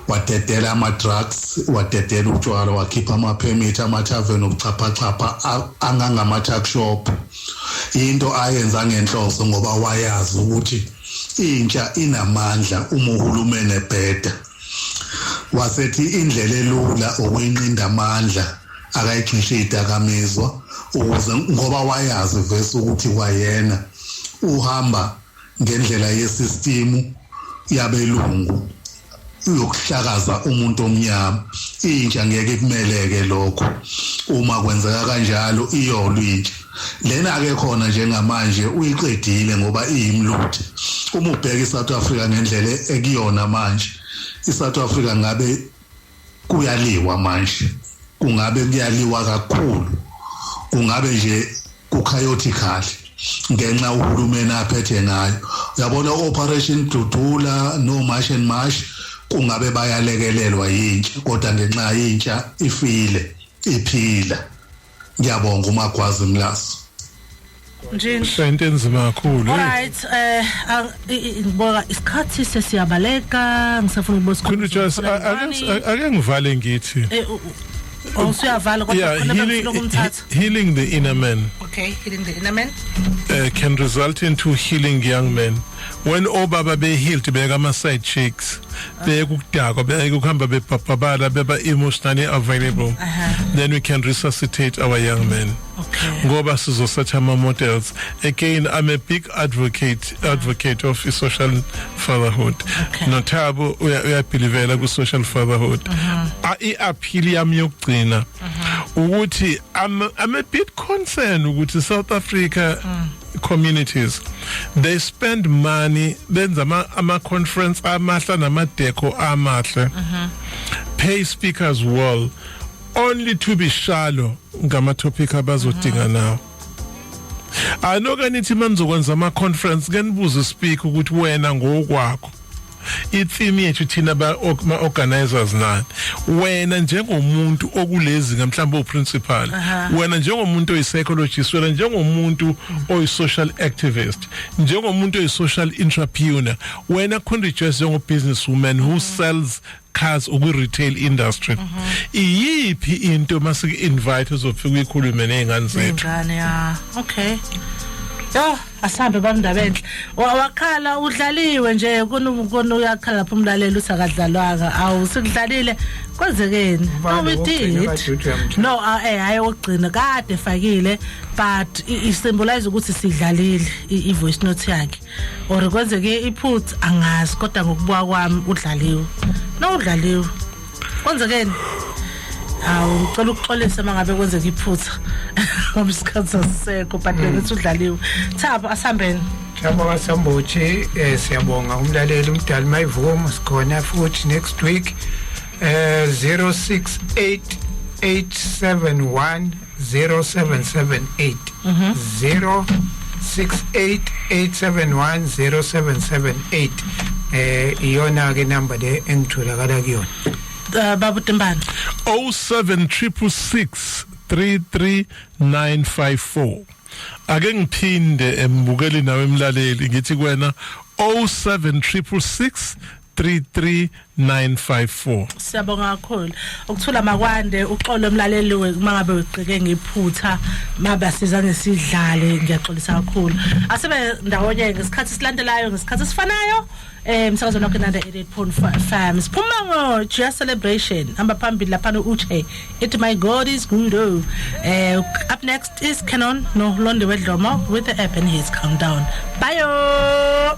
Speaker 10: wadedela ama-drugs wadedela utshwala wakhipha ama-permit ama-tavern okuchapha angangama-tuck shop into ayenza ngenhloso ngoba wayazi ukuthi intsha inamandla uma uhulumeni ebheda wasethi indlela elula okuyinqinda amandla akayixhishe idakamizwa ukuze ngoba wayazi vese ukuthi kwayena uhamba ngendlela yesystem yabelungu yokuhlakaza umuntu omnyama intsha ngeke kumeleke lokho uma kwenzeka kanjalo iyolwintsha lena ke khona njengamanje uyiqedile ngoba iyimluthe uma ubheka iSouth Africa ngendlela ekuyona manje iSouth Africa ngabe kuyaliwa manje kungabe kuyaliwa kakhulu kungabe nje kuchaotically ngenxa uhulumeni aphethe ngayo uyabona operation Dudula no March and March kungabe bayalekelelwa yintsha kodwa ngenxa yintsha ifile iphila ngiyabonga uMagwazi Mlazi
Speaker 1: Njini
Speaker 3: sentence kakhulu
Speaker 1: right ngibona isikhathi sesiyabaleka ngisafuna ukubuza
Speaker 3: ake ngivale ngithi
Speaker 1: usuyavala kodwa
Speaker 3: healing the inner man
Speaker 1: okay healing the inner man
Speaker 3: can result into healing young men when obaba be healed beka ama side chicks bekukudakwa bekuhamba bebhabhabala beba emotionally available then we can resuscitate our young men ngoba sizosatha ama models again I'm a big advocate of social fatherhood nothabo uyabelievela ku social fatherhood i-appeal yami yokugcina ukuthi I'm a bit concerned ukuthi South Africa communities they spend money benza ama conference amahla namadeko amahle pay speakers well only to be shallow ngama topic abazodinga nawo anoka nithi manizokwenza ama conference kenibuza speak ukuthi wena ngokwakho itheme yethu thina ba organizers nani wena njengomuntu okulezi mhlawumbe uprincipal wena njengomuntu oyipsychologist wena njengomuntu oyi-social activist njengomuntu oyi-social entrepreneur wena contributes njengo-business woman who sells cars uku-retail industry iyiphi into masiki-invite uzofika uyikhulume ney'ngane zethu
Speaker 1: okay yo asambe bandaba enhle wakhala udlaliwe nje kona uyakhala lapha umlaleli usakadlalwanga awusikudlalile kwenzekeni we did no hayi ogcina kade efakile but isymbolize ukuthi sidlalile i-voice note yakhe or kwenzeke iphut angazi kodwa ngokubuka kwami udlaliwe no udlaliwe kwenzekeni ngicela ukuxolisa mangabe kwenzeka iphutha ngomsikhathi saseko but lethi udlaliwe Thabo asambeni
Speaker 4: Thabo wasambothi siyabonga umlaleli umdali mayivumo sikhona futhi next week 0688710778 0688710778 iyona ke number le engitholakala kuyona
Speaker 1: Babu Timbane
Speaker 3: 076333954 ake ngiphinde embukeli nawe emlaleli ngithi kwena 07666 33954.
Speaker 1: Siyabonga kakhulu. Ukuthula makwande uxolo umlaleli mangabe uqike ngephutha mabe siza ngesidlale ngiyaxolisa kakhulu. Asebe ndawonye ngesikhathi silandelayo ngesikhathi sifanayo umsakazo nokho nanda 88.5 FM. Siphuma ngo Jazz Celebration. Hamba phambili lapha uChe. It my God is good. Up next is Canon no Londe Wedlomo with the app and his countdown. Bye.